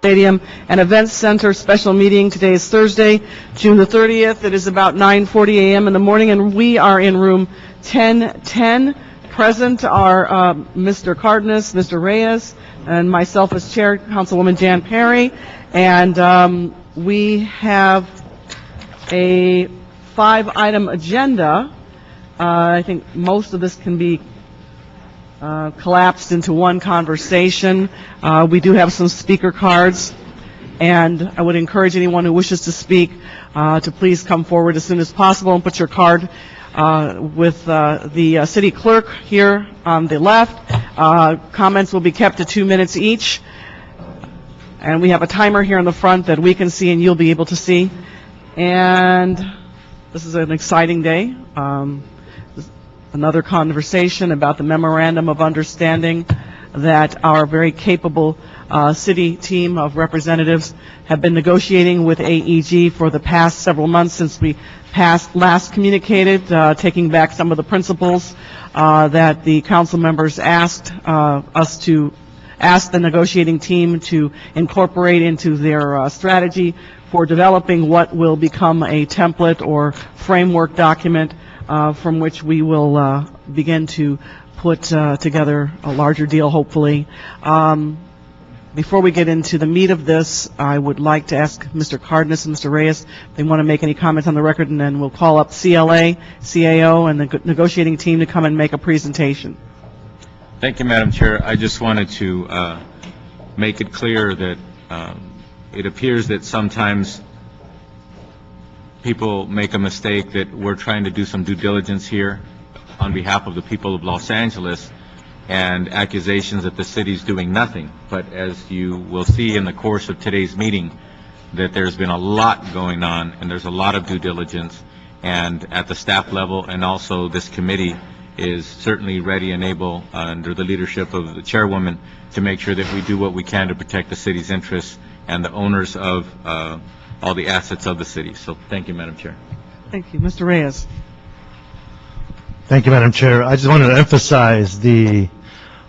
Stadium and Events Center special meeting. Today is Thursday, June the 30th. It is about 9:40 a.m. in the morning, and we are in room 1010. Present are Mr. Cardenas, Mr. Reyes, and myself as chair, Councilwoman Jan Perry. And we have a 5-item agenda. I think most of this can be collapsed into one conversation. We do have some speaker cards, and I would encourage anyone who wishes to speak to please come forward as soon as possible and put your card with the city clerk here on the left. Comments will be kept to 2 minutes each, and we have a timer here in the front that we can see and you'll be able to see. And this is an exciting day. Another conversation about the memorandum of understanding that our very capable city team of representatives have been negotiating with AEG for the past several months since we last communicated, taking back some of the principles that the council members asked us to ask the negotiating team to incorporate into their strategy for developing what will become a template or framework document from which we will begin to put together a larger deal, hopefully. Before we get into the meat of this, I would like to ask Mr. Cardenas and Mr. Reyes if they want to make any comments on the record, and then we'll call up CLA, CAO, and the negotiating team to come and make a presentation. Thank you, Madam Chair. I just wanted to make it clear that it appears that sometimes people make a mistake that we're trying to do some due diligence here on behalf of the people of Los Angeles, and accusations that the city's doing nothing. But as you will see in the course of today's meeting, that there's been a lot going on, and there's a lot of due diligence, and at the staff level, and also this committee is certainly ready and able, under the leadership of the chairwoman, to make sure that we do what we can to protect the city's interests and the owners of all the assets of the city. So thank you, Madam Chair. Thank you. Mr. Reyes. Thank you, Madam Chair. I just wanted to emphasize the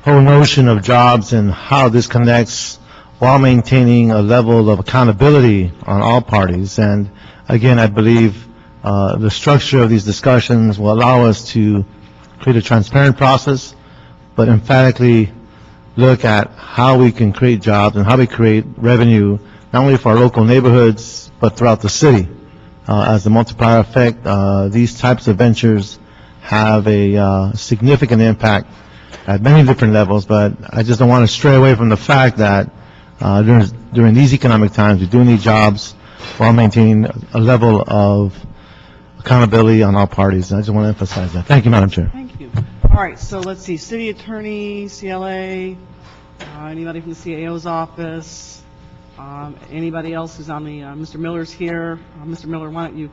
whole notion of jobs and how this connects while maintaining a level of accountability on all parties. And again, I believe the structure of these discussions will allow us to create a transparent process, but emphatically look at how we can create jobs and how we create revenue, not only for our local neighborhoods, but throughout the city. As the multiplier effect, these types of ventures have a significant impact at many different levels, but I just don't want to stray away from the fact that during these economic times, we do need jobs while maintaining a level of accountability on all parties. And I just want to emphasize that. Thank you, Madam Chair. Thank you. All right, so let's see. City Attorney, CLA, anybody from the CAO's office, anybody else who's on the, Mr. Miller's here. Mr. Miller, why don't you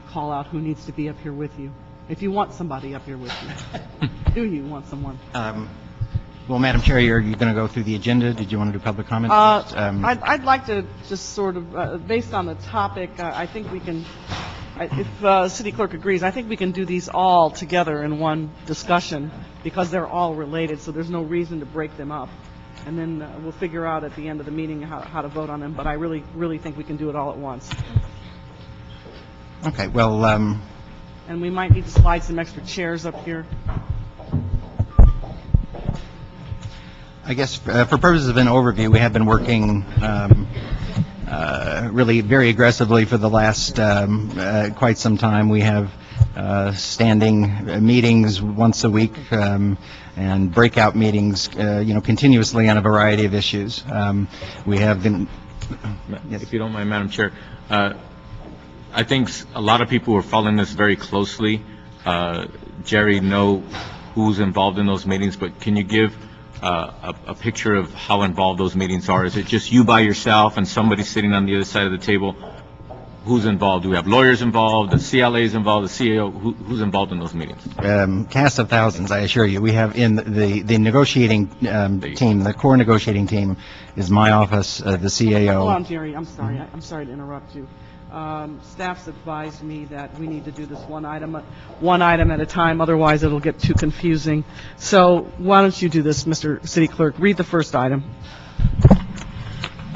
call out who needs to be up here with you? If you want somebody up here with you. Do you want someone? Well, Madam Chair, are you going to go through the agenda? Did you want to do public comment? I'd like to just sort of, based on the topic, I think we can, if City Clerk agrees, I think we can do these all together in one discussion because they're all related, so there's no reason to break them up. And then we'll figure out at the end of the meeting how to vote on them, but I really think we can do it all at once. Okay, well... and we might need to slide some extra chairs up here. I guess for purposes of an overview, we have been working really very aggressively for the last quite some time. We have standing meetings once a week and breakout meetings, continuously on a variety of issues. We have been... Yes. If you don't mind, Madam Chair, I think a lot of people are following this very closely. Jerry, know who's involved in those meetings, but can you give a picture of how involved those meetings are? Is it just you by yourself and somebody sitting on the other side of the table? Who's involved? Do we have lawyers involved? The CLA is involved? The CAO? Who's involved in those meetings? Cast of thousands, I assure you. We have in the negotiating team, the core negotiating team, is my office, the CAO. Hold on, Jerry. I'm sorry. I'm sorry to interrupt you. Staff's advised me that we need to do this one item at a time, otherwise it'll get too confusing. So why don't you do this, Mr. City Clerk? Read the first item.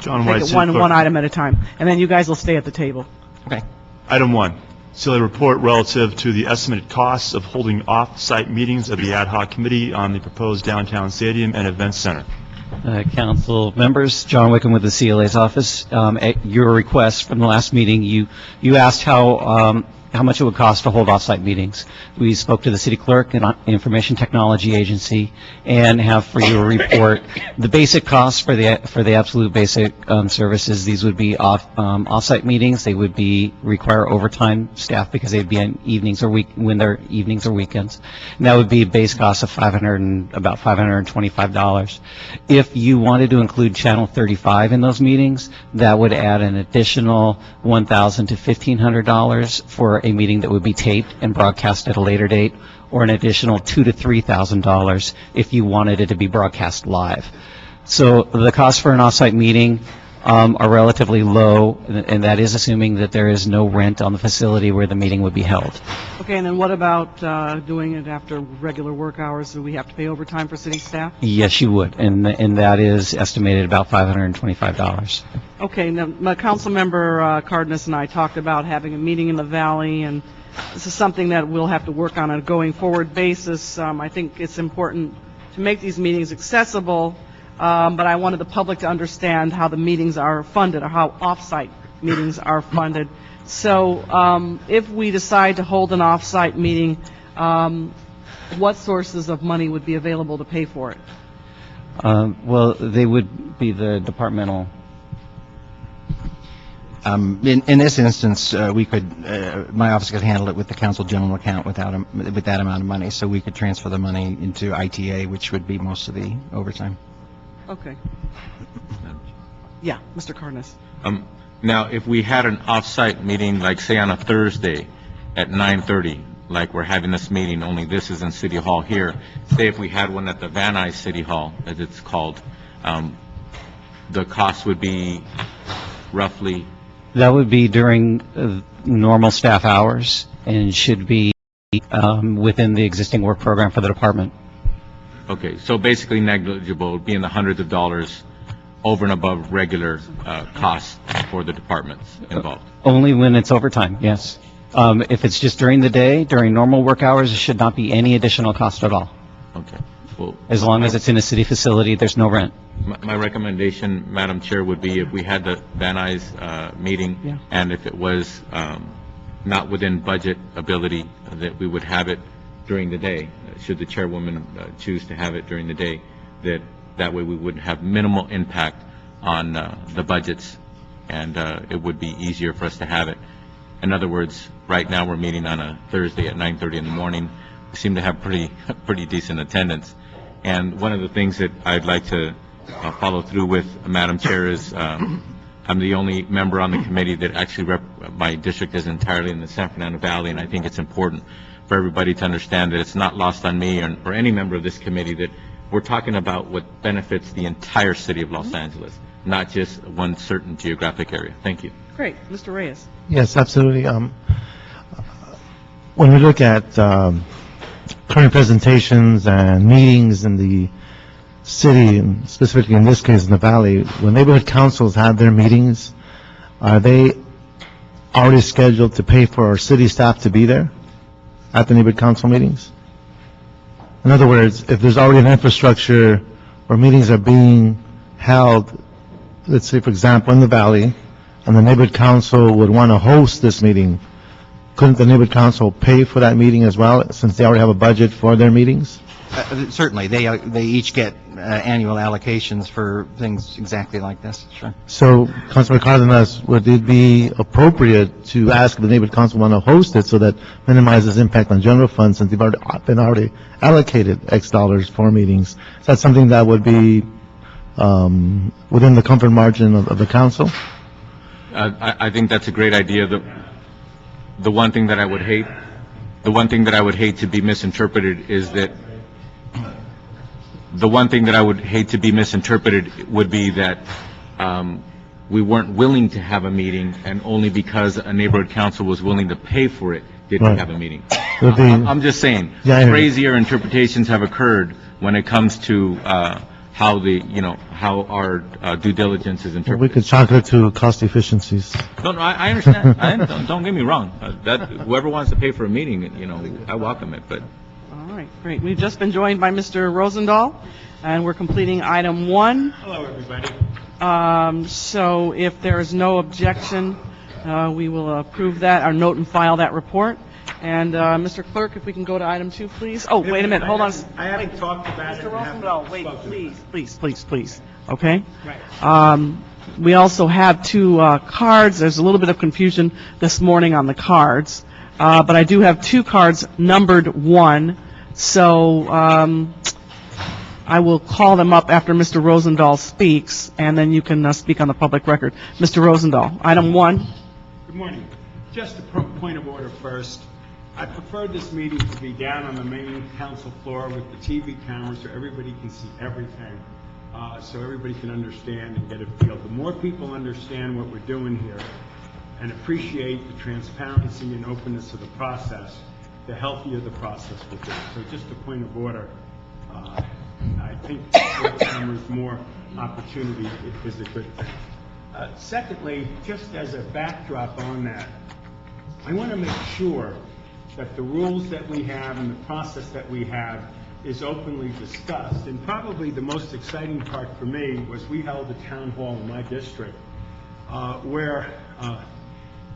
John take White, it City one Clerk. item at a time, and then you guys will stay at the table. Okay. Item 1, CLA report relative to the estimated costs of holding off-site meetings of the ad hoc committee on the proposed downtown stadium and events center. Council members, John Wickham with the CLA's office. At your request from the last meeting, you asked how much it would cost to hold off-site meetings. We spoke to the city clerk and Information Technology Agency and have for your report the basic costs for the absolute basic services. These would be off-site meetings. They would require overtime staff because they'd be on evenings or when they're evenings or weekends. And that would be a base cost of about $525. If you wanted to include Channel 35 in those meetings, that would add an additional $1,000 to $1,500 for a meeting that would be taped and broadcast at a later date, or an additional $2,000 to $3,000 if you wanted it to be broadcast live. So the costs for an off-site meeting are relatively low, and that is assuming that there is no rent on the facility where the meeting would be held. Okay, and then what about doing it after regular work hours? Do we have to pay overtime for city staff? Yes, you would, and that is estimated about $525. Okay, now, my council member Cardenas and I talked about having a meeting in the valley, and this is something that we'll have to work on a going forward basis. I think it's important to make these meetings accessible, but I wanted the public to understand how the meetings are funded, or how off-site meetings are funded. So if we decide to hold an off-site meeting, what sources of money would be available to pay for it? Well, they would be the departmental. In this instance, we could, my office could handle it with the council general account with that amount of money, so we could transfer the money into ITA, which would be most of the overtime. Okay. Yeah, Mr. Cardenas. Now, if we had an off-site meeting, like say on a Thursday at 9:30, like we're having this meeting, only this is in City Hall here. Say if we had one at the Van Nuys City Hall, as it's called, the cost would be roughly. That would be during normal staff hours and should be within the existing work program for the department. Okay, so basically negligible, would be in the hundreds of dollars over and above regular costs for the departments involved. Only when it's overtime, yes. If it's just during the day, during normal work hours, it should not be any additional cost at all. Okay. Well, As long as it's in a city facility, there's no rent. my recommendation, Madam Chair, would be if we had the Van Nuys meeting, Yeah. and if it was not within budget ability, that we would have it during the day, should the chairwoman choose to have it during the day, that way we would have minimal impact on the budgets, and it would be easier for us to have it. In other words, right now we're meeting on a Thursday at 9:30 in the morning. We seem to have pretty decent attendance. And one of the things that I'd like to follow through with, Madam Chair, is I'm the only member on the committee that actually my district is entirely in the San Fernando Valley, and I think it's important for everybody to understand that it's not lost on me or any member of this committee that we're talking about what benefits the entire city of Los Angeles, not just one certain geographic area. Thank you. Great. Mr. Reyes. Yes, absolutely. When we look at current presentations and meetings in the city, and specifically in this case in the valley, when neighborhood councils have their meetings, are they already scheduled to pay for our city staff to be there at the neighborhood council meetings? In other words, if there's already an infrastructure where meetings are being held, let's say, for example, in the valley, and the neighborhood council would want to host this meeting, couldn't the neighborhood council pay for that meeting as well, since they already have a budget for their meetings? Certainly, they each get annual allocations for things exactly like this, sure. So, Councilor Cardenas, would it be appropriate to ask if the neighborhood council want to host it so that minimizes impact on general funds, since they've already allocated X dollars for meetings? Is that something that would be within the comfort margin of the council? I think that's a great idea. The one thing that I would hate to be misinterpreted is that would be that we weren't willing to have a meeting, and only because a neighborhood council was willing to pay for it did we Right. have a meeting. Would be- I'm just saying, Yeah, I hear you. crazier interpretations have occurred when it comes to how how our due diligence is We interpreted. could chalk it to cost efficiencies. No, I understand. Don't get me wrong. Whoever wants to pay for a meeting, I welcome it, but. All right, great. We've just been joined by Mr. Rosendahl, and we're completing item 1. Hello, everybody. So if there is no objection, we will approve that, or note and file that report. And, Mr. Clerk, if we can go to item 2, please. Oh, wait a minute, hold on. I haven't talked about it. Mr. and haven't Rosendahl, wait, spoken. please. Okay? Right. We also have 2 cards. There's a little bit of confusion this morning on the cards. But I do have 2 cards numbered 1. So I will call them up after Mr. Rosendahl speaks, and then you can speak on the public record. Mr. Rosendahl, item 1. Good morning. Just a point of order first. I prefer this meeting to be down on the main council floor with the TV cameras so everybody can see everything, so everybody can understand and get a feel. The more people understand what we're doing here and appreciate the transparency and openness of the process, the healthier the process will be. So just a point of order. I think more cameras, more opportunity is a good thing. Secondly, just as a backdrop on that, I want to make sure that the rules that we have and the process that we have is openly discussed. And probably the most exciting part for me was we held a town hall in my district where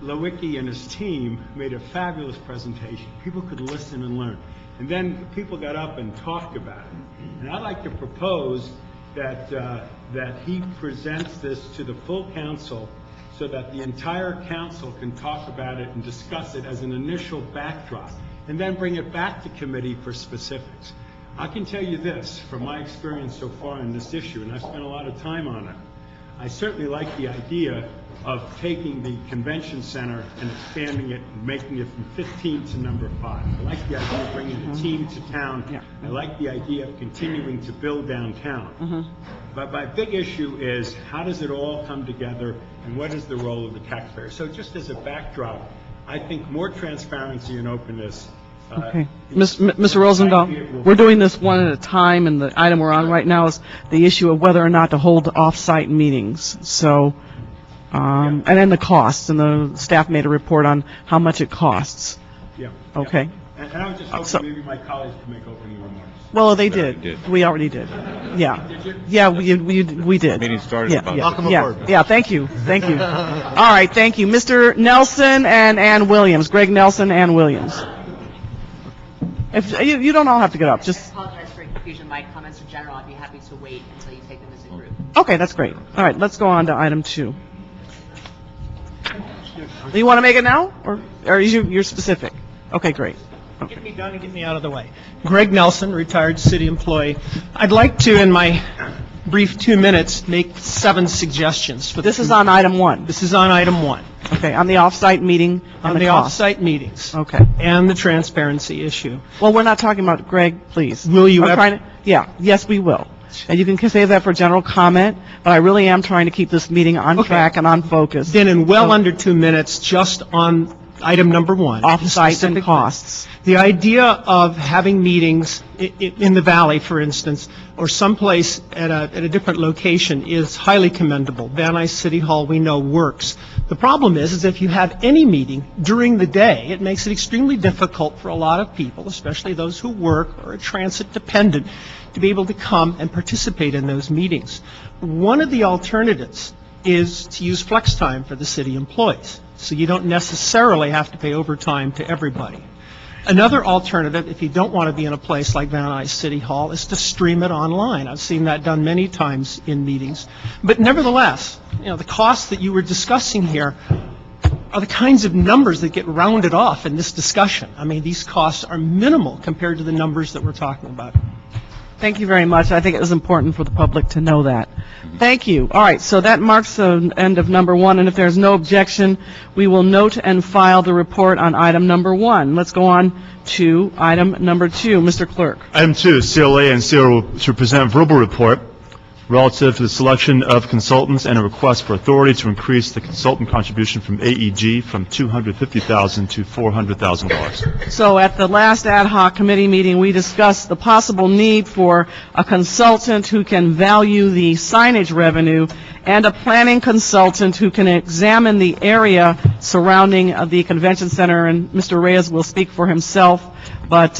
Lewicki and his team made a fabulous presentation. People could listen and learn. And then people got up and talked about it. And I'd like to propose that he presents this to the full council so that the entire council can talk about it and discuss it as an initial backdrop, and then bring it back to committee for specifics. I can tell you this, from my experience so far in this issue, and I've spent a lot of time on it, I certainly like the idea of taking the convention center and expanding it and making it from 15 to number 5. I like the idea of bringing a team to town. Yeah. I like the idea of continuing to build downtown. But my big issue is, how does it all come together, and what is the role of the taxpayer? So just as a backdrop, I think more transparency and openness. Okay. Mr. Rosendahl, we're doing this one at a time, and the item we're on right now is the issue of whether or not to hold off-site meetings. So, and then the costs, and the staff made a report on how much it costs. Yeah. Okay. And I was just hoping maybe my colleagues could make opening remarks. Well, they did. did. We already did. Yeah. Did you? Yeah, we did. Meeting started Yeah, about. yeah, Welcome yeah, aboard. yeah, thank you. All right, thank you. Mr. Nelson and Ann Williams, Greg Nelson, Ann Williams. If you don't all have to get up, I just, apologize for confusion. My comments are general. I'd be happy to wait until you take them as a group. okay, that's great. All right, let's go on to item 2. Do you want to make it now, or you're specific? Okay, great. Get me done and get me out of the way. Greg Nelson, retired city employee. I'd like to, in my brief 2 minutes, make 7 suggestions. For This is on item 1. This is on item 1, Okay, on the off-site meeting on and the the cost. off-site meetings Okay. and the transparency issue. Well, we're not talking about Greg, please. Will you I'm ever- trying to, yeah, yes, we will. And you can save that for general comment, but I really am trying to keep this meeting on Okay. track and on focus. Then in well So- under 2 minutes, just on item number 1. Off-site and specific- costs. The idea of having meetings in the valley, for instance, or someplace at a different location is highly commendable. Van Nuys City Hall, we know, works. The problem is if you have any meeting during the day, it makes it extremely difficult for a lot of people, especially those who work or are transit dependent, to be able to come and participate in those meetings. One of the alternatives is to use flex time for the city employees, so you don't necessarily have to pay overtime to everybody. Another alternative, if you don't want to be in a place like Van Nuys City Hall, is to stream it online. I've seen that done many times in meetings. But nevertheless, the costs that you were discussing here are the kinds of numbers that get rounded off in this discussion. I mean, these costs are minimal compared to the numbers that we're talking about. Thank you very much. I think it was important for the public to know that. Thank you. All right, so that marks the end of number 1, and if there's no objection, we will note and file the report on item number 1. Let's go on to item number 2. Mr. Clerk. Item 2, CLA and CRO to present verbal report. relative to the selection of consultants and a request for authority to increase the consultant contribution from AEG from $250,000 to $400,000. So at the last ad hoc committee meeting, we discussed the possible need for a consultant who can value the signage revenue and a planning consultant who can examine the area surrounding the convention center. And Mr. Reyes will speak for himself, but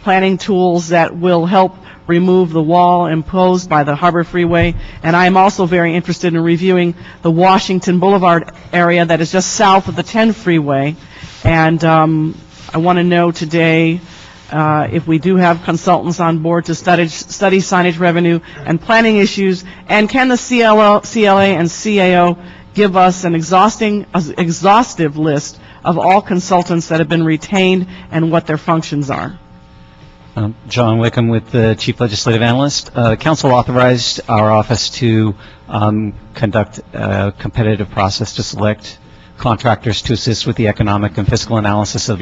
planning tools that will help remove the wall imposed by the Harbor Freeway. And I am also very interested in reviewing the Washington Boulevard area that is just south of the 10 freeway. And I want to know today if we do have consultants on board to study signage revenue and planning issues, and can the CLA and CAO give us an exhaustive list of all consultants that have been retained and what their functions are? John Wickham with the Chief Legislative Analyst. Council authorized our office to conduct a competitive process to select contractors to assist with the economic and fiscal analysis of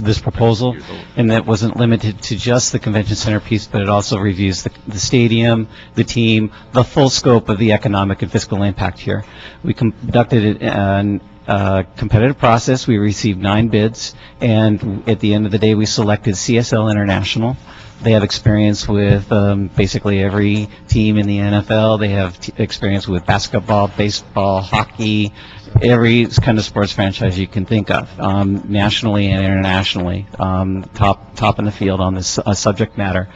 this proposal, and that wasn't limited to just the convention center piece, but it also reviews the stadium, the team, the full scope of the economic and fiscal impact here. We conducted an competitive process. We received 9 bids, and at the end of the day, we selected CSL International. They have experience with basically every team in the NFL. They have experience with basketball, baseball, hockey, every kind of sports franchise you can think of, nationally and internationally, top in the field on this subject matter.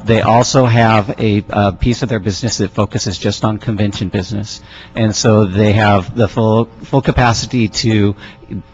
They also have a piece of their business that focuses just on convention business, and so they have the full capacity to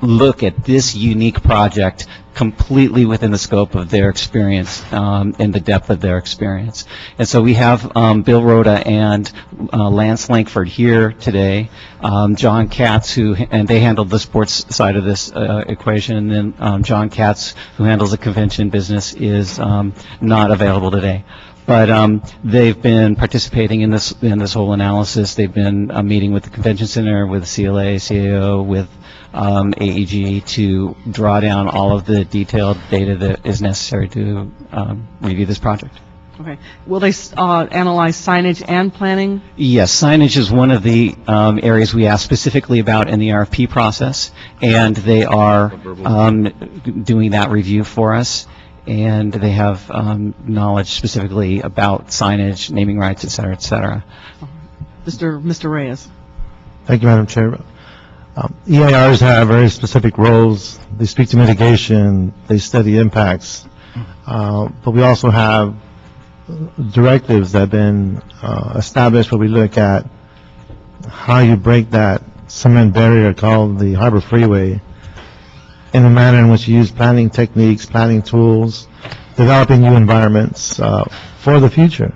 look at this unique project completely within the scope of their experience and the depth of their experience. And so we have Bill Rhoda and Lance Lankford here today, John Katz, and they handled the sports side of this equation, and then John Katz, who handles the convention business, is not available today. But they've been participating in this whole analysis. They've been meeting with the convention center, with CLA, CAO, with AEG to draw down all of the detailed data that is necessary to review this project. Okay. Will they analyze signage and planning? Yes, signage is one of the areas we asked specifically about in the RFP process, and they are doing that review for us. And they have knowledge specifically about signage, naming rights, et cetera, et cetera. Mr. Reyes. Thank you, Madam Chair. EIRs have very specific roles. They speak to mitigation. They study impacts. But we also have directives that have been established where we look at how you break that cement barrier called the Harbor Freeway in a manner in which you use planning techniques, planning tools, developing new environments for the future.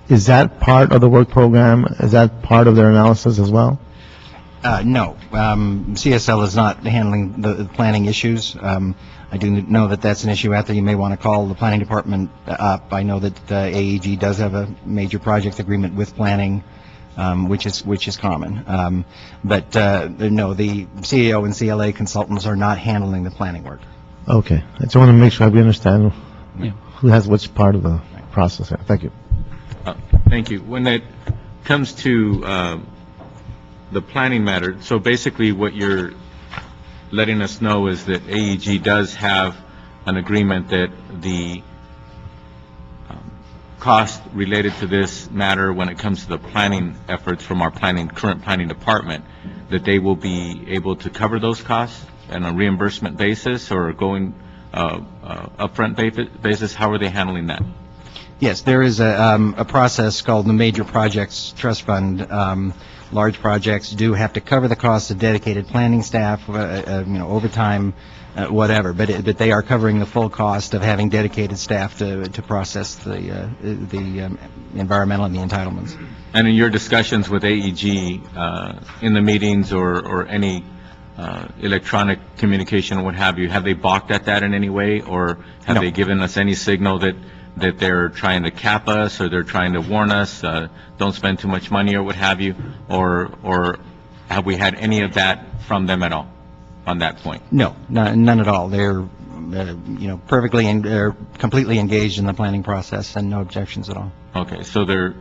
Is that part of the work program? Is that part of their analysis as well? No. CSL is not handling the planning issues. I do know that that's an issue out there. You may want to call the planning department up. I know that AEG does have a major project agreement with planning, which is common. But no, the CAO and CLA consultants are not handling the planning work. Okay. I just want to make sure we understand who has which part of the process here. Thank you. Thank you. When it comes to the planning matter, so basically what you're letting us know is that AEG does have an agreement that the cost related to this matter when it comes to the planning efforts from our current planning department, that they will be able to cover those costs on a reimbursement basis or going upfront basis. How are they handling that? Yes, there is a process called the Major Projects Trust Fund. Large projects do have to cover the costs of dedicated planning staff, overtime, whatever. But they are covering the full cost of having dedicated staff to process the environmental and the entitlements. And in your discussions with AEG in the meetings or any electronic communication or what have you, have they balked at that in any way, or have they given us any signal that they're trying to cap us or they're trying to warn us, don't spend too much money or what have you, or have we had any of that from them at all on that point? No, none at all. They're perfectly or completely engaged in the planning process and no objections at all. Okay, so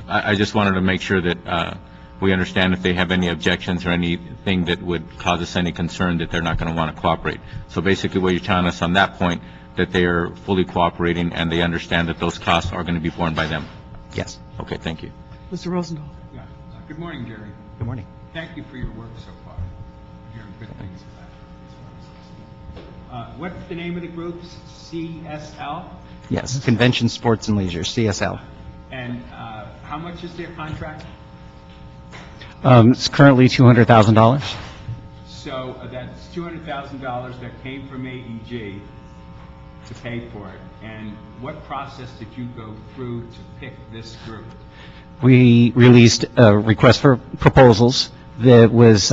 I just wanted to make sure that we understand if they have any objections or anything that would cause us any concern that they're not going to want to cooperate. So basically what you're telling us on that point, that they are fully cooperating and they understand that those costs are going to be borne by them. Yes. Okay, thank you. Mr. Rosendahl. Yeah. Good morning, Jerry. Good morning. Thank you for your work so far. I'm hearing good things about it. What's the name of the group? CSL? Yes, Convention, Sports, and Leisure, CSL. And how much is their contract? It's currently $200,000. So that's $200,000 that came from AEG to pay for it. And what process did you go through to pick this group? We released a request for proposals that was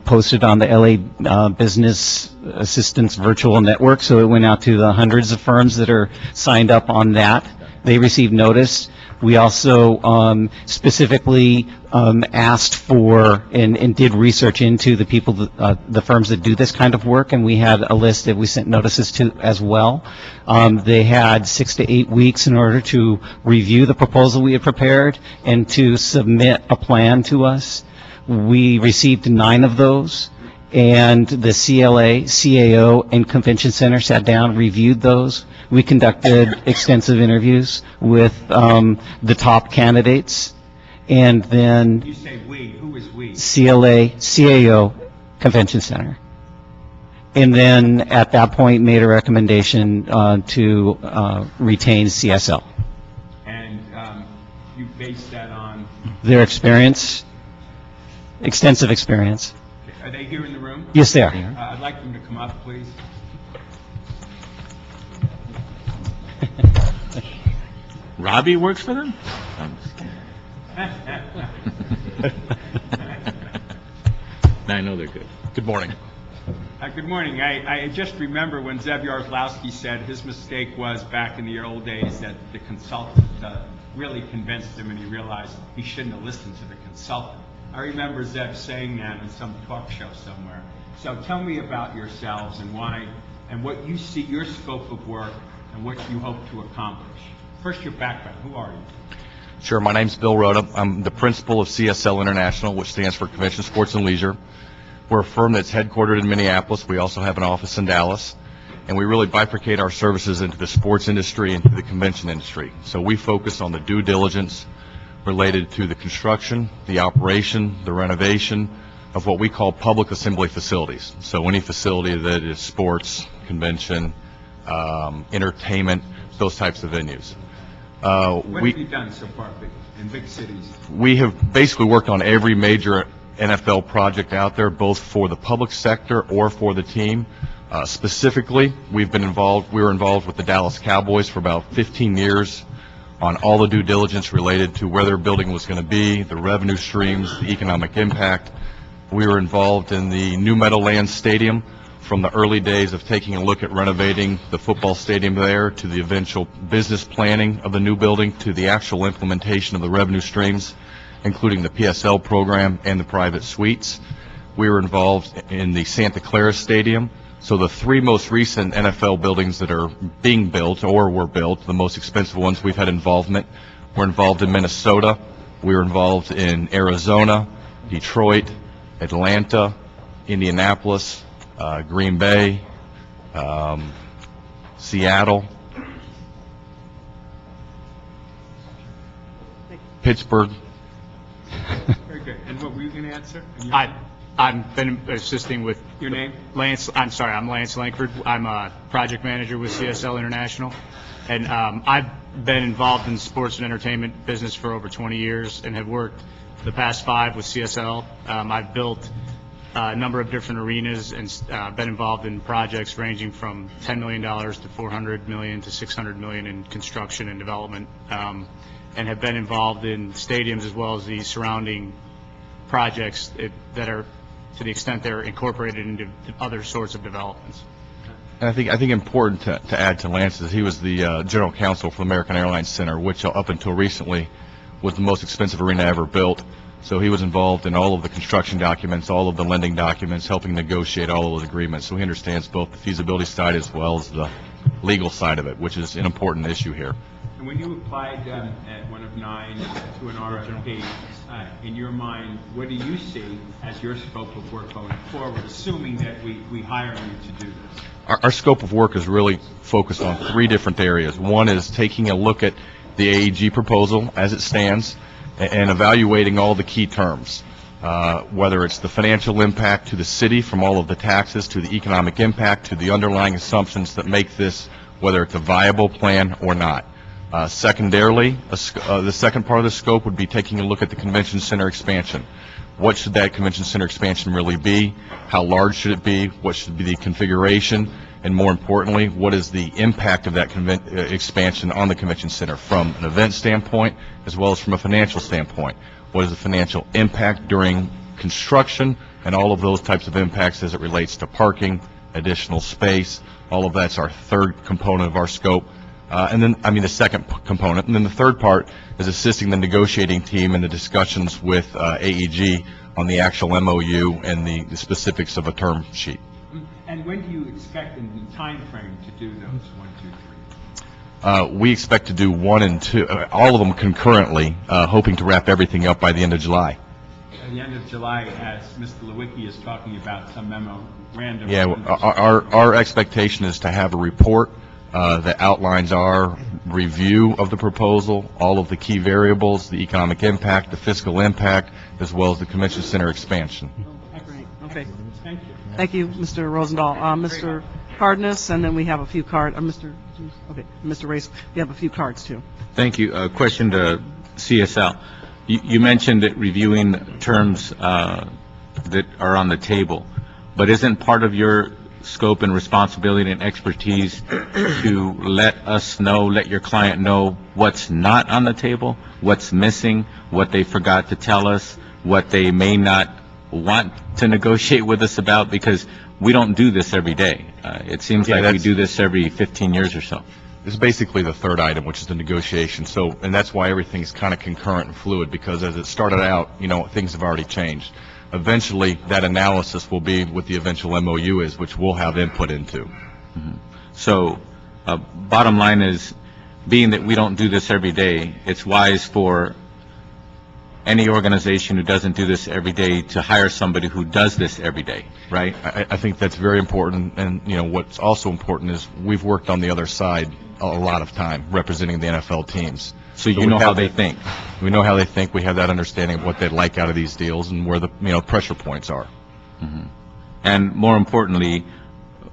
posted on the LA Business Assistance Virtual Network, so it went out to the hundreds of firms that are signed up on that. They received notice. We also specifically asked for and did research into the people, the firms that do this kind of work, and we had a list that we sent notices to as well. They had 6 to 8 weeks in order to review the proposal we had prepared and to submit a plan to us. We received 9 of those, and the CLA, CAO, and Convention Center sat down, reviewed those. We conducted extensive interviews with the top candidates, and then You say we. Who is we? CLA, CAO, Convention Center. And then at that point made a recommendation to retain CSL. And you base that on, Their experience, extensive experience. are they here in the room? Yes, they are. I'd like them to come up, please. Robbie works for them? I know they're good. Good morning. Good morning. I just remember when Zeb Yaroslavsky said his mistake was back in the old days that the consultant really convinced him and he realized he shouldn't have listened to the consultant. I remember Zeb saying that in some talk show somewhere. So tell me about yourselves and why, and what you see, your scope of work, and what you hope to accomplish. First, your background. Who are you? Sure, my name's Bill Rhoda. I'm the principal of CSL International, which stands for Convention, Sports, and Leisure. We're a firm that's headquartered in Minneapolis. We also have an office in Dallas. And we really bifurcate our services into the sports industry and to the convention industry. So we focus on the due diligence related to the construction, the operation, the renovation of what we call public assembly facilities. So any facility that is sports, convention, entertainment, those types of venues. What have you done so far in big cities? We have basically worked on every major NFL project out there, both for the public sector or for the team. Specifically, we were involved with the Dallas Cowboys for about 15 years on all the due diligence related to where their building was going to be, the revenue streams, the economic impact. We were involved in the New Meadowlands Stadium from the early days of taking a look at renovating the football stadium there, to the eventual business planning of the new building, to the actual implementation of the revenue streams, including the PSL program and the private suites. We were involved in the Santa Clara Stadium. So the 3 most recent NFL buildings that are being built or were built, the most expensive ones we've had involvement, we're involved in Minnesota, we were involved in Arizona, Detroit, Atlanta, Indianapolis, Green Bay, Seattle, Pittsburgh. Very good. And what were you going to answer? I've been assisting with Your name? Lance. I'm sorry, I'm Lance Lankford. I'm a project manager with CSL International, and I've been involved in the sports and entertainment business for over 20 years and have worked the past 5 with CSL. I've built a number of different arenas and been involved in projects ranging from $10 million to $400 million to $600 million in construction and development, and have been involved in stadiums as well as the surrounding projects that are, to the extent they're incorporated into other sorts of developments. And I think important to add to Lance is he was the general counsel for the American Airlines Center, which up until recently was the most expensive arena ever built. So he was involved in all of the construction documents, all of the lending documents, helping negotiate all of those agreements. So he understands both the feasibility side as well as the legal side of it, which is an important issue here. And when you applied at one of 9 to an RFP, in your mind, what do you see as your scope of work going forward, assuming that we hire you to do this? Our scope of work is really focused on 3 different areas. One is taking a look at the AEG proposal as it stands and evaluating all the key terms, whether it's the financial impact to the city from all of the taxes, to the economic impact, to the underlying assumptions that make this, whether it's a viable plan or not. Secondarily, the second part of the scope would be taking a look at the convention center expansion. What should that convention center expansion really be? How large should it be? What should be the configuration? And more importantly, what is the impact of that expansion on the convention center from an event standpoint as well as from a financial standpoint? What is the financial impact during construction and all of those types of impacts as it relates to parking, additional space? All of that's our third component of our scope. The second component. And then the third part is assisting the negotiating team in the discussions with AEG on the actual MOU and the specifics of a term sheet. And when do you expect in the time frame to do those 1, 2, 3? We expect to do 1 and 2, all of them concurrently, hoping to wrap everything up by the end of July. At the end of July, as Mr. Lewicki is talking about some memorandum. Yeah, our expectation is to have a report that outlines our review of the proposal, all of the key variables, the economic impact, the fiscal impact, as well as the convention center expansion. Great. Okay. Thank you. Thank you, Mr. Rosendahl. Mr. Cardenas, and then we have a few cards. Mr. Race, we have a few cards, too. Thank you. A question to CSL. You mentioned that reviewing terms that are on the table, but isn't part of your scope and responsibility and expertise to let your client know what's not on the table, what's missing, what they forgot to tell us, what they may not want to negotiate with us about? Because we don't do this every day. It seems like we do this every 15 years or so. This is basically the third item, which is the negotiation. And that's why everything's kind of concurrent and fluid, because as it started out, things have already changed. Eventually, that analysis will be what the eventual MOU is, which we'll have input into. Mm-hmm. So, bottom line is, being that we don't do this every day, it's wise for any organization who doesn't do this every day to hire somebody who does this every day, right? I think that's very important. And, what's also important is we've worked on the other side a lot of time representing the NFL teams. So you know how they think. We know how they think. We have that understanding of what they'd like out of these deals and where the pressure points are. Mm-hmm. And more importantly,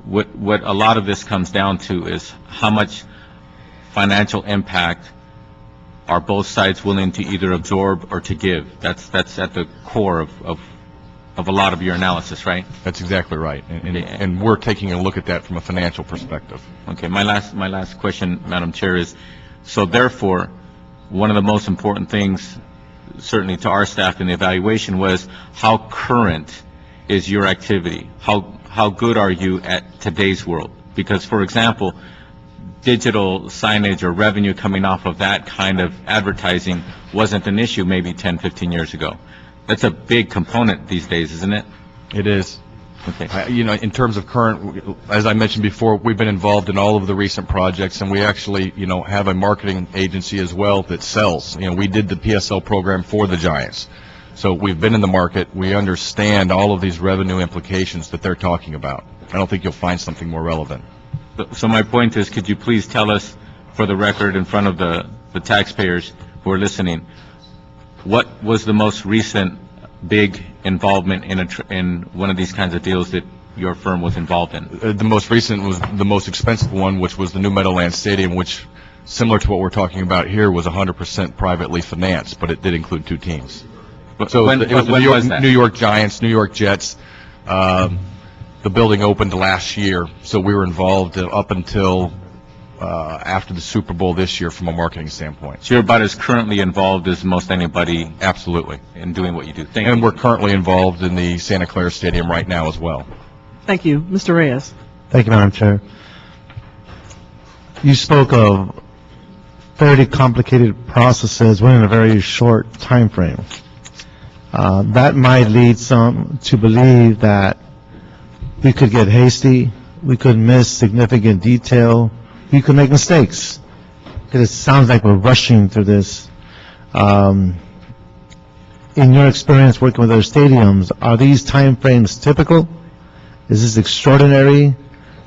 what a lot of this comes down to is how much financial impact are both sides willing to either absorb or to give. That's at the core of a lot of your analysis, right? That's exactly right. And we're taking a look at that from a financial perspective. Okay. My last question, Madam Chair, is so therefore, one of the most important things, certainly to our staff in the evaluation, was how current is your activity? How good are you at today's world? Because, for example, digital signage or revenue coming off of that kind of advertising wasn't an issue maybe 10, 15 years ago. That's a big component these days, isn't it? It is. Okay. In terms of current, as I mentioned before, we've been involved in all of the recent projects, and we actually, have a marketing agency as well that sells. We did the PSL program for the Giants. So we've been in the market. We understand all of these revenue implications that they're talking about. I don't think you'll find something more relevant. So my point is, could you please tell us, for the record, in front of the taxpayers who are listening, what was the most recent big involvement in one of these kinds of deals that your firm was involved in? The most recent was the most expensive one, which was the new Meadowlands Stadium, which, similar to what we're talking about here, was 100% privately financed, but it did include 2 teams. So it was the New York Giants, New York Jets. The building opened last year, so we were involved up until after the Super Bowl this year from a marketing standpoint. So you're about as currently involved as most anybody. Absolutely. In doing what you do. Thank you. We're currently involved in the Santa Clara Stadium right now as well. Thank you. Mr. Reyes. Thank you, Madam Chair. You spoke of fairly complicated processes within a very short time frame. That might lead some to believe that we could get hasty, we could miss significant detail, we could make mistakes. Because it sounds like we're rushing through this. In your experience working with other stadiums, are these timeframes typical? Is this extraordinary?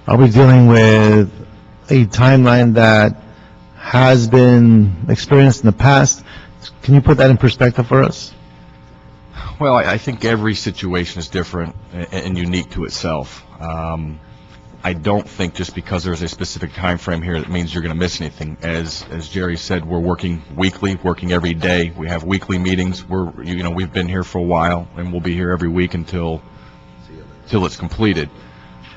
Are we dealing with a timeline that has been experienced in the past? Can you put that in perspective for us? Well, I think every situation is different and unique to itself. I don't think just because there's a specific time frame here that means you're going to miss anything. As Jerry said, we're working weekly, working every day. We have weekly meetings. We've been here for a while, and we'll be here every week until it's completed.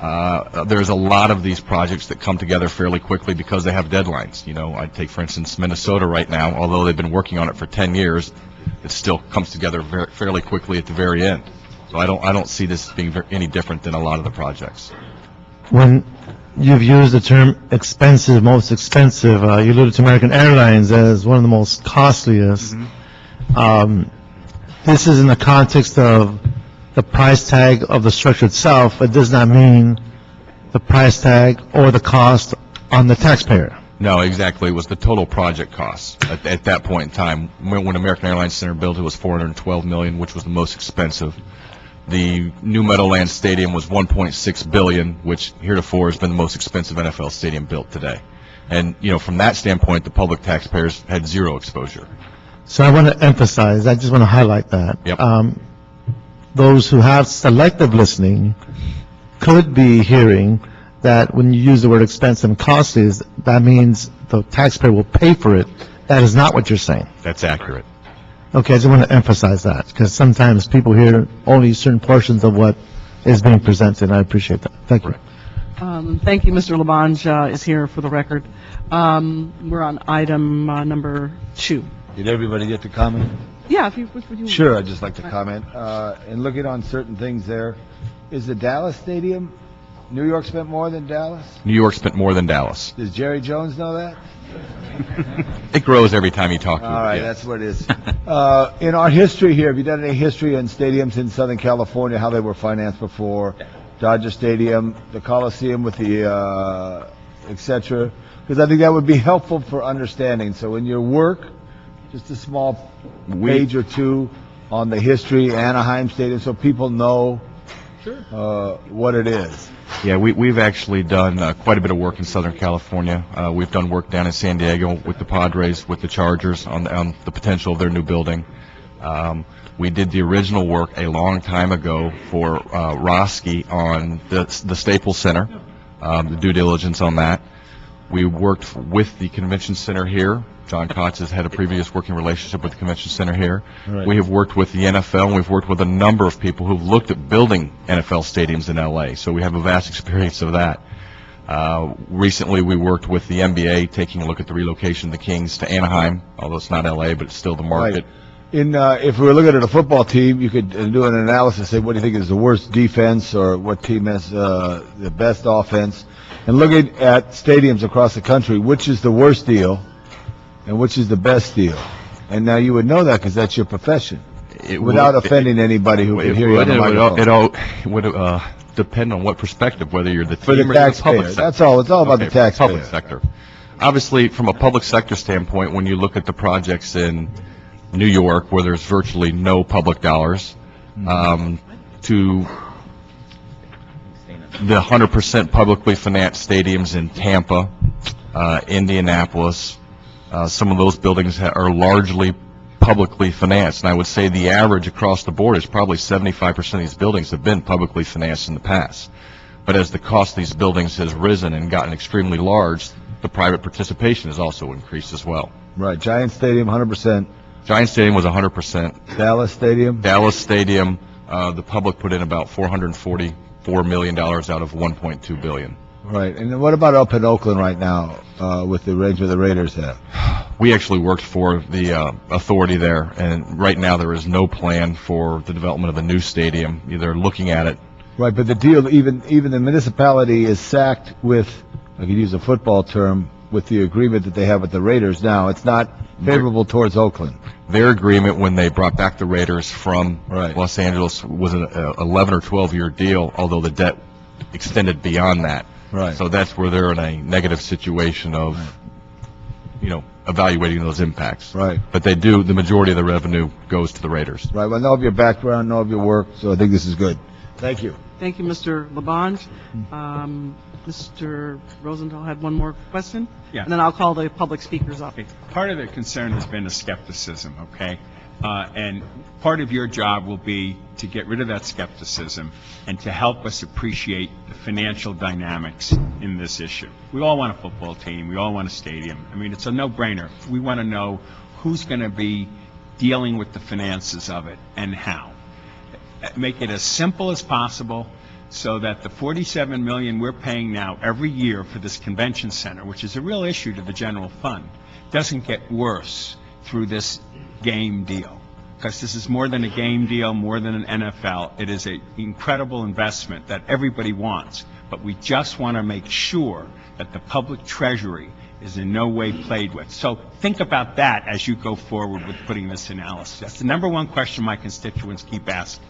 There's a lot of these projects that come together fairly quickly because they have deadlines. I'd take, for instance, Minnesota right now. Although they've been working on it for 10 years, it still comes together fairly quickly at the very end. So I don't see this being any different than a lot of the projects. When you've used the term expensive, most expensive, you alluded to American Airlines as one of the most costliest. This is in the context of the price tag of the structure itself. It does not mean the price tag or the cost on the taxpayer. No, exactly. It was the total project cost at that point in time. When American Airlines Center built, it was $412 million, which was the most expensive. The new Meadowlands Stadium was $1.6 billion, which heretofore has been the most expensive NFL stadium built today. And, from that standpoint, the public taxpayers had zero exposure. So I want to emphasize, I just want to highlight that. Yep. Those who have selective listening could be hearing that when you use the word expensive and costly, that means the taxpayer will pay for it. That is not what you're saying. That's accurate. Okay, I just want to emphasize that, because sometimes people hear only certain portions of what is being presented. I appreciate that. Thank you. Thank you. Mr. Labange is here for the record. We're on item number 2. Did everybody get to comment? Yeah, if you would you? Sure, I'd just like to comment. And looking on certain things there, is the Dallas Stadium, New York spent more than Dallas? New York spent more than Dallas. Does Jerry Jones know that? It grows every time you talk to him. All right, yeah. That's what it is. In our history here, have you done any history on stadiums in Southern California, how they were financed before? Dodger Stadium, the Coliseum with the, et cetera? Because I think that would be helpful for understanding. So in your work, just a small page or two on the history, Anaheim Stadium, so people know what it is. Yeah, we've actually done quite a bit of work in Southern California. We've done work down in San Diego with the Padres, with the Chargers on the potential of their new building. We did the original work a long time ago for Roski on the Staples Center, the due diligence on that. We worked with the Convention Center here. John Kotz has had a previous working relationship with the Convention Center here. Right. We have worked with the NFL, and we've worked with a number of people who've looked at building NFL stadiums in L.A., so we have a vast experience of that. Recently, we worked with the NBA, taking a look at the relocation of the Kings to Anaheim, although it's not L.A., but it's still the market. Right. If we were looking at a football team, you could do an analysis, say what do you think is the worst defense or what team has the best offense. And looking at stadiums across the country, which is the worst deal and which is the best deal? And now you would know that because that's your profession, without offending anybody who can hear you on the microphone. It would depend on what perspective, whether you're the For team the or the taxpayer. public sector. That's all. It's all about the taxpayer. Public sector. Obviously, from a public sector standpoint, when you look at the projects in New York, where there's virtually no public dollars, to the 100% publicly financed stadiums in Tampa, Indianapolis, some of those buildings are largely publicly financed. And I would say the average across the board is probably 75% of these buildings have been publicly financed in the past. But as the cost of these buildings has risen and gotten extremely large, the private participation has also increased as well. Right. Giant Stadium, 100%. Giant Stadium was 100%. Dallas Stadium? Dallas Stadium, the public put in about $444 million out of $1.2 billion. Right. And then what about up in Oakland right now with the arrangement the Raiders have? We actually worked for the authority there, and right now there is no plan for the development of a new stadium. They're looking at it. Right, but the deal, even the municipality is sacked with, I could use a football term, with the agreement that they have with the Raiders now. It's not favorable towards Oakland. Their agreement when they brought back the Raiders from Right. Los Angeles was an 11 or 12-year deal, although the debt extended beyond that. Right. So that's where they're in a negative situation of, evaluating those impacts. Right. But they do, the majority of the revenue goes to the Raiders. Right, well, I know of your background, know of your work, so I think this is good. Thank you. Thank you, Mr. Labange. Mr. Rosenthal had one more question? Yeah. And then I'll call the public speakers up. Part of the concern has been the skepticism, okay? And part of your job will be to get rid of that skepticism and to help us appreciate the financial dynamics in this issue. We all want a football team. We all want a stadium. I mean, it's a no-brainer. We want to know who's going to be dealing with the finances of it and how. Make it as simple as possible so that the $47 million we're paying now every year for this convention center, which is a real issue to the general fund, doesn't get worse through this game deal. Because this is more than a game deal, more than an NFL. It is an incredible investment that everybody wants. But we just want to make sure that the public treasury is in no way played with. So think about that as you go forward with putting this analysis. That's the number one question my constituents keep asking.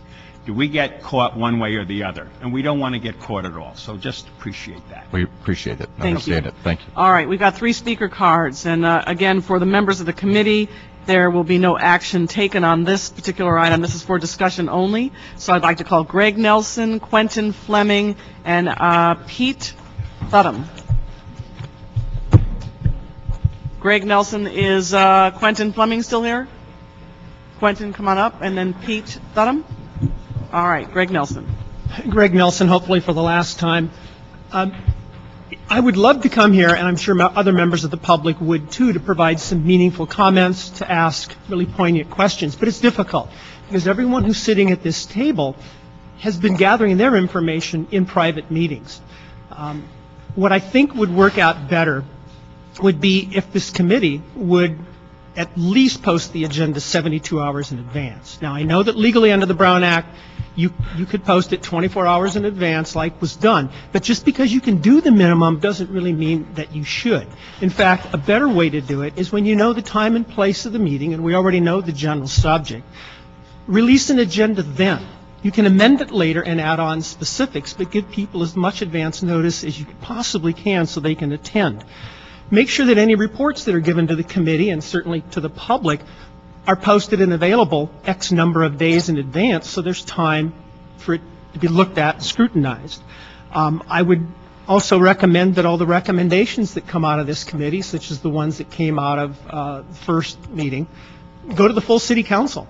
Do we get caught one way or the other? And we don't want to get caught at all. So just appreciate that. We appreciate it. Thank you. Understand it. Thank you. All right, we've got 3 speaker cards. And again, for the members of the committee, there will be no action taken on this particular item. This is for discussion only. So I'd like to call Greg Nelson, Quentin Fleming, and Pete Thudham. Greg Nelson, is Quentin Fleming still here? Quentin, come on up. And then Pete Thudham. All right, Greg Nelson. Greg Nelson, hopefully for the last time. I would love to come here, and I'm sure other members of the public would too, to provide some meaningful comments, to ask really poignant questions. But it's difficult because everyone who's sitting at this table has been gathering their information in private meetings. What I think would work out better would be if this committee would at least post the agenda 72 hours in advance. Now, I know that legally under the Brown Act, you could post it 24 hours in advance like was done, but just because you can do the minimum doesn't really mean that you should. In fact, a better way to do it is when you know the time and place of the meeting, and we already know the general subject, release an agenda then. You can amend it later and add on specifics, but give people as much advance notice as you possibly can so they can attend. Make sure that any reports that are given to the committee and certainly to the public are posted and available X number of days in advance so there's time for it to be looked at and scrutinized. I would also recommend that all the recommendations that come out of this committee, such as the ones that came out of the first meeting, go to the full city council.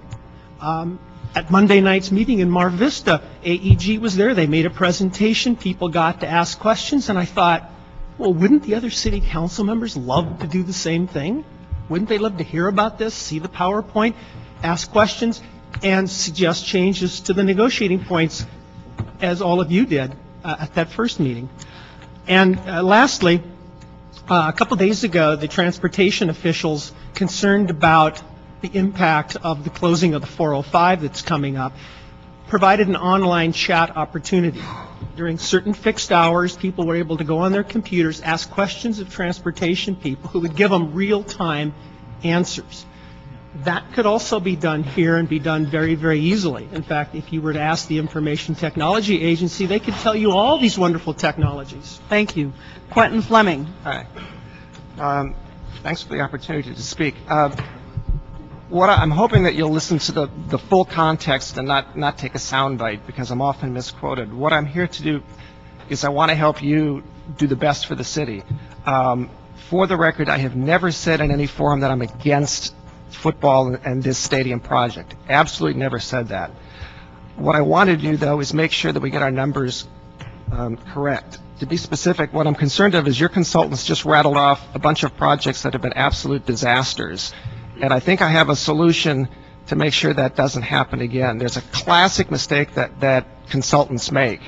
At Monday night's meeting in Mar Vista, AEG was there. They made a presentation. People got to ask questions, and I thought, well, wouldn't the other city council members love to do the same thing? Wouldn't they love to hear about this, see the PowerPoint, ask questions, and suggest changes to the negotiating points, as all of you did at that first meeting? And lastly, a couple days ago, the transportation officials concerned about the impact of the closing of the 405 that's coming up provided an online chat opportunity. During certain fixed hours, people were able to go on their computers, ask questions of transportation people who would give them real-time answers. That could also be done here and be done very, very easily. In fact, if you were to ask the Information Technology Agency, they could tell you all these wonderful technologies. Thank you. Quentin Fleming. Hi. Thanks for the opportunity to speak. I'm hoping that you'll listen to the full context and not take a soundbite because I'm often misquoted. What I'm here to do is I want to help you do the best for the city. For the record, I have never said in any forum that I'm against football and this stadium project. Absolutely never said that. What I want to do, though, is make sure that we get our numbers correct. To be specific, what I'm concerned of is your consultants just rattled off a bunch of projects that have been absolute disasters. And I think I have a solution to make sure that doesn't happen again. There's a classic mistake that consultants make.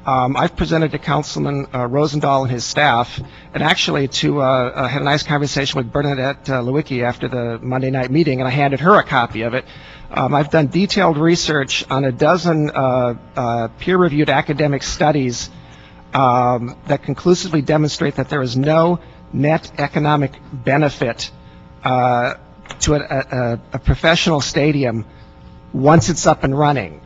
I've presented to Councilman Rosendahl and his staff, and actually had a nice conversation with Bernadette Lewicki after the Monday night meeting, and I handed her a copy of it. I've done detailed research on a dozen peer-reviewed academic studies that conclusively demonstrate that there is no net economic benefit to a professional stadium once it's up and running.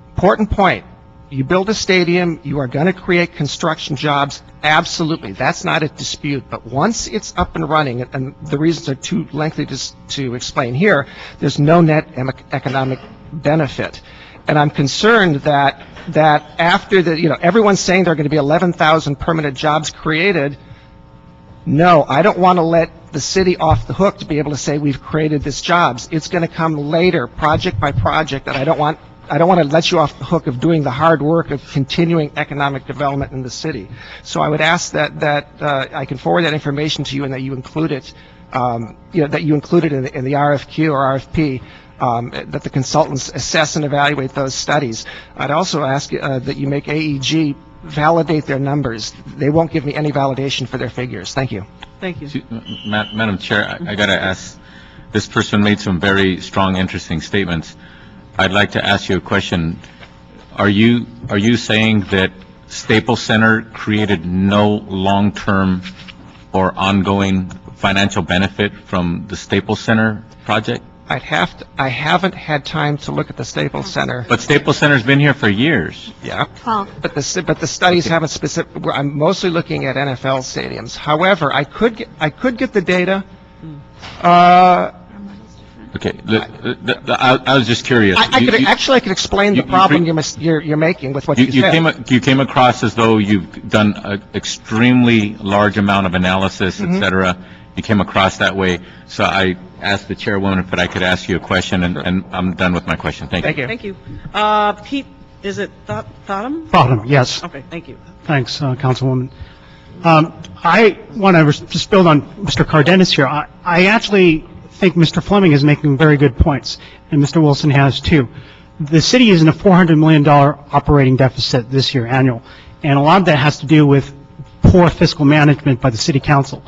Important point. You build a stadium, you are going to create construction jobs. Absolutely. That's not a dispute. But once it's up and running, and the reasons are too lengthy to explain here, there's no net economic benefit. And I'm concerned that after everyone's saying there are going to be 11,000 permanent jobs created. No, I don't want to let the city off the hook to be able to say we've created these jobs. It's going to come later, project by project, and I don't want to let you off the hook of doing the hard work of continuing economic development in the city. So I would ask that I can forward that information to you and that you include it, that you include it in the RFQ or RFP, that the consultants assess and evaluate those studies. I'd also ask that you make AEG validate their numbers. They won't give me any validation for their figures. Thank you. Thank you. Madam Chair, I got to ask, this person made some very strong, interesting statements. I'd like to ask you a question. Are you saying that Staples Center created no long-term or ongoing financial benefit from the Staples Center project? I haven't had time to look at the Staples Center. But Staples Center's been here for years. Yeah. But the studies haven't specific. I'm mostly looking at NFL stadiums. However, I could get the data. Okay. I was just curious. I could explain the problem you're making with what you said. You came across as though you've done an extremely large amount of analysis, et cetera. You came across that way. So I asked the chairwoman if I could ask you a question, and I'm done with my question. Thank you. Thank you. Pete, is it Thottam? Thottam, yes. Okay, thank you. Thanks, Councilwoman. I want to just build on Mr. Cardenas here. I actually think Mr. Fleming is making very good points, and Mr. Wilson has too. The city is in a $400 million operating deficit this year, annual, and a lot of that has to do with poor fiscal management by the city council.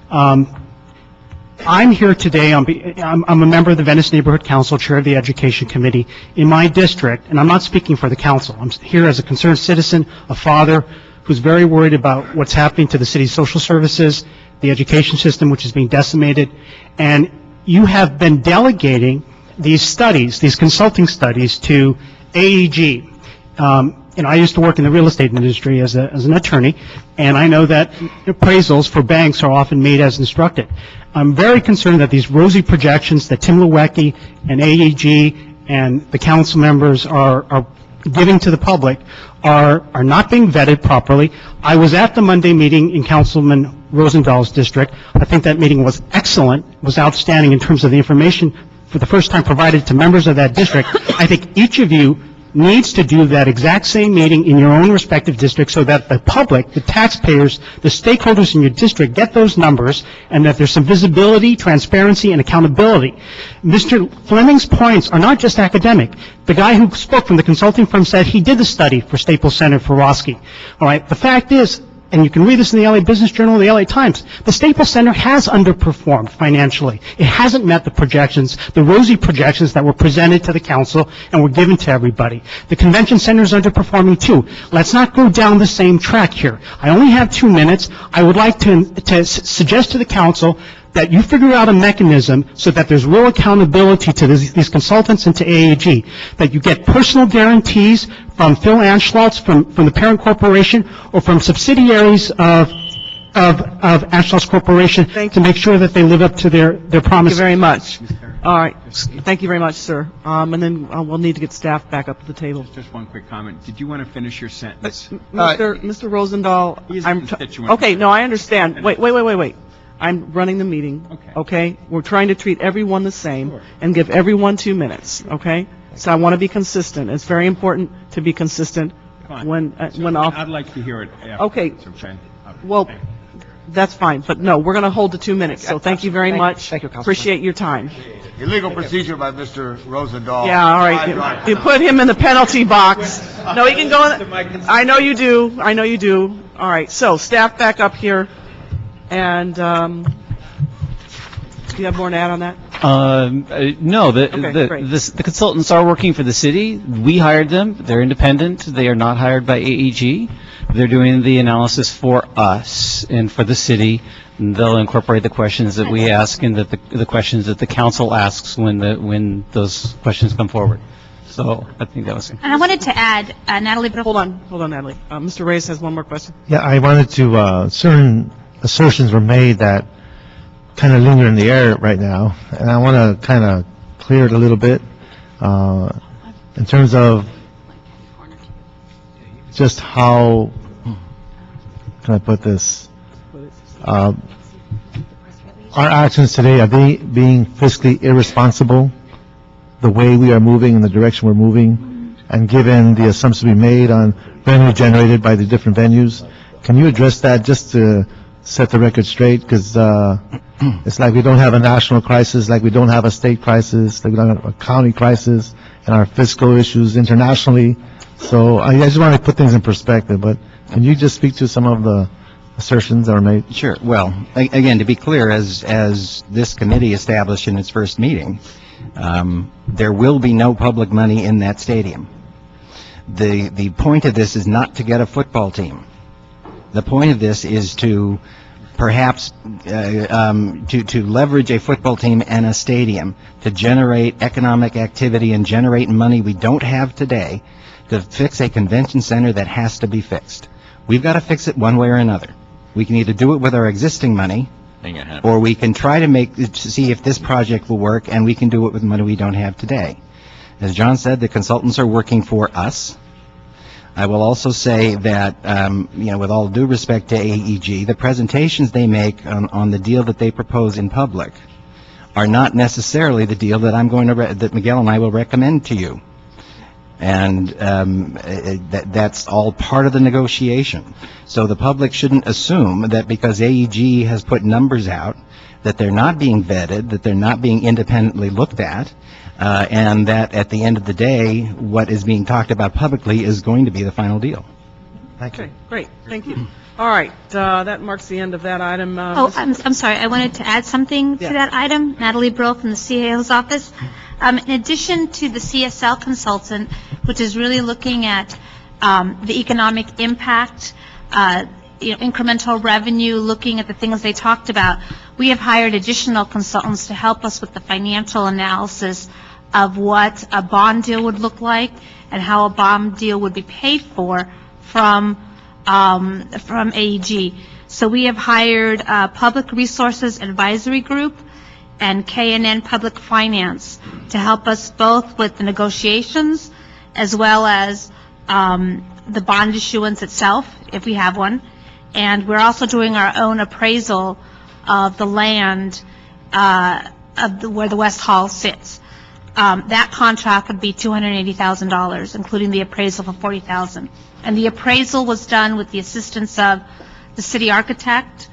I'm here today, I'm a member of the Venice Neighborhood Council, chair of the Education Committee in my district, and I'm not speaking for the council. I'm here as a concerned citizen, a father who's very worried about what's happening to the city's social services, the education system, which is being decimated, and you have been delegating these studies, these consulting studies, to AEG. I used to work in the real estate industry as an attorney, and I know that appraisals for banks are often made as instructed. I'm very concerned that these rosy projections that Tim Lewecki and AEG and the council members are giving to the public are not being vetted properly. I was at the Monday meeting in Councilman Rosenthal's district. I think that meeting was excellent, was outstanding in terms of the information for the first time provided to members of that district. I think each of you needs to do that exact same meeting in your own respective district so that the public, the taxpayers, the stakeholders in your district get those numbers and that there's some visibility, transparency, and accountability. Mr. Fleming's points are not just academic. The guy who spoke from the consulting firm said he did the study for Staples Center for Roski. All right, the fact is, and you can read this in the LA Business Journal, the LA Times, the Staples Center has underperformed financially. It hasn't met the projections, the rosy projections that were presented to the council and were given to everybody. The convention center is underperforming too. Let's not go down the same track here. I only have 2 minutes. I would like to suggest to the council that you figure out a mechanism so that there's real accountability to these consultants and to AAG, that you get personal guarantees from Phil Anschloss, from the parent corporation, or from subsidiaries of Anschloss Corporation to make sure that they live up to their promise. Thank you very much. All right. Thank you very much, sir. And then we'll need to get staff back up to the table. Just one quick comment. Did you want to finish your sentence? Mr. Rosendahl, okay, no, I understand. Wait. I'm running the meeting, okay? We're trying to treat everyone the same and give everyone 2 minutes, okay? So I want to be consistent. It's very important to be consistent when I'd like to hear it after. Okay. Well, that's fine, but no, we're going to hold the 2 minutes. So thank you very much. Thank you, Councilman. Appreciate your time. Illegal procedure by Mr. Rosendahl. Yeah, all right. You put him in the penalty box. No, he can go in. I know you do. All right. So staff back up here. And do you have more to add on that? No, the consultants are working for the city. We hired them. They're independent. They are not hired by AEG. They're doing the analysis for us and for the city. They'll incorporate the questions that we ask and that the questions that the council asks when those questions come forward. So I think that was. And I wanted to add, Natalie. Hold on, Natalie. Mr. Reyes has one more question. Yeah, I wanted to, certain assertions were made that kind of linger in the air right now, and I want to kind of clear it a little bit in terms of just how, can I put this, our actions today, are they being fiscally irresponsible, the way we are moving and the direction we're moving, and given the assumptions we made on revenue generated by the different venues? Can you address that just to set the record straight? Because it's like we don't have a national crisis, like we don't have a state crisis, like we don't have a county crisis, and our fiscal issues internationally. So I just want to put things in perspective, but can you just speak to some of the assertions that were made? Sure. Well, again, to be clear, as this committee established in its first meeting, there will be no public money in that stadium. The point of this is not to get a football team. The point of this is to perhaps to leverage a football team and a stadium to generate economic activity and generate money we don't have today to fix a convention center that has to be fixed. We've got to fix it one way or another. We can either do it with our existing money, or we can try to see if this project will work, and we can do it with money we don't have today. As John said, the consultants are working for us. I will also say that, with all due respect to AEG, the presentations they make on the deal that they propose in public are not necessarily the deal that that Miguel and I will recommend to you. And that's all part of the negotiation. So the public shouldn't assume that because AEG has put numbers out that they're not being vetted, that they're not being independently looked at, and that at the end of the day, what is being talked about publicly is going to be the final deal. Okay, great. Thank you. All right, that marks the end of that item. I'm sorry. I wanted to add something to that item. Natalie Brill from the CAO's office. In addition to the CSL consultant, which is really looking at the economic impact, incremental revenue, looking at the things they talked about, we have hired additional consultants to help us with the financial analysis of what a bond deal would look like and how a bond deal would be paid for from AEG. So we have hired Public Resources Advisory Group and K&N Public Finance to help us both with the negotiations as well as the bond issuance itself, if we have one. And we're also doing our own appraisal of the land where the West Hall sits. That contract would be $280,000, including the appraisal for $40,000. And the appraisal was done with the assistance of the city architect,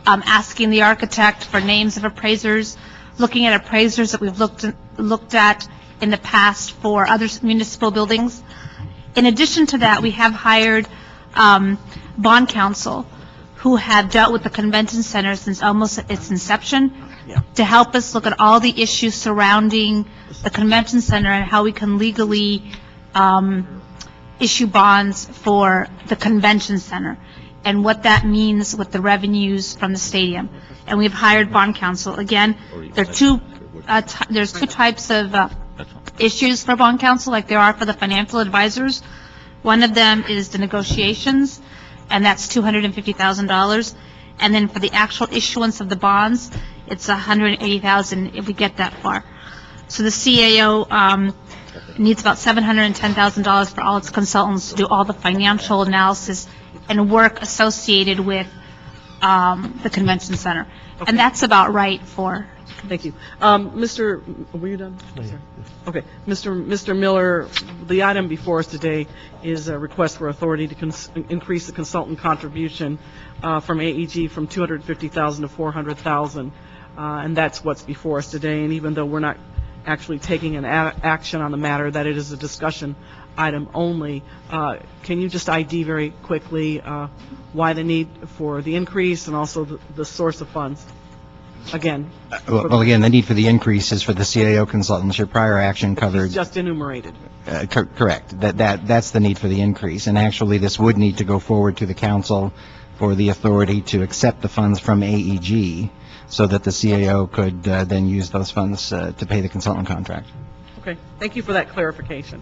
asking the architect for names of appraisers, looking at appraisers that we've looked at in the past for other municipal buildings. In addition to that, we have hired bond counsel who have dealt with the convention center since almost its inception to help us look at all the issues surrounding the convention center and how we can legally issue bonds for the convention center and what that means with the revenues from the stadium. And we've hired bond counsel. Again, there's two types of issues for bond counsel, like there are for the financial advisors. One of them is the negotiations, and that's $250,000. And then for the actual issuance of the bonds, it's $180,000 if we get that far. So the CAO needs about $710,000 for all its consultants to do all the financial analysis and work associated with the convention center. Okay. And that's about right for... Thank you. Were you done? Sorry. Okay. Mr. Miller, the item before us today is a request for authority to increase the consultant contribution from AEG from $250,000 to $400,000. And that's what's before us today. And even though we're not actually taking an action on the matter, that it is a discussion item only, can you just ID very quickly why the need for the increase and also the source of funds? again? Well, again, the need for the increase is for the CAO consultants. Your prior action covered. It's just enumerated. Correct. That's the need for the increase. And actually, this would need to go forward to the council for the authority to accept the funds from AEG so that the CAO could then use those funds to pay the consultant contract. Okay, thank you for that clarification.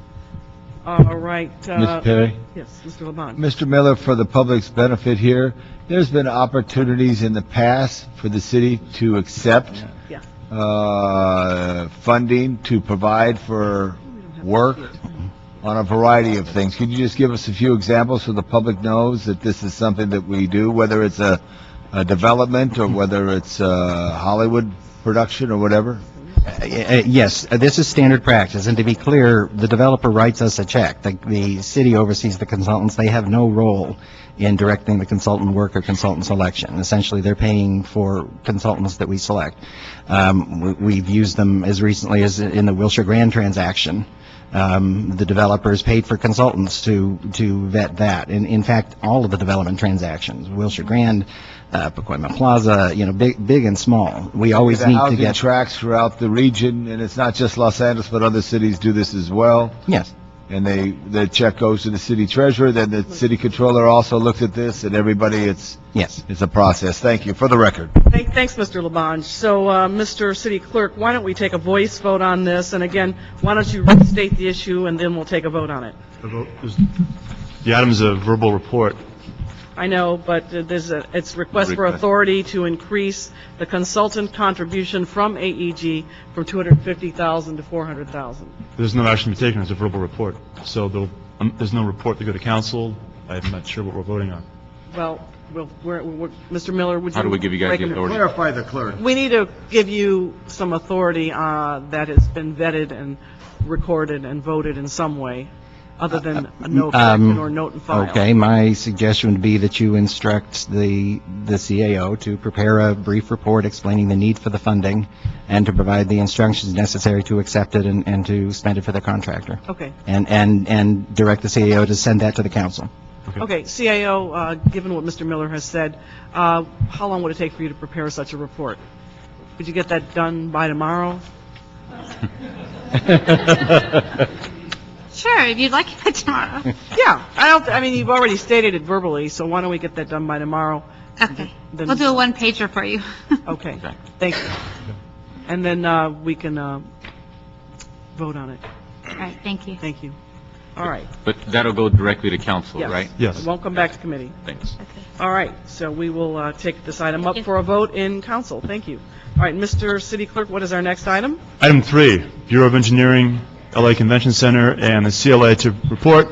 All right. Ms. Perry? Yes, Mr. Labange. Mr. Miller, for the public's benefit here, there's been opportunities in the past for the city to accept funding to provide for work on a variety of things. Could you just give us a few examples so the public knows that this is something that we do, whether it's a development or whether it's a Hollywood production or whatever? Yes, this is standard practice. And to be clear, the developer writes us a check. The city oversees the consultants. They have no role in directing the consultant work or consultant selection. Essentially, they're paying for consultants that we select. We've used them as recently as in the Wilshire Grand transaction. The developers paid for consultants to vet that. In fact, all of the development transactions, Wilshire Grand, Pacoima Plaza, big and small. We always need to housing get tracks throughout the region, and it's not just Los Angeles, but other cities do this as well. Yes. And the check goes to the city treasurer, then the city controller also looks at this, and everybody, it's a process. Thank you. For the record. Thanks, Mr. Labange. So, Mr. City Clerk, why don't we take a voice vote on this? And again, why don't you restate the issue, and then we'll take a vote on it. The item is a verbal report. I know, but it's request for authority to increase the consultant contribution from AEG from $250,000 to $400,000. There's no action to be taken. It's a verbal report. So there's no report to go to council. I'm not sure what we're voting on. Well, Mr. Miller, would you... How do we give you guys the authority? Clarify the clerk. We need to give you some authority that has been vetted and recorded and voted in some way, other than a note or note and file. Okay, my suggestion would be that you instruct the CAO to prepare a brief report explaining the need for the funding and to provide the instructions necessary to accept it and to spend it for the contractor. Okay. And direct the CAO to send that to the council. Okay, CAO, given what Mr. Miller has said, how long would it take for you to prepare such a report? Could you get that done by tomorrow? Sure, if you'd like it by tomorrow. Yeah, I mean, you've already stated it verbally, so why don't we get that done by tomorrow? Okay, we'll do a one-pager for you. Okay, thank you. And then we can vote on it. All right, thank you. Thank you. All right. But that'll go directly to council, Yes. right? Yes. It won't come back to committee. Thanks. All right, so we will take this item up for a vote in council. Thank you. All right, Mr. City Clerk, what is our next item? Item 3, Bureau of Engineering, LA Convention Center, and the CLA to report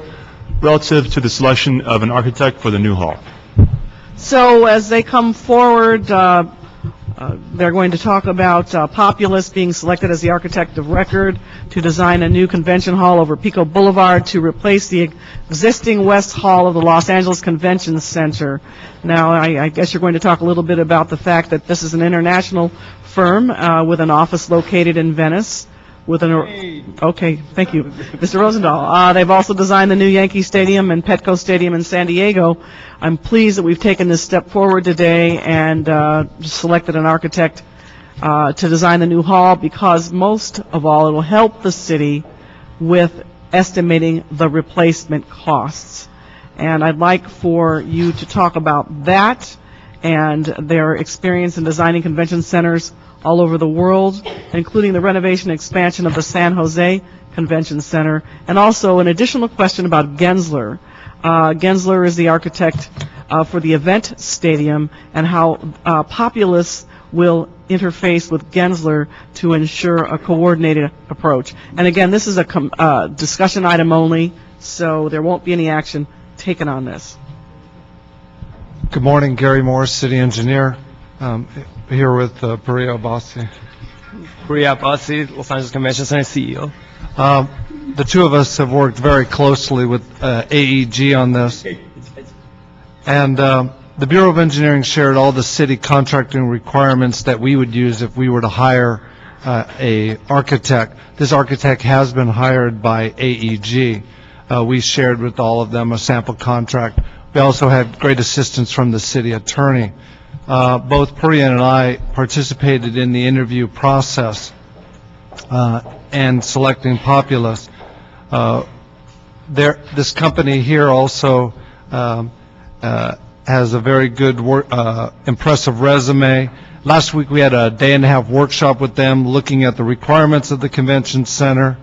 relative to the selection of an architect for the new hall. So as they come forward, they're going to talk about Populous being selected as the architect of record to design a new convention hall over Pico Boulevard to replace the existing West Hall of the Los Angeles Convention Center. Now, I guess you're going to talk a little bit about the fact that this is an international firm with an office located in Venice. Okay, thank you, Mr. Rosendahl. They've also designed the new Yankee Stadium and Petco Stadium in San Diego. I'm pleased that we've taken this step forward today and selected an architect to design the new hall because most of all, it will help the city with estimating the replacement costs. And I'd like for you to talk about that and their experience in designing convention centers all over the world, including the renovation and expansion of the San Jose Convention Center, and also an additional question about Gensler. Gensler is the architect for the event stadium and how Populous will interface with Gensler to ensure a coordinated approach. And again, this is a discussion item only, so there won't be any action taken on this. Good morning, Gary Morris, City Engineer. Here with Priya Bassi. Priya Bassi, Los Angeles Convention Center CEO. The two of us have worked very closely with AEG on this. And the Bureau of Engineering shared all the city contracting requirements that we would use if we were to hire a architect. This architect has been hired by AEG. We shared with all of them a sample contract. We also had great assistance from the city attorney. both Purian and I participated in the interview process and selecting Populous. This company here also has a very good, impressive resume. Last week, we had a day-and-a-half workshop with them looking at the requirements of the convention center.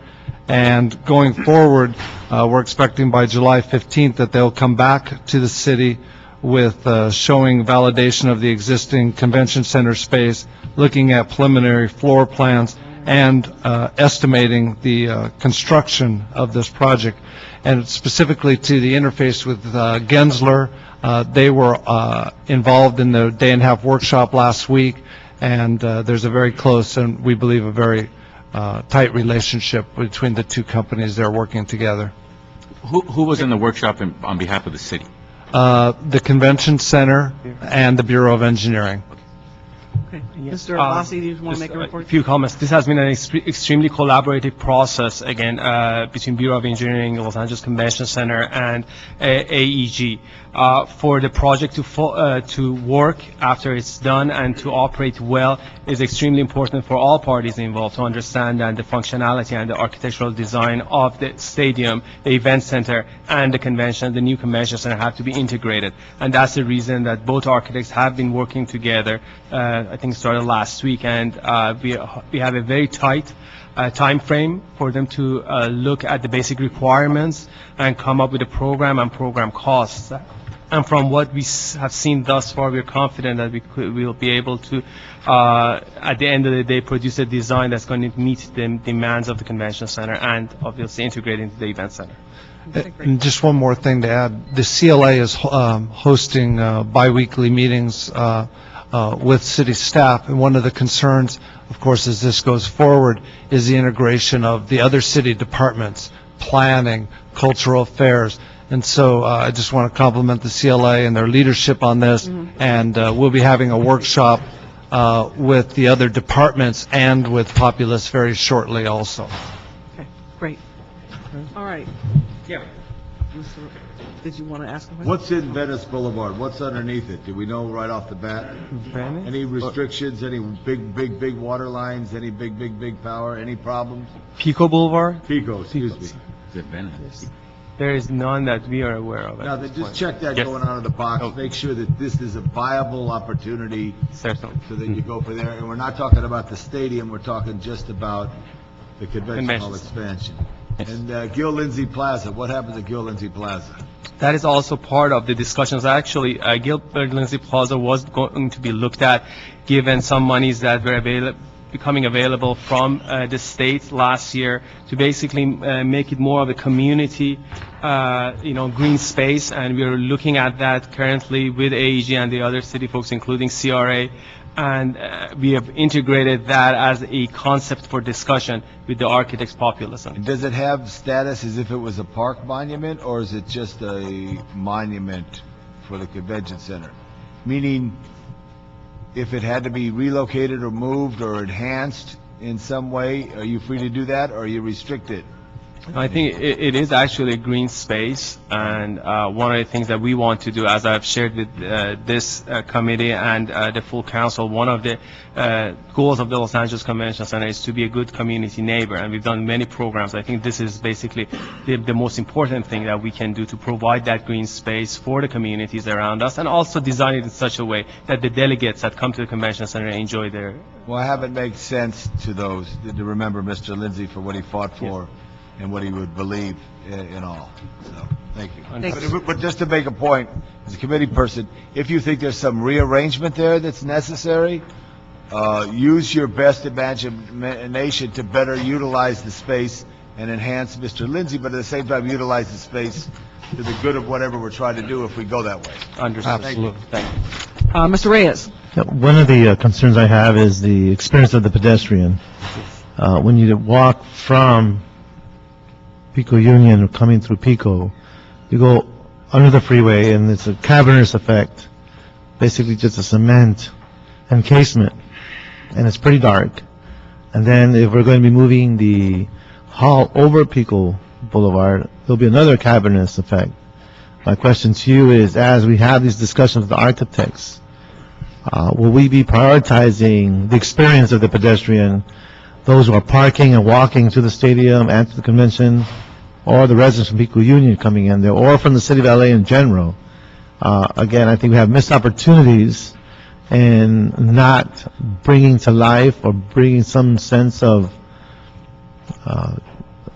And going forward, we're expecting by July 15th that they'll come back to the city with showing validation of the existing convention center space, looking at preliminary floor plans, and estimating the construction of this project. And specifically to the interface with Gensler, they were involved in the day-and-a-half workshop last week, and there's a very close and we believe a very tight relationship between the two companies. They're working together. Who was in the workshop on behalf of the city? The convention center and the Bureau of Engineering. Okay. Mr. Abbasi, do you want to make a report? A few comments. This has been an extremely collaborative process, again, between Bureau of Engineering, Los Angeles Convention Center, and AEG. For the project to work after it's done and to operate well is extremely important for all parties involved to understand the functionality and the architectural design of the stadium, the event center, and the new convention center have to be integrated. And that's the reason that both architects have been working together. I think it started last week, and we have a very tight time frame for them to look at the basic requirements and come up with a program and program costs. And from what we have seen thus far, we're confident that we will be able to, at the end of the day, produce a design that's going to meet the demands of the convention center and obviously integrate into the event center. And just one more thing to add. The CLA is hosting biweekly meetings with city staff, and one of the concerns, of course, as this goes forward, is the integration of the other city departments, planning, cultural affairs. And so I just want to compliment the CLA and their leadership on this, and we'll be having a workshop with the other departments and with Populous very shortly also. Okay, great. All right. Yeah. Did you want to ask a question? What's in Venice Boulevard? What's underneath it? Do we know right off the bat? Any restrictions, any big water lines, any big power, any problems? Pico Boulevard? Pico, excuse me. Is it Venice? There is none that we are aware of. Now, then just check that going out of the box. Make sure that this is a viable opportunity Certainly. so that you go for there. And we're not talking about the stadium, we're talking just about the convention hall expansion. And Gil Lindsay Plaza, what happened to Gil Lindsay Plaza? That is also part of the discussions. Actually, Gilbert Lindsay Plaza was going to be looked at, given some monies that were becoming available from the state last year to basically make it more of a community, green space. And we are looking at that currently with AEG and the other city folks, including CRA. And we have integrated that as a concept for discussion with the architects' Populous. Does it have status as if it was a park monument, or is it just a monument for the convention center? Meaning, if it had to be relocated or moved or enhanced in some way, are you free to do that, or are you restricted? I think it is actually a green space, and one of the things that we want to do, as I've shared with this committee and the full council, one of the goals of the Los Angeles Convention Center is to be a good community neighbor, and we've done many programs. I think this is basically the most important thing that we can do to provide that green space for the communities around us, and also design it in such a way that the delegates that come to the convention center enjoy their... Well, have it make sense to those, to remember Mr. Lindsay for what he fought for. Yes. And what he would believe in all. So, thank you. But just to make a point, as a committee person, if you think there's some rearrangement there that's necessary, use your best imagination to better utilize the space and enhance Mr. Lindsay, but at the same time utilize the space to the good of whatever we're trying to do if we go that way. Understood. Absolutely. Thank you. Mr. Reyes. One of the concerns I have is the experience of the pedestrian. When you walk from Pico Union, coming through Pico, you go under the freeway, and it's a cavernous effect, basically just a cement encasement, and it's pretty dark. And then if we're going to be moving the hall over Pico Boulevard, there'll be another cavernous effect. My question to you is, as we have these discussions with the architects, will we be prioritizing the experience of the pedestrian, those who are parking and walking to the stadium and to the convention, or the residents from Pico Union coming in there, or from the city of LA in general? Again, I think we have missed opportunities in not bringing to life or bringing some sense of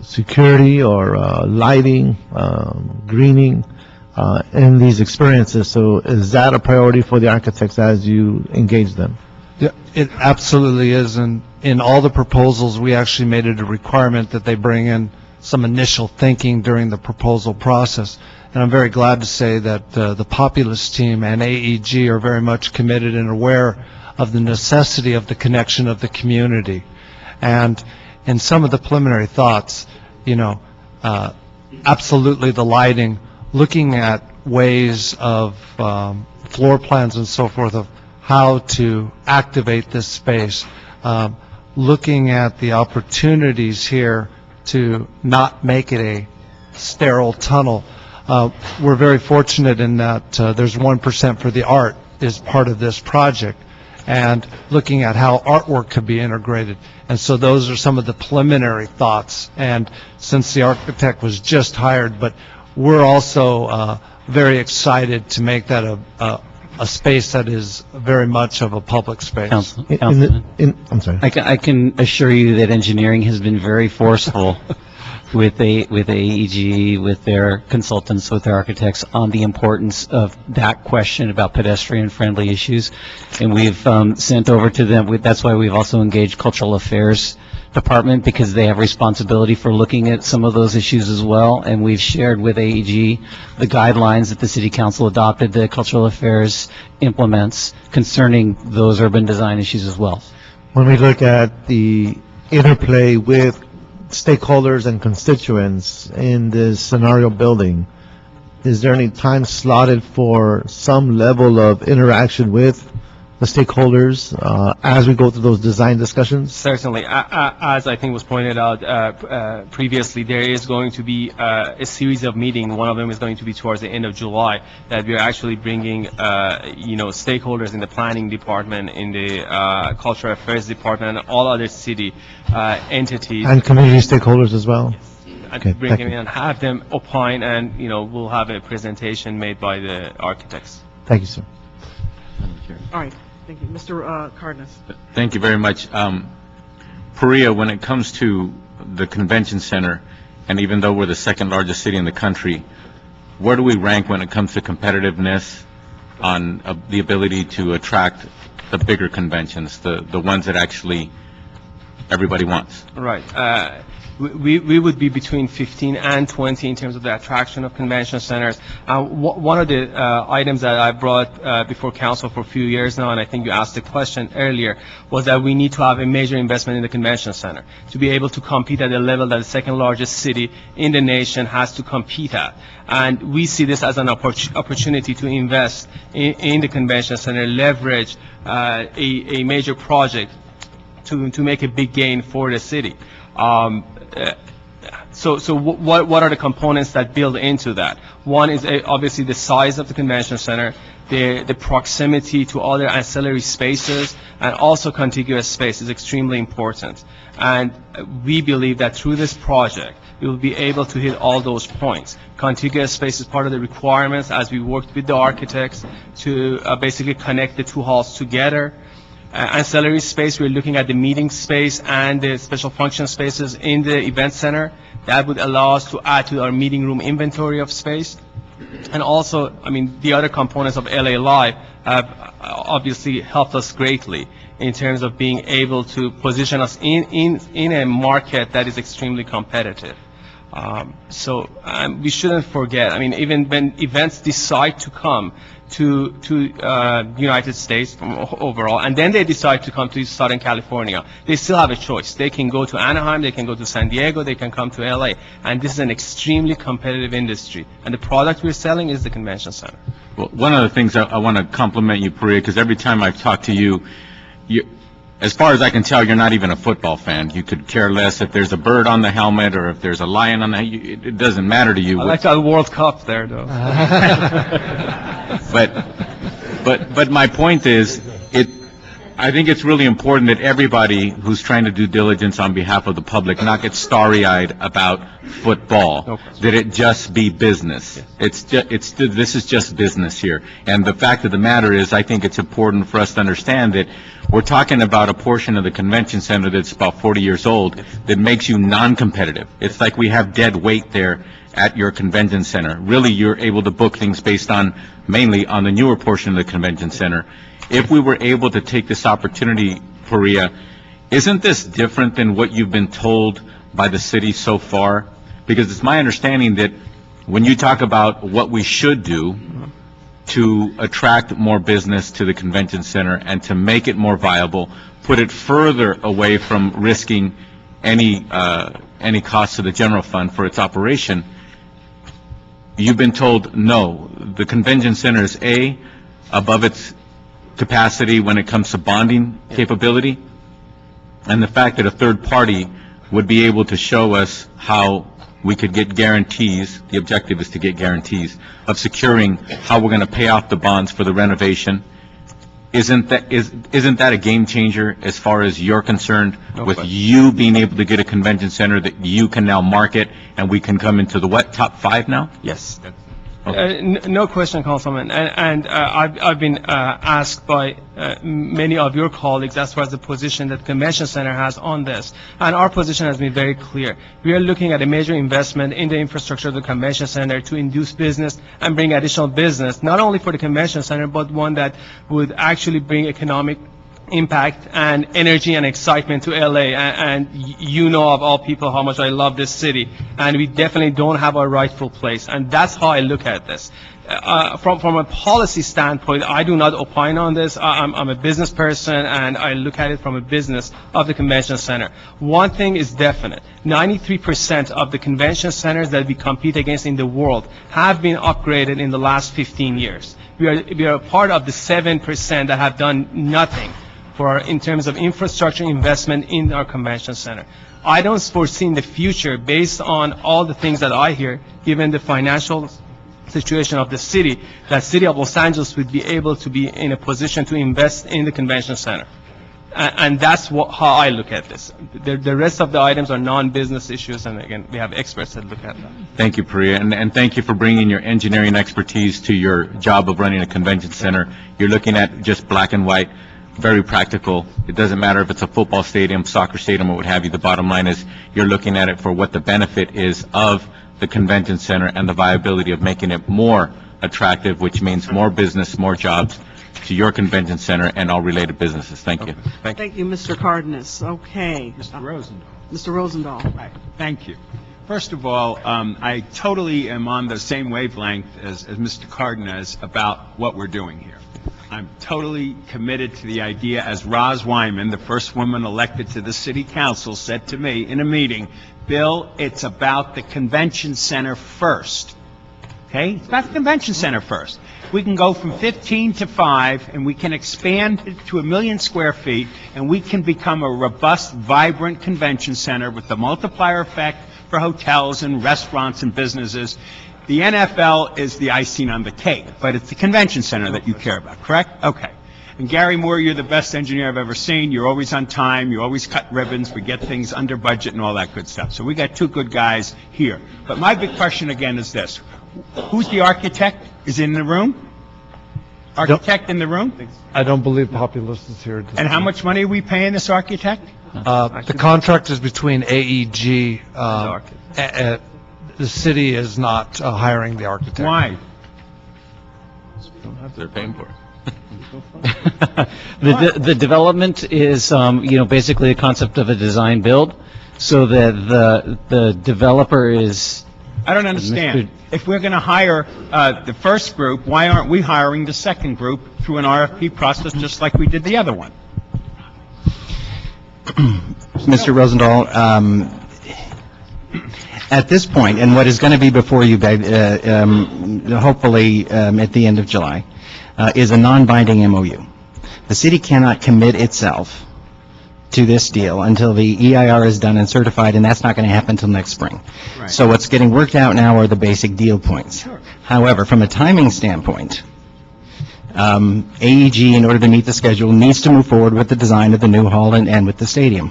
security or lighting, greening in these experiences. So is that a priority for the architects as you engage them? Yeah, it absolutely is, and in all the proposals, we actually made it a requirement that they bring in some initial thinking during the proposal process. And I'm very glad to say that the Populous team and AEG are very much committed and aware of the necessity of the connection of the community. And in some of the preliminary thoughts, absolutely the lighting, looking at ways of floor plans and so forth of how to activate this space, looking at the opportunities here to not make it a sterile tunnel. We're very fortunate in that there's 1% for the art is part of this project, and looking at how artwork could be integrated. And so those are some of the preliminary thoughts. And since the architect was just hired, but we're also very excited to make that a space that is very much of a public space. Councilman, I'm sorry. I can assure you that engineering has been very forceful with AEG, with their consultants, with their architects on the importance of that question about pedestrian-friendly issues. And we've sent over to them, that's why we've also engaged Cultural Affairs Department, because they have responsibility for looking at some of those issues as well. And we've shared with AEG the guidelines that the City Council adopted, that Cultural Affairs implements concerning those urban design issues as well. When we look at the interplay with stakeholders and constituents in this scenario building, is there any time slotted for some level of interaction with the stakeholders as we go through those design discussions? Certainly. As I think was pointed out previously, there is going to be a series of meetings. One of them is going to be towards the end of July, that we are actually bringing, stakeholders in the planning department, in the cultural affairs department, and all other city entities. And community stakeholders as well? Yes. Okay, Bring thank them in you. and have them opine, and, we'll have a presentation made by the architects. Thank you, sir. All right, thank you. Mr. Cardenas. Thank you very much. Perea, when it comes to the convention center, and even though we're the second largest city in the country, where do we rank when it comes to competitiveness on the ability to attract the bigger conventions, the ones that actually everybody wants? Right. We would be between 15 and 20 in terms of the attraction of convention centers. One of the items that I brought before council for a few years now, and I think you asked the question earlier, was that we need to have a major investment in the convention center to be able to compete at the level that the second largest city in the nation has to compete at. And we see this as an opportunity to invest in the convention center, leverage a major project to make a big gain for the city. So what are the components that build into that? One is obviously the size of the convention center, the proximity to other ancillary spaces, and also contiguous space is extremely important. And we believe that through this project, we will be able to hit all those points. Contiguous space is part of the requirements as we worked with the architects to basically connect the two halls together. Ancillary space, we're looking at the meeting space and the special function spaces in the event center. That would allow us to add to our meeting room inventory of space. And also, the other components of LA Live have obviously helped us greatly in terms of being able to position us in a market that is extremely competitive. So we shouldn't forget, even when events decide to come to United States overall, and then they decide to come to Southern California, they still have a choice. They can go to Anaheim, they can go to San Diego, they can come to LA. And this is an extremely competitive industry. And the product we're selling is the convention center. Well, one of the things I want to compliment you, Perea, because every time I've talked to you, as far as I can tell, you're not even a football fan. You could care less if there's a bird on the helmet or if there's a lion on the helmet. It doesn't matter to you. I like the World Cup there, though. But my point is, I think it's really important that everybody who's trying to do diligence on behalf of the public not get starry-eyed about football, that it just be business. This is just business here. And the fact of the matter is, I think it's important for us to understand that we're talking about a portion of the convention center that's about 40 years old that makes you non-competitive. It's like we have dead weight there at your convention center. Really, you're able to book things based on, mainly on the newer portion of the convention center. If we were able to take this opportunity, Perea, isn't this different than what you've been told by the city so far? Because it's my understanding that when you talk about what we should do to attract more business to the convention center and to make it more viable, put it further away from risking any cost to the general fund for its operation, you've been told, no, the convention center is above its capacity when it comes to bonding capability, and the fact that a third party would be able to show us how we could get guarantees, the objective is to get guarantees, of securing how we're going to pay off the bonds for the renovation. Isn't that a game changer as far as you're concerned, with you being able to get a convention center that you can now market, and we can come into the top 5 now? Yes. No question, Councilman. And I've been asked by many of your colleagues as far as the position that Convention Center has on this. And our position has been very clear. We are looking at a major investment in the infrastructure of the Convention Center to induce business and bring additional business, not only for the Convention Center, but one that would actually bring economic impact and energy and excitement to LA, and you know of all people how much I love this city, and we definitely don't have our rightful place, and that's how I look at this. From a policy standpoint, I do not opine on this. I'm a business person, and I look at it from a business of the convention center. One thing is definite: 93% of the convention centers that we compete against in the world have been upgraded in the last 15 years. We are a part of the 7% that have done nothing in terms of infrastructure investment in our convention center. I don't foresee in the future, based on all the things that I hear, given the financial situation of the city, that city of Los Angeles would be able to be in a position to invest in the convention center. And that's how I look at this. The rest of the items are non-business issues, and again, we have experts that look at them. Thank you, Perea, and thank you for bringing your engineering expertise to your job of running a convention center. You're looking at just black and white, very practical. It doesn't matter if it's a football stadium, soccer stadium, or what have you. The bottom line is you're looking at it for what the benefit is of the convention center and the viability of making it more attractive, which means more business, more jobs to your convention center and all related businesses. Thank you. Thank you, Mr. Cardenas. Okay. Mr. Rosendahl. Mr. Rosendahl. Right. Thank you. First of all, I totally am on the same wavelength as Mr. Cardenas about what we're doing here. I'm totally committed to the idea, as Roz Wyman, the first woman elected to the city council, said to me in a meeting, Bill, it's about the convention center first. Okay? It's about the convention center first. We can go from 15 to 5, and we can expand it to 1 million square feet, and we can become a robust, vibrant convention center with the multiplier effect for hotels and restaurants and businesses. The NFL is the icing on the cake, but it's the convention center that you care about, correct? Okay. And Gary Moore, you're the best engineer I've ever seen. You're always on time. You always cut ribbons. We get things under budget and all that good stuff. So we got 2 good guys here. But my big question again is this. Who's the architect? Is he in the room? Architect in the room? I don't believe Populous is here. And how much money are we paying this architect? The contract is between AEG. The city is not hiring the architect. Why? They're paying for it. The development is, basically a concept of a design build, so that the developer is... I don't understand. If we're going to hire the first group, why aren't we hiring the second group through an RFP process just like we did the other one? Mr. Rosendahl, at this point, and what is going to be before you, hopefully at the end of July, is a non-binding MOU. The city cannot commit itself to this deal until the EIR is done and certified, and that's not going to happen until next spring. Right. So what's getting worked out now are the basic deal points. Sure. However, from a timing standpoint, AEG, in order to meet the schedule, needs to move forward with the design of the new hall and with the stadium.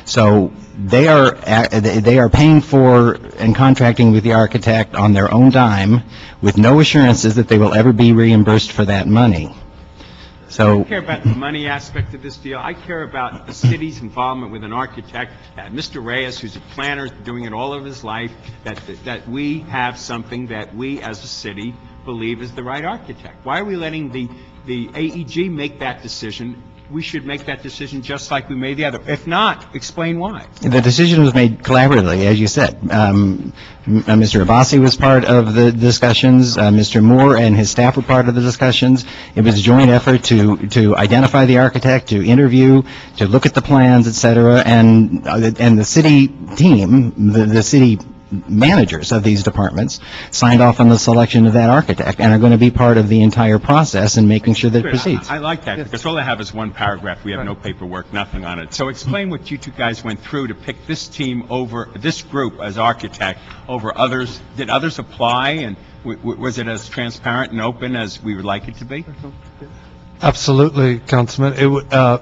So they are paying for and contracting with the architect on their own dime with no assurances that they will ever be reimbursed for that money. I So don't care about the money aspect of this deal. I care about the city's involvement with an architect, Mr. Reyes, who's a planner, doing it all of his life, that we have something that we as a city believe is the right architect. Why are we letting the AEG make that decision? We should make that decision just like we made the other. If not, explain why. the decision was made collaboratively, as you said. Mr. Abbasi was part of the discussions. Mr. Moore and his staff were part of the discussions. It was a joint effort to identify the architect, to interview, to look at the plans, et cetera, and the city team, the city managers of these departments signed off on the selection of that architect and are going to be part of the entire process in making sure that it proceeds. I like that, because all I have is one paragraph. We have no paperwork, nothing on it. So explain what you two guys went through to pick this team over, this group as architect over others. Did others apply, and was it as transparent and open as we would like it to be? Absolutely, Councilman.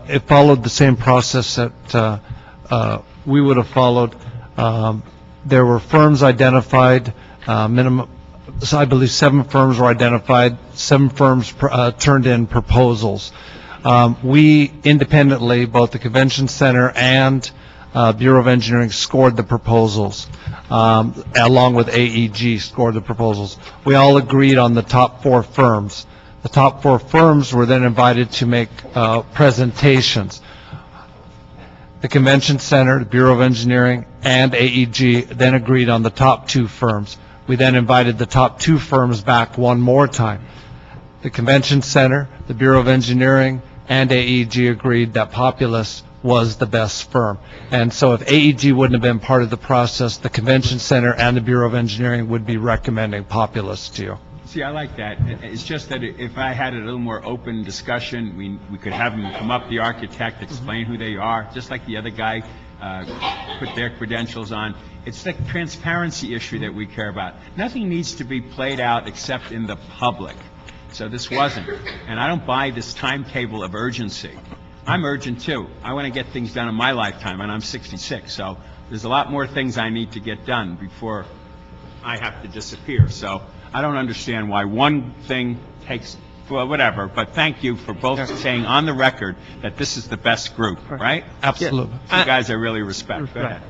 It followed the same process that we would have followed. There were firms identified, minimum, so I believe 7 firms were identified, 7 firms turned in proposals. We independently, both the Convention Center and Bureau of Engineering, scored the proposals, along with AEG scored the proposals. We all agreed on the top 4 firms. The top 4 firms were then invited to make presentations. The Convention Center, the Bureau of Engineering, and AEG then agreed on the top 2 firms. We then invited the top 2 firms back one more time. The Convention Center, the Bureau of Engineering, and AEG agreed that Populous was the best firm. And so if AEG wouldn't have been part of the process, the Convention Center and the Bureau of Engineering would be recommending Populous to you. See, I like that. It's just that if I had a little more open discussion, we could have them come up, the architect, explain who they are, just like the other guy put their credentials on. It's the transparency issue that we care about. Nothing needs to be played out except in the public. So this wasn't. And I don't buy this timetable of urgency. I'm urgent, too. I want to get things done in my lifetime, and I'm 66. So there's a lot more things I need to get done before I have to disappear. So I don't understand why one thing takes, well, whatever, but thank you for both saying on the record that this is the best group, right? Absolutely. You guys I really respect. Go ahead.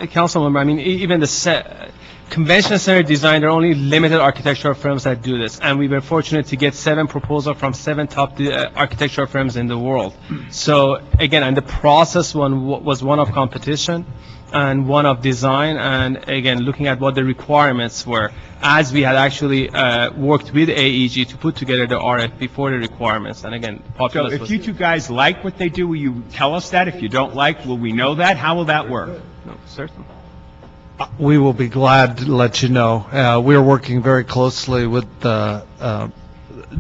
Councilmember, I mean, even the Convention Center design, there are only limited architectural firms that do this, and we were fortunate to get 7 proposals from 7 top architectural firms in the world. So again, and the process was one of competition and one of design, and again, looking at what the requirements were, as we had actually worked with AEG to put together the RFP for the requirements. And again, so if you two guys like what they do, will you tell us that? If you don't like, will we know that? How will that work? No, certainly. We will be glad to let you know. We're working very closely with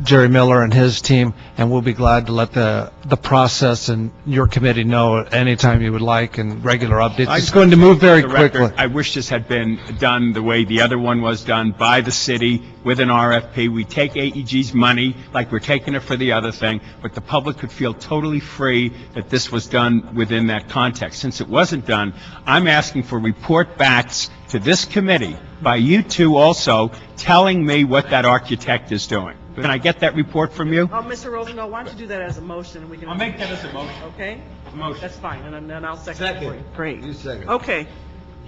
Jerry Miller and his team, and we'll be glad to let the process and your committee know anytime you would like, and regular updates. It's going to move very quickly. I wish this had been done the way the other one was done, by the city, with an RFP. We take AEG's money like we're taking it for the other thing, but the public could feel totally free that this was done within that context. Since it wasn't done, I'm asking for report backs to this committee by you two also, telling me what that architect is doing. Can I get that report from you? Mr. Rosendahl, why don't you do that as a motion, and we can... I'll make that as a motion. Okay? Motion. That's fine, and then I'll second it for you. Great. You second. Okay.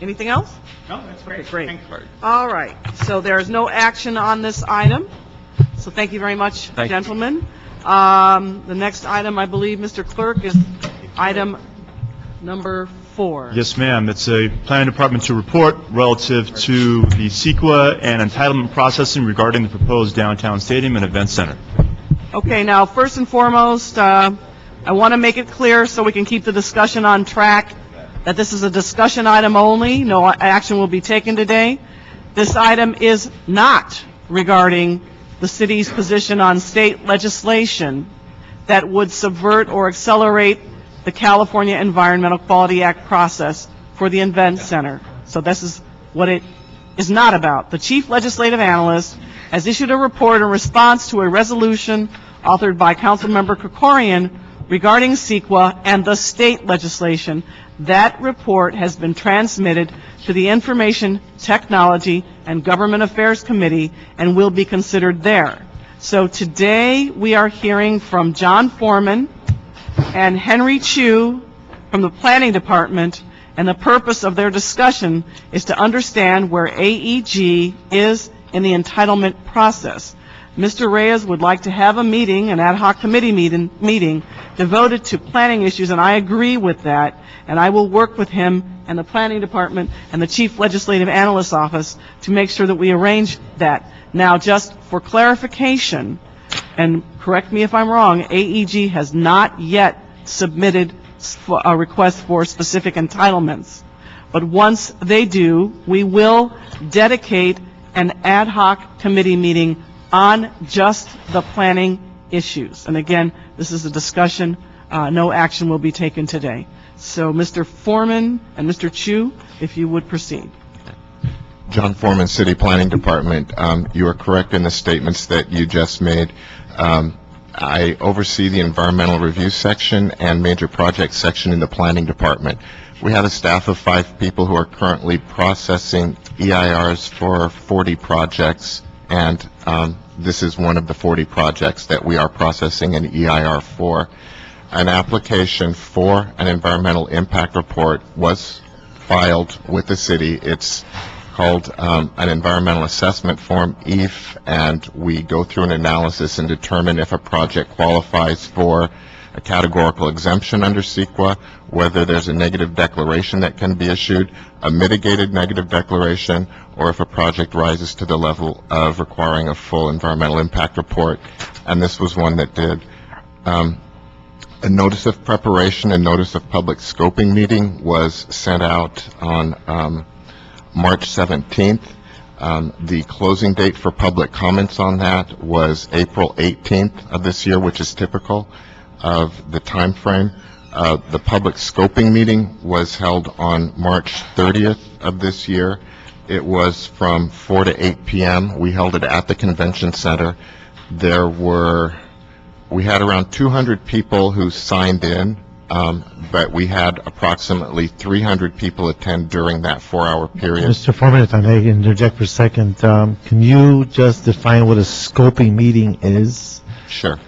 Anything else? No, that's great. Okay, great. Thanks, Bert. All right. So there is no action on this item. So thank you very much, gentlemen. The next item, I believe, Mr. Clerk, is item number 4. Yes, ma'am. It's a planning department to report relative to the CEQA and entitlement processing regarding the proposed downtown stadium and event center. Okay, now, first and foremost, I want to make it clear so we can keep the discussion on track that this is a discussion item only. No action will be taken today. This item is not regarding the city's position on state legislation that would subvert or accelerate the California Environmental Quality Act process for the event center. So this is what it is not about. The chief legislative analyst has issued a report in response to a resolution authored by Councilmember Krikorian regarding CEQA and the state legislation. That report has been transmitted to the Information Technology and Government Affairs Committee and will be considered there. So today we are hearing from John Foreman and Henry Chu from the Planning Department, and the purpose of their discussion is to understand where AEG is in the entitlement process. Mr. Reyes would like to have a meeting, an ad hoc committee meeting devoted to planning issues, and I agree with that, and I will work with him and the Planning Department and the Chief Legislative Analyst's Office to make sure that we arrange that. Now, just for clarification, and correct me if I'm wrong, AEG has not yet submitted a request for specific entitlements. But once they do, we will dedicate an ad hoc committee meeting on just the planning issues. And again, this is a discussion. No action will be taken today. So Mr. Foreman and Mr. Chu, if you would proceed. John Foreman, City Planning Department. You are correct in the statements that you just made. I oversee the environmental review section and major projects section in the Planning Department. We have a staff of 5 people who are currently processing EIRs for 40 projects, and this is one of the 40 projects that we are processing an EIR for. An application for an environmental impact report was filed with the city. It's called an environmental assessment form, EAF, and we go through an analysis and determine if a project qualifies for a categorical exemption under CEQA, whether there's a negative declaration that can be issued, a mitigated negative declaration, or if a project rises to the level of requiring a full environmental impact report. And this was one that did. A notice of preparation and notice of public scoping meeting was sent out on March 17th. The closing date for public comments on that was April 18th of this year, which is typical of the time frame. The public scoping meeting was held on March 30th of this year. It was from 4 to 8 p.m. We held it at the convention center. We had around 200 people who signed in, but we had approximately 300 people attend during that 4-hour period. Mr. Foreman, if I may interject for a second, can you just define what a scoping meeting is? Sure.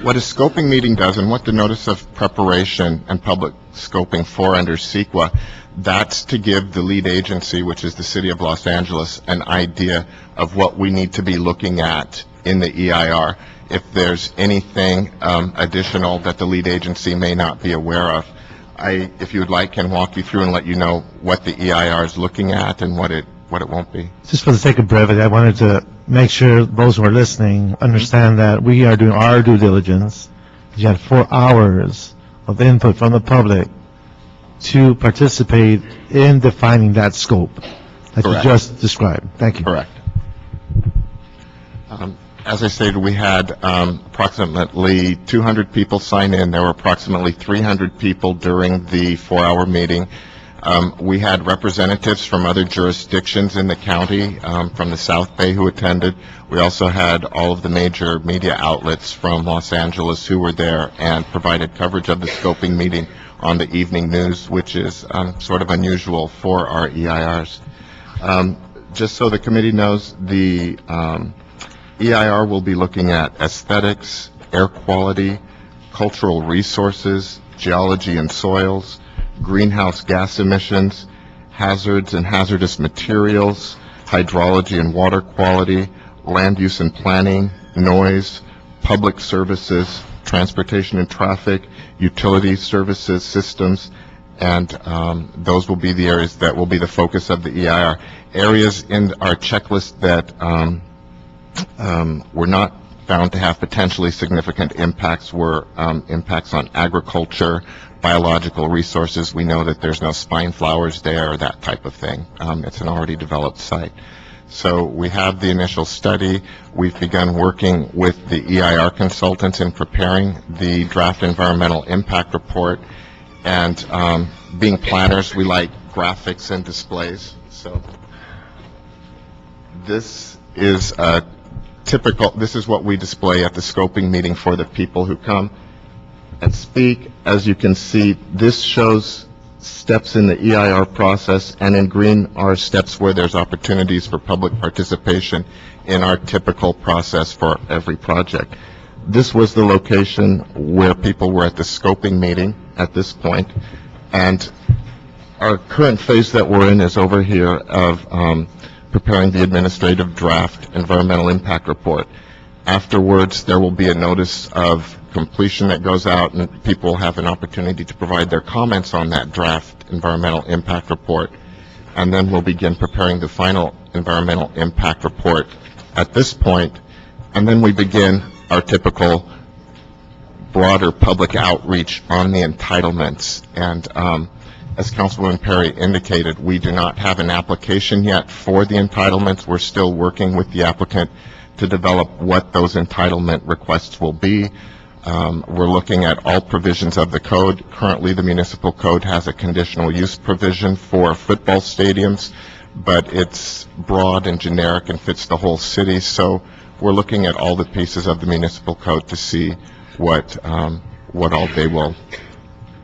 What a scoping meeting does, and what the notice of preparation and public scoping for under CEQA, that's to give the lead agency, which is the City of Los Angeles, an idea of what we need to be looking at in the EIR. If there's anything additional that the lead agency may not be aware of, if you would like, can walk you through and let you know what the EIR is looking at and what it won't be. Just for the sake of brevity, I wanted to make sure those who are listening understand that we are doing our due diligence. You had 4 hours of input from the public to participate in defining that scope that Correct. you just described. Thank you. Correct. As I stated, we had approximately 200 people sign in. There were approximately 300 people during the 4-hour meeting. We had representatives from other jurisdictions in the county, from the South Bay who attended. We also had all of the major media outlets from Los Angeles who were there and provided coverage of the scoping meeting on the evening news, which is sort of unusual for our EIRs. Just so the committee knows, the EIR will be looking at aesthetics, air quality, cultural resources, geology and soils, greenhouse gas emissions, hazards and hazardous materials, hydrology and water quality, land use and planning, noise, public services, transportation and traffic, utility services, systems, and those will be the areas that will be the focus of the EIR. Areas in our checklist that were not found to have potentially significant impacts were impacts on agriculture, biological resources. We know that there's no spine flowers there or that type of thing. It's an already developed site. So we have the initial study. We've begun working with the EIR consultants in preparing the draft environmental impact report. And being planners, we like graphics and displays. So this is typical, this is what we display at the scoping meeting for the people who come and speak. As you can see, this shows steps in the EIR process, and in green are steps where there's opportunities for public participation in our typical process for every project. This was the location where people were at the scoping meeting at this point, and our current phase that we're in is over here of preparing the administrative draft environmental impact report. Afterwards, there will be a notice of completion that goes out, and people will have an opportunity to provide their comments on that draft environmental impact report. And then we'll begin preparing the final environmental impact report at this point. And then we begin our typical broader public outreach on the entitlements. And as Councilwoman Perry indicated, we do not have an application yet for the entitlements. We're still working with the applicant to develop what those entitlement requests will be. We're looking at all provisions of the code. Currently, the municipal code has a conditional use provision for football stadiums, but it's broad and generic and fits the whole city. So we're looking at all the pieces of the municipal code to see what all they will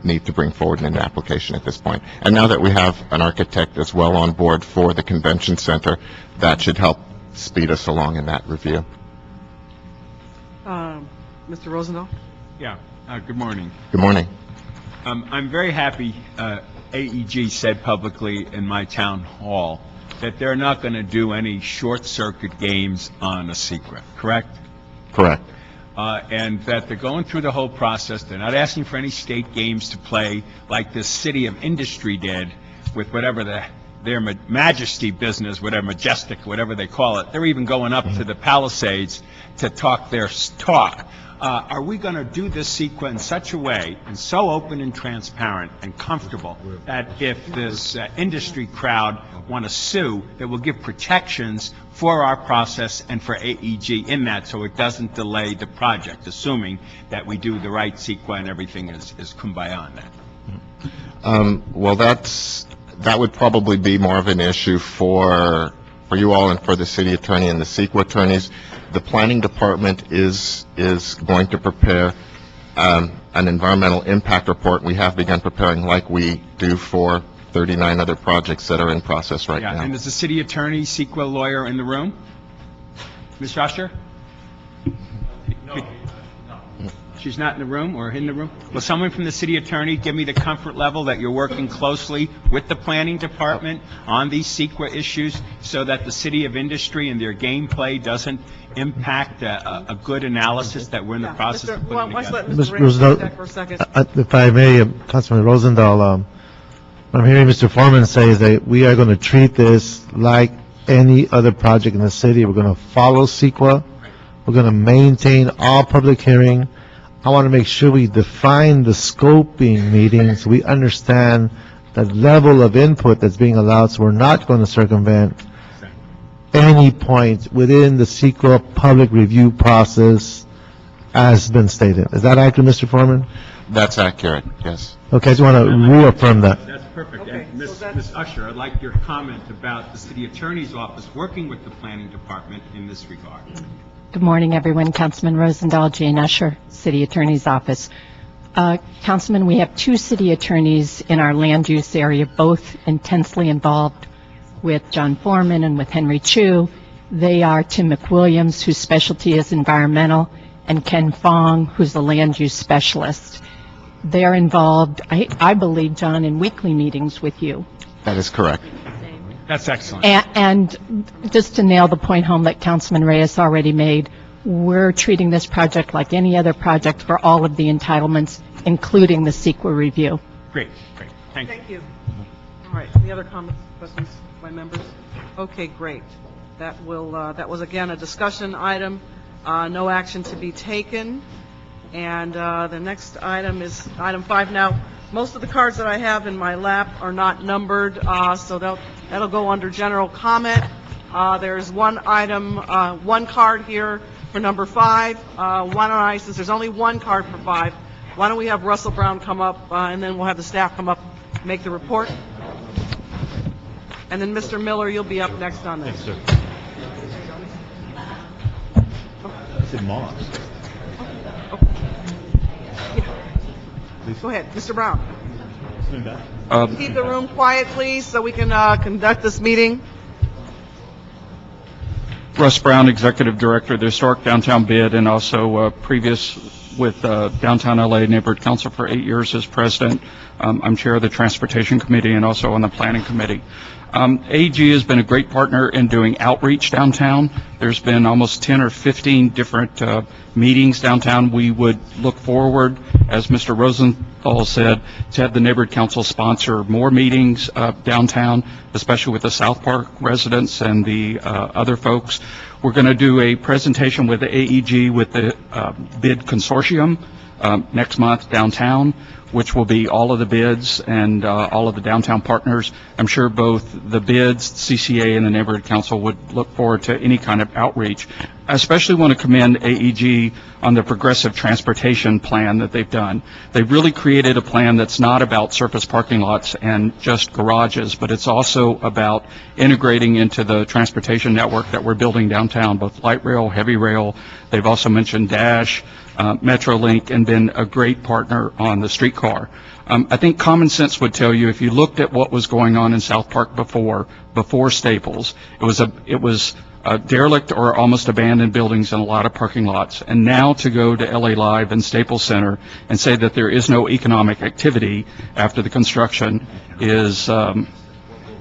need to bring forward in an application at this point. And now that we have an architect as well on board for the convention center, that should help speed us along in that review. Mr. Rosendahl? Yeah, good morning. Good morning. I'm very happy AEG said publicly in my town hall that they're not going to do any short-circuit games on a secret, correct? Correct. And that they're going through the whole process. They're not asking for any state games to play like the City of Industry did with whatever their majesty business, whatever majestic, whatever they call it. They're even going up to the Palisades to talk their talk. Are we going to do this CEQA in such a way, and so open and transparent and comfortable, that if this industry crowd want to sue, that will give protections for our process and for AEG in that, so it doesn't delay the project, assuming that we do the right CEQA and everything is kumbaya on that? Well, that would probably be more of an issue for you all and for the city attorney and the CEQA attorneys. The planning department is going to prepare an environmental impact report. We have begun preparing like we do for 39 other projects that are in process right now. And is the city attorney, CEQA lawyer in the room? Ms. Usher? No. She's not in the room or in the room? Will someone from the city attorney give me the comfort level that you're working closely with the planning department on these CEQA issues so that the City of Industry and their gameplay doesn't impact a good analysis that we're in the process of putting together? Mr. Rosendahl, for a second. If I may, Councilman Rosendahl, what I'm hearing Mr. Foreman say is that we are going to treat this like any other project in the city. We're going to follow CEQA. We're going to maintain all public hearing. I want to make sure we define the scoping meeting so we understand the level of input that's being allowed, so we're not going to circumvent any point within the CEQA public review process as been stated. Is that accurate, Mr. Foreman? That's accurate, yes. Okay, I just want to reaffirm that. That's perfect. Okay, And Ms. Usher, I'd like your comment about the city attorney's office working with the planning department in this regard. Good morning, everyone. Councilman Rosendahl, Jane Usher, City Attorney's Office. Councilman, we have two city attorneys in our land use area, both intensely involved with John Foreman and with Henry Chu. They are Tim McWilliams, whose specialty is environmental, and Ken Fong, who's the land use specialist. They're involved, I believe, John, in weekly meetings with you. That is correct. That's excellent. And just to nail the point home that Councilman Reyes already made, we're treating this project like any other project for all of the entitlements, including the CEQA review. Great. Thank you. Thank you. All right, any other comments, questions by members? Okay, great. That was again a discussion item, no action to be taken. And the next item is item 5. Now, most of the cards that I have in my lap are not numbered, so that'll go under general comment. There's one item, one card here for number 5. Why don't I, since there's only one card for 5, why don't we have Russell Brown come up, and then we'll have the staff come up, make the report. And then Mr. Miller, you'll be up next on this. Thanks, sir. said mobs. Go ahead, Mr. Brown. Um, Keep the room quiet, please, so we can conduct this meeting. Russ Brown, Executive Director of the Historic Downtown Bid, and also previous with Downtown LA Neighborhood Council for 8 years as President. I'm Chair of the Transportation Committee and also on the Planning Committee. AEG has been a great partner in doing outreach downtown. There's been almost 10 or 15 different meetings downtown. We would look forward, as Mr. Rosenthal said, to have the Neighborhood Council sponsor more meetings downtown, especially with the South Park residents and the other folks. We're going to do a presentation with the AEG with the bid consortium next month downtown, which will be all of the bids and all of the downtown partners. I'm sure both the bids, CCA, and the Neighborhood Council would look forward to any kind of outreach. I especially want to commend AEG on the progressive transportation plan that they've done. They've really created a plan that's not about surface parking lots and just garages, but it's also about integrating into the transportation network that we're building downtown, both light rail, heavy rail. They've also mentioned Dash, Metrolink, and been a great partner on the streetcar. I think common sense would tell you if you looked at what was going on in South Park before Staples, it was derelict or almost abandoned buildings in a lot of parking lots. And now to go to LA Live and Staples Center and say that there is no economic activity after the construction is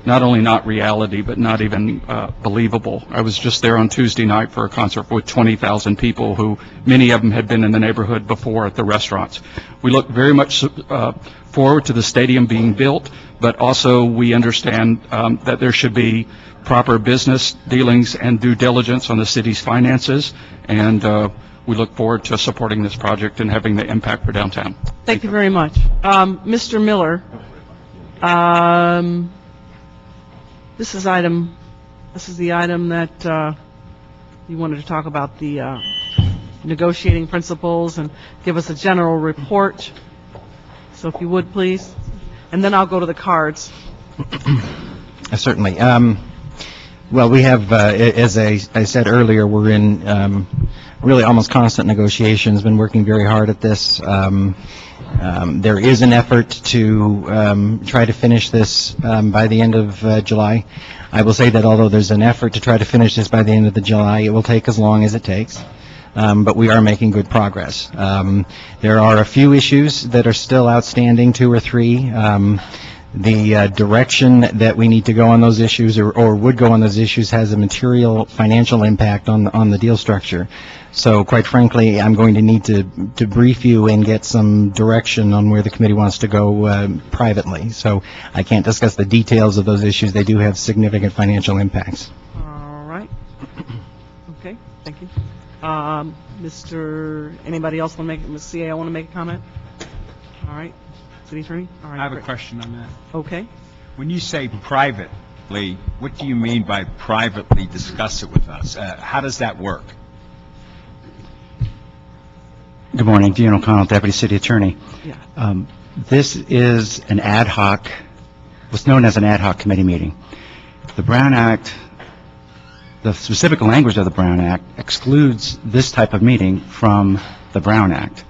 not only not reality, but not even believable. I was just there on Tuesday night for a concert with 20,000 people who, many of them had been in the neighborhood before at the restaurants. We look very much forward to the stadium being built, but also we understand that there should be proper business dealings and due diligence on the city's finances, and we look forward to supporting this project and having the impact for downtown. Thank you very much. Mr. Miller, this is the item that you wanted to talk about, the negotiating principles, and give us a general report. So if you would, please. And then I'll go to the cards. Certainly. Well, we have, as I said earlier, we're in really almost constant negotiations, been working very hard at this. There is an effort to try to finish this by the end of July. I will say that although there's an effort to try to finish this by the end of July, it will take as long as it takes. But we are making good progress. There are a few issues that are still outstanding, 2 or 3. The direction that we need to go on those issues or would go on those issues has a material financial impact on the deal structure. So quite frankly, I'm going to need to brief you and get some direction on where the committee wants to go privately. So I can't discuss the details of those issues. They do have significant financial impacts. All right. Okay, thank you. Anybody else want to make, Ms. CA, want to make a comment? All right. City Attorney? All right. I have a great. question on that. Okay. When you say privately, what do you mean by privately discuss it with us? How does that work? Good morning, Dean O'Connell, Deputy City Attorney. Yeah. This is an ad hoc, what's known as an ad hoc committee meeting. The Brown Act, the specific language of the Brown Act excludes this type of meeting from the Brown Act.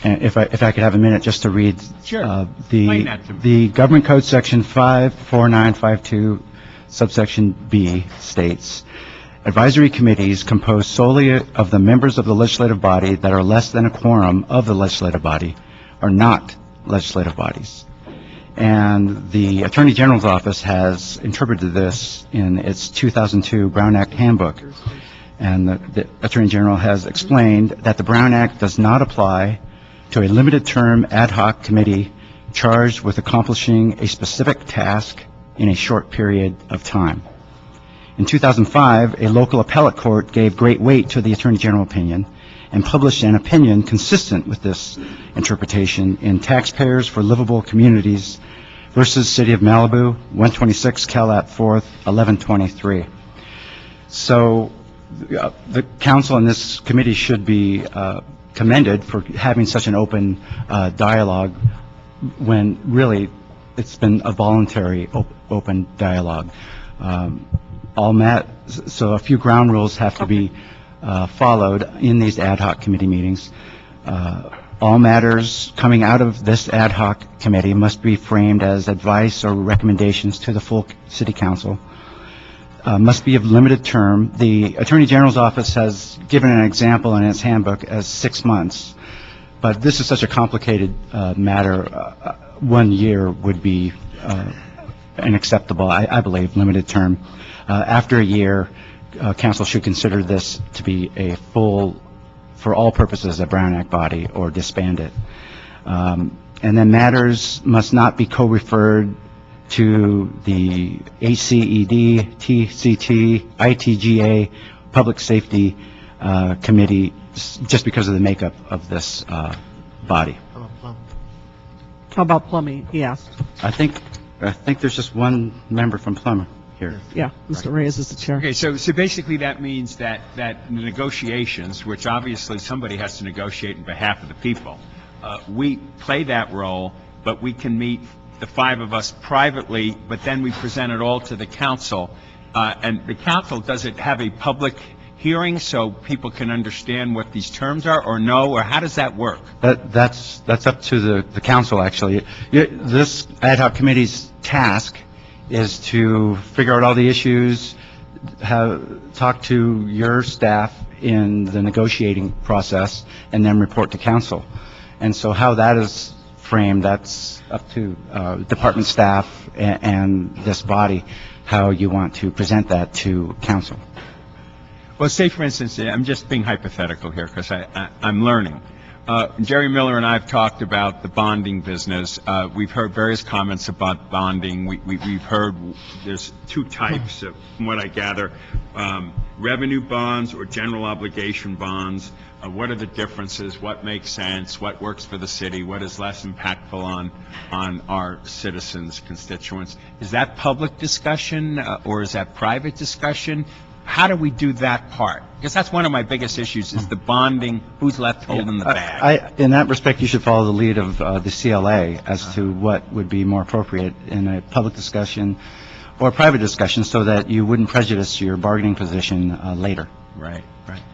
And if I could have a minute just to read Sure. the Government Code Section 54952, subsection B states, advisory committees composed solely of the members of the legislative body that are less than a quorum of the legislative body are not legislative bodies. And the Attorney General's Office has interpreted this in its 2002 Brown Act handbook. And the Attorney General has explained that the Brown Act does not apply to a limited term ad hoc committee charged with accomplishing a specific task in a short period of time. In 2005, a local appellate court gave great weight to the Attorney General opinion and published an opinion consistent with this interpretation in Taxpayers for Livable Communities versus City of Malibu, 126 Calat 4th, 1123. So the council and this committee should be commended for having such an open dialogue when really it's been a voluntary open dialogue. All met, so a few ground rules have to be followed in these ad hoc committee meetings. All matters coming out of this ad hoc committee must be framed as advice or recommendations to the full City Council. Must be of limited term. The Attorney General's office has given an example in its handbook as 6 months, but this is such a complicated matter. 1 year would be an acceptable, I believe, limited term. After a year, Council should consider this to be a full, for all purposes, a Brown Act body or disband it. And then matters must not be co-referred to the HCED, TCT, ITGA, Public Safety Committee, just because of the makeup of this body. How about plumbing, he asked? I think there's just one member from Plummer here. Yeah, Mr. Reyes is the chair. Okay, so basically that means that the negotiations, which obviously somebody has to negotiate on behalf of the people, we play that role, but we can meet the 5 of us privately, but then we present it all to the council. And the council, does it have a public hearing so people can understand what these terms are, or no, or how does that work? That's up to the council, actually. This ad hoc committee's task is to figure out all the issues, talk to your staff in the negotiating process, and then report to council. And so how that is framed, that's up to department staff and this body, how you want to present that to council. Well, say, for instance, I'm just being hypothetical here because I'm learning. Jerry Miller and I have talked about the bonding business. We've heard various comments about bonding. We've heard there's 2 types, from what I gather, revenue bonds or general obligation bonds. What are the differences? What makes sense? What works for the city? What is less impactful on our citizens, constituents? Is that public discussion or is that private discussion? How do we do that part? Because that's one of my biggest issues, is the bonding, who's left holding the bag. In that respect, you should follow the lead of the CLA as to what would be more appropriate in a public discussion or private discussion, so that you wouldn't prejudice your bargaining position later. Right.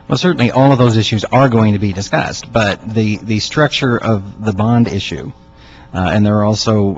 Well, certainly all of those issues are going to be discussed, but the structure of the bond issue, and there are also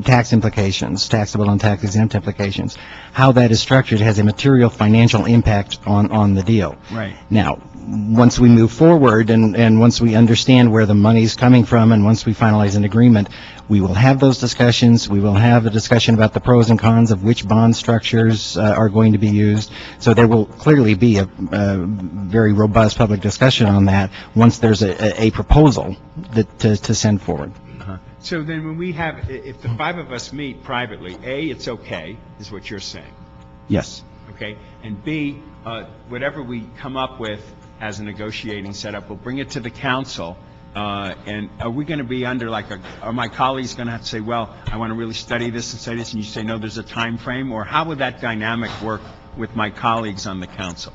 tax implications, taxable and tax-exempt implications. How that is structured has a material financial impact on the deal. Right. Now, once we move forward and once we understand where the money's coming from and once we finalize an agreement, we will have those discussions. We will have a discussion about the pros and cons of which bond structures are going to be used. So there will clearly be a very robust public discussion on that once there's a proposal to send forward. So then when we have, if the 5 of us meet privately, A, it's okay, is what you're saying. Yes. Okay? And B, whatever we come up with as a negotiating setup, we'll bring it to the council. And are we going to be under are my colleagues going to have to say, well, I want to really study this and say this, and you say, no, there's a time frame? Or how would that dynamic work with my colleagues on the council,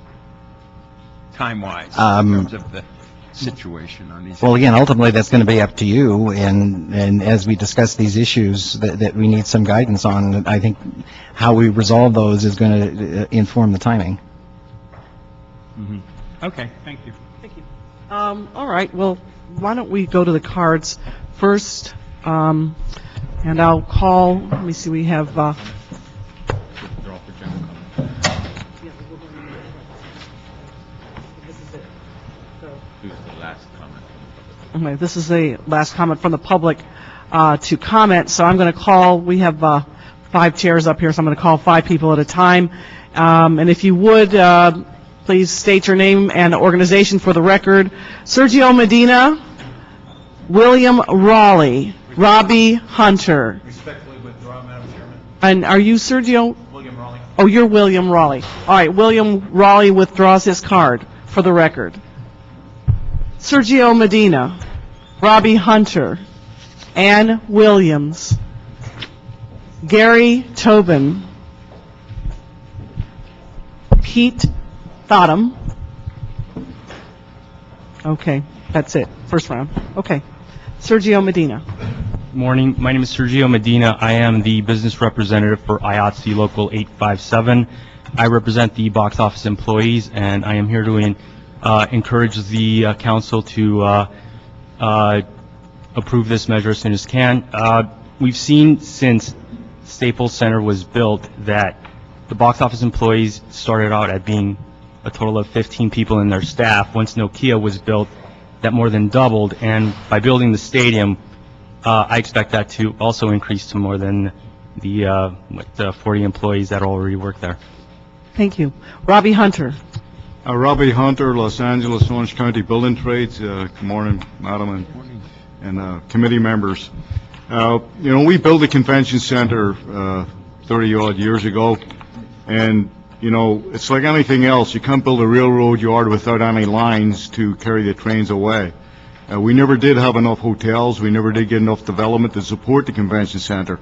time-wise, in terms of the situation on these? Well, again, ultimately, that's going to be up to you, and as we discuss these issues that we need some guidance on, I think how we resolve those is going to inform the timing. Mm-hmm. Okay, thank you. Thank you. All right, well, why don't we go to the cards first, and I'll call, let me see, we have... Okay, this is the last comment from the public to comment, so I'm going to call, we have 5 chairs up here, so I'm going to call 5 people at a time. And if you would, please state your name and organization for the record. Sergio Medina, William Raleigh, Robbie Hunter. Respectfully withdraw, Madam Chairman. And are you Sergio? William Raleigh. Oh, you're William Raleigh. All right, William Raleigh withdraws his card for the record. Sergio Medina, Robbie Hunter, Ann Williams, Gary Tobin, Pete Thottam. Okay, that's it. First round. Okay. Sergio Medina. Morning. My name is Sergio Medina. I am the business representative for IATSE Local 857. I represent the box office employees, and I am here to encourage the council to approve this measure as soon as can. We've seen since Staples Center was built that the box office employees started out at being a total of 15 people in their staff. Once Nokia was built, that more than doubled, and by building the stadium, I expect that to also increase to more than the 40 employees that already work there. Thank you. Robbie Hunter. Robbie Hunter, Los Angeles, Orange County Building Trades. Good morning, Madam and committee members. We built a convention center 30-odd years ago, and, it's like anything else. You can't build a railroad yard without any lines to carry the trains away. We never did have enough hotels. We never did get enough development to support the convention center.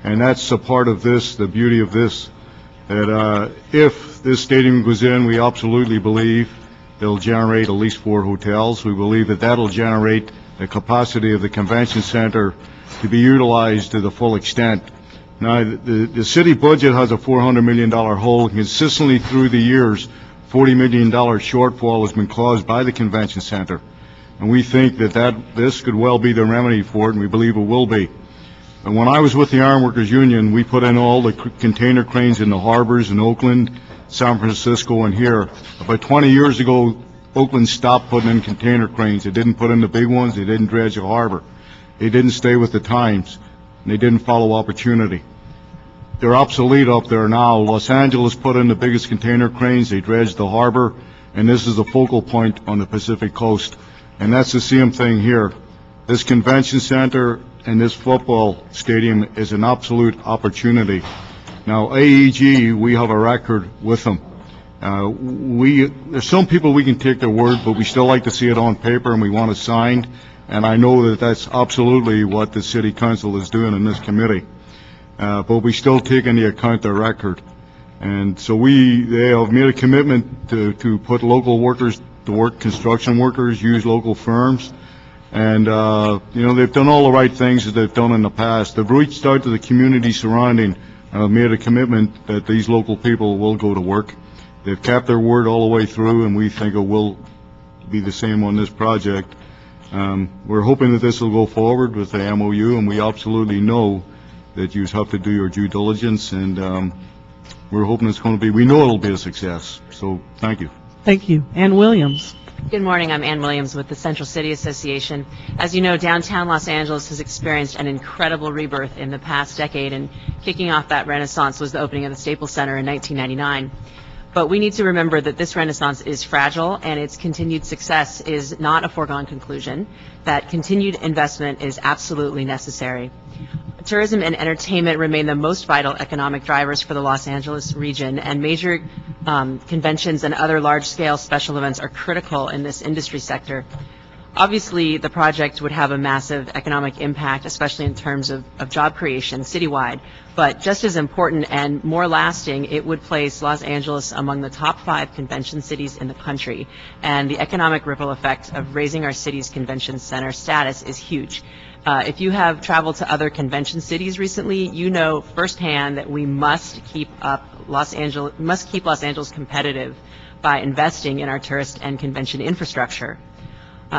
And that's a part of this, the beauty of this, that if this stadium goes in, we absolutely believe it'll generate at least 4 hotels. We believe that that'll generate the capacity of the convention center to be utilized to the full extent. Now, the city budget has a $400 million hole. Consistently through the years, $40 million shortfall has been caused by the convention center. And we think that this could well be the remedy for it, and we believe it will be. And when I was with the Ironworkers Union, we put in all the container cranes in the harbors in Oakland, San Francisco, and here. About 20 years ago, Oakland stopped putting in container cranes. They didn't put in the big ones. They didn't dredge the harbor. They didn't stay with the times. And they didn't follow opportunity. They're obsolete up there now. Los Angeles put in the biggest container cranes. They dredged the harbor. And this is a focal point on the Pacific Coast. And that's the same thing here. This convention center and this football stadium is an absolute opportunity. Now, AEG, we have a record with them. There's some people we can take their word, but we still like to see it on paper and we want it signed. And I know that that's absolutely what the city council is doing in this committee. But we still take into account their record. And so they have made a commitment to put local workers to work, construction workers, use local firms. And, they've done all the right things that they've done in the past. They've reached out to the community surrounding and have made a commitment that these local people will go to work. They've kept their word all the way through, and we think it will be the same on this project. We're hoping that this will go forward with the MOU, and we absolutely know that you have to do your due diligence, and we're hoping it's going to be, we know it'll be a success. So, thank you. Thank you. Ann Williams. Good morning. I'm Ann Williams with the Central City Association. As you know, downtown Los Angeles has experienced an incredible rebirth in the past decade, and kicking off that renaissance was the opening of the Staples Center in 1999. But we need to remember that this renaissance is fragile, and its continued success is not a foregone conclusion, that continued investment is absolutely necessary. Tourism and entertainment remain the most vital economic drivers for the Los Angeles region, and major conventions and other large-scale special events are critical in this industry sector. Obviously, the project would have a massive economic impact, especially in terms of job creation citywide, but just as important and more lasting, it would place Los Angeles among the top 5 convention cities in the country, and the economic ripple effect of raising our city's convention center status is huge. If you have traveled to other convention cities recently, you know firsthand that we must keep Los Angeles competitive by investing in our tourist and convention infrastructure.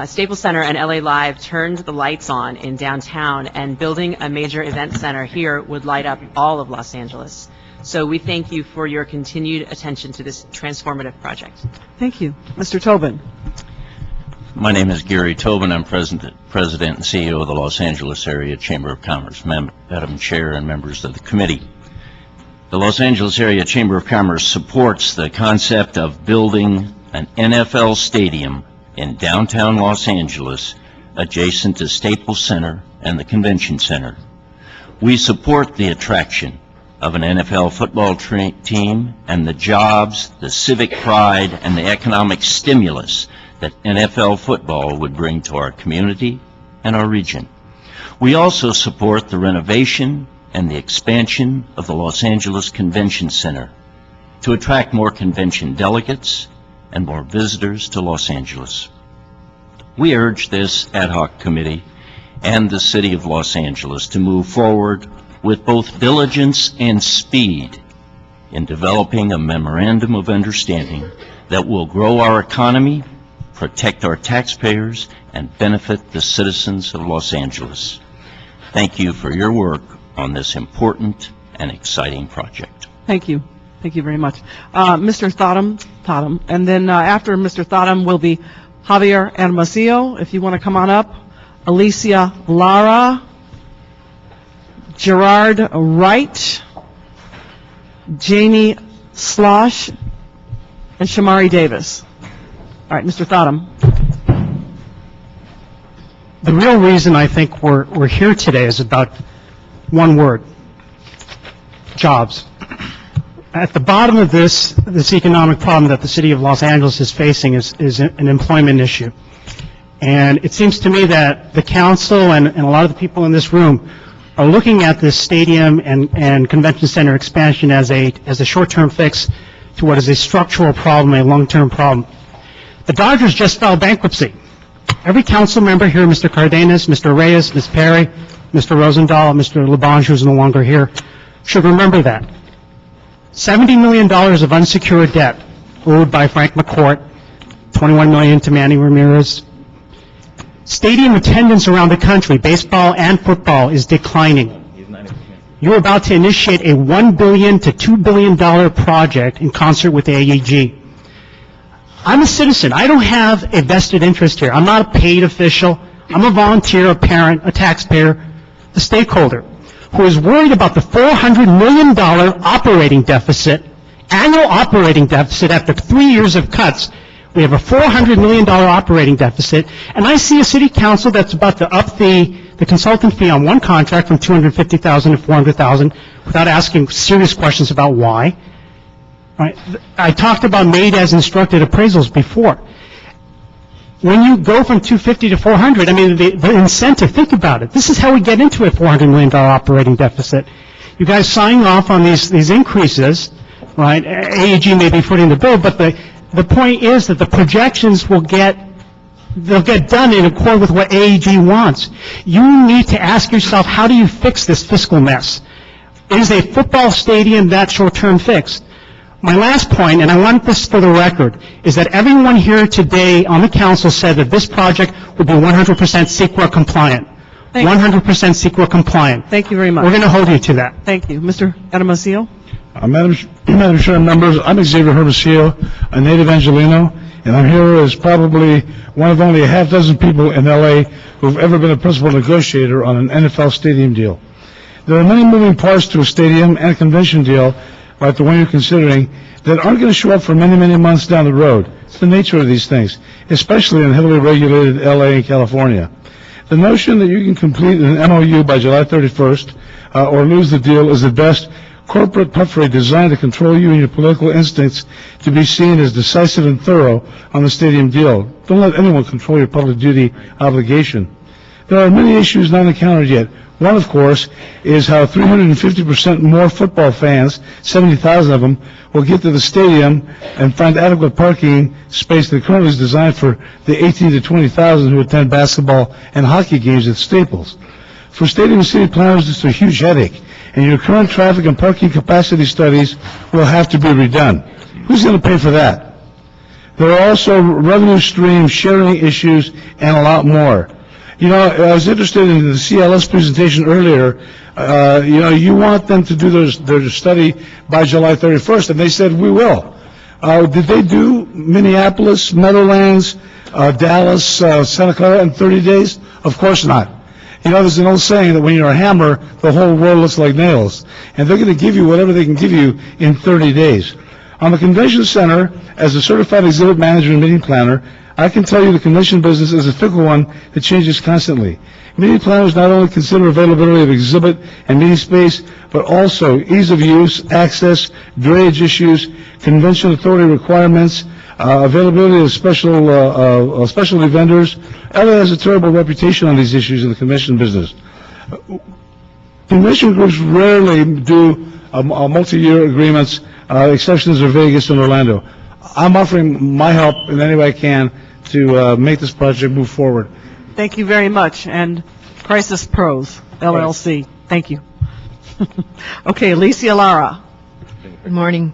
Staples Center and LA Live turned the lights on in downtown, and building a major event center here would light up all of Los Angeles. So we thank you for your continued attention to this transformative project. Thank you. Mr. Tobin. My name is Gary Tobin. I'm President and CEO of the Los Angeles Area Chamber of Commerce. Madam Chair and members of the committee. The Los Angeles Area Chamber of Commerce supports the concept of building an NFL stadium in downtown Los Angeles adjacent to Staples Center and the Convention Center. We support the attraction of an NFL football team and the jobs, the civic pride, and the economic stimulus that NFL football would bring to our community and our region. We also support the renovation and the expansion of the Los Angeles Convention Center to attract more convention delegates and more visitors to Los Angeles. We urge this ad hoc committee and the City of Los Angeles to move forward with both diligence and speed in developing a memorandum of understanding that will grow our economy, protect our taxpayers, and benefit the citizens of Los Angeles. Thank you for your work on this important and exciting project. Thank you. Thank you very much. Mr. Thottam, and then after Mr. Thottam will be Javier Hermosillo, if you want to come on up, Alicia Lara, Gerard Wright, Jamie Slosh, and Shamari Davis. All right, Mr. Thottam. The real reason I think we're here today is about one word: jobs. At the bottom of this economic problem that the city of Los Angeles is facing is an employment issue. And it seems to me that the council and a lot of the people in this room are looking at this stadium and convention center expansion as a short-term fix to what is a structural problem, a long-term problem. The Dodgers just filed bankruptcy. Every council member here, Mr. Cardenas, Mr. Reyes, Ms. Perry, Mr. Rosendahl, Mr. Labange, who's no longer here, should remember that. $70 million of unsecured debt owed by Frank McCourt, $21 million to Manny Ramirez. Stadium attendance around the country, baseball and football, is declining. You're about to initiate a $1 billion to $2 billion project in concert with AEG. I'm a citizen. I don't have a vested interest here. I'm not a paid official. I'm a volunteer, a parent, a taxpayer, a stakeholder who is worried about the $400 million operating deficit, annual operating deficit after 3 years of cuts. We have a $400 million operating deficit, and I see a city council that's about to up the consultant fee on one contract from $250,000 to $400,000 without asking serious questions about why. Right? I talked about made as instructed appraisals before. When you go from 250 to 400, I mean, the incentive, think about it. This is how we get into a $400 million operating deficit. You guys sign off on these increases, right? AEG may be footing the bill, but the point is that the projections they'll get done in accord with what AEG wants. You need to ask yourself, how do you fix this fiscal mess? Is a football stadium that short-term fix? My last point, and I want this for the record, is that everyone here today on the council said that this project would be 100% CEQA compliant. 100% CEQA compliant. Thank you very much. We're going to hold you to that. Thank you. Mr. Hermosillo? Madam Chair, members, I'm Xavier Hermosillo, a native Angelino, and I'm here as probably one of only a half dozen people in L.A. who've ever been a principal negotiator on an NFL stadium deal. There are many moving parts to a stadium and a convention deal, like the one you're considering, that aren't going to show up for many, many months down the road. It's the nature of these things, especially in heavily regulated L.A. and California. The notion that you can complete an MOU by July 31st or lose the deal is the best corporate puffery designed to control you and your political instincts to be seen as decisive and thorough on the stadium deal. Don't let anyone control your public duty obligation. There are many issues not encountered yet. One, of course, is how 350% more football fans, 70,000 of them, will get to the stadium and find adequate parking space that currently is designed for the 18 to 20,000 who attend basketball and hockey games at Staples. For stadium and city planners, it's a huge headache, and your current traffic and parking capacity studies will have to be redone. Who's going to pay for that? There are also revenue stream sharing issues and a lot more. You know, I was interested in the CLS presentation earlier. You want them to do their study by July 31st, and they said, we will. Did they do Minneapolis, Meadowlands, Dallas, Santa Clara in 30 days? Of course not. You know, there's an old saying that when you're a hammer, the whole world looks like nails. And they're going to give you whatever they can give you in 30 days. On the convention center, as a certified exhibit manager and meeting planner, I can tell you the convention business is a fickle one that changes constantly. Meeting planners not only consider availability of exhibit and meeting space, but also ease of use, access, drainage issues, convention authority requirements, availability of specialty vendors. LA has a terrible reputation on these issues in the convention business. Convention groups rarely do multi-year agreements, exceptions are Vegas and Orlando. I'm offering my help in any way I can to make this project move forward. Thank you very much. And Crisis Pros, LLC. Thank you. Okay, Alicia Lara. Good morning.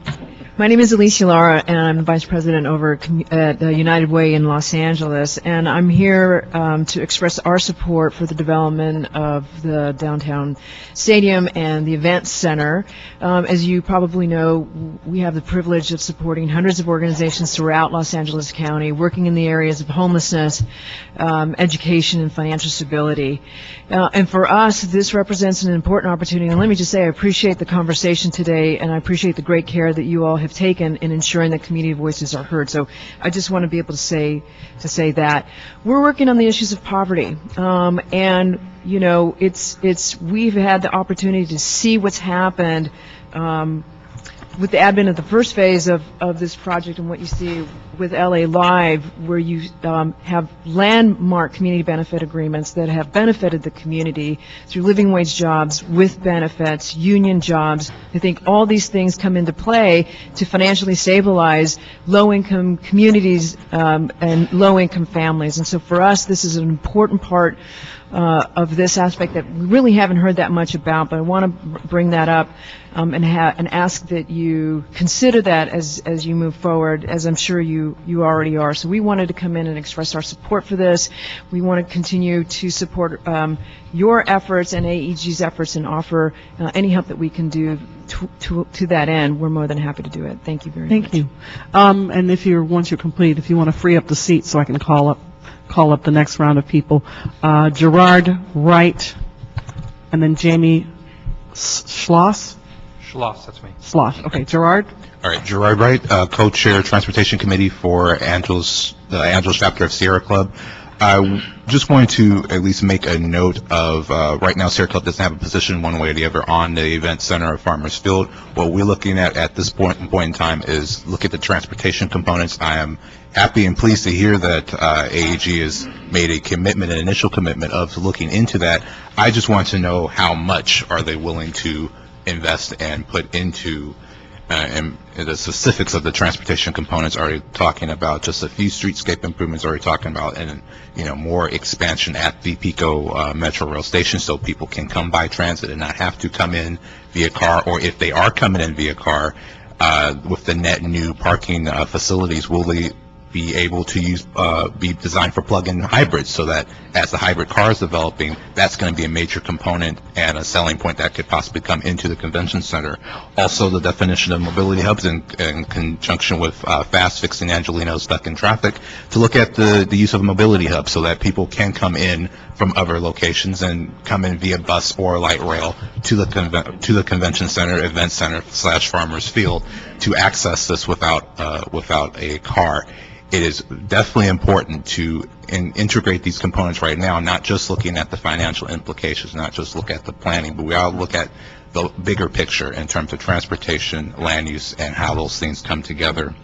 My name is Alicia Lara, and I'm the Vice President over at United Way in Los Angeles, and I'm here to express our support for the development of the downtown stadium and the event center. As you probably know, we have the privilege of supporting hundreds of organizations throughout Los Angeles County, working in the areas of homelessness, education, and financial stability. And for us, this represents an important opportunity. And let me just say, I appreciate the conversation today, and I appreciate the great care that you all have taken in ensuring that community voices are heard. So I just want to be able to say that we're working on the issues of poverty, and you know, we've had the opportunity to see what's happened with the advent of the first phase of this project and what you see with LA Live, where you have landmark community benefit agreements that have benefited the community through living wage jobs with benefits, union jobs. I think all these things come into play to financially stabilize low-income communities and low-income families. And so for us, this is an important part of this aspect that we really haven't heard that much about, but I want to bring that up and ask that you consider that as you move forward, as I'm sure you already are. So we wanted to come in and express our support for this. We want to continue to support your efforts and AEG's efforts and offer any help that we can do to that end. We're more than happy to do it. Thank you very much. Thank you. And once you're complete, if you want to free up the seat so I can call up the next round of people. Gerard Wright, and then Jamie Schloss. Schloss, that's me. Schloss. Okay, Gerard. All right, Gerard Wright, co-chair Transportation Committee for the Angeles chapter of Sierra Club. I just wanted to at least make a note of right now Sierra Club doesn't have a position one way or the other on the event center of Farmers Field. What we're looking at this point in time is look at the transportation components. I am happy and pleased to hear that AEG has made a commitment, an initial commitment of looking into that. I just want to know how much are they willing to invest and put into and the specifics of the transportation components. Are we talking about just a few streetscape improvements? Are we talking about more expansion at the Pico Metro Rail station so people can come by transit and not have to come in via car? Or if they are coming in via car, with the net new parking facilities, will they be able to be designed for plug-in hybrids so that as the hybrid car is developing, that's going to be a major component and a selling point that could possibly come into the convention center. Also, the definition of mobility hubs in conjunction with fast fixing Angelino stuck in traffic, to look at the use of a mobility hub so that people can come in from other locations and come in via bus or light rail to the convention center, event center / Farmers Field to access this without a car. It is definitely important to integrate these components right now, not just looking at the financial implications, not just look at the planning, but we all look at the bigger picture in terms of transportation, land use, and how those things come together.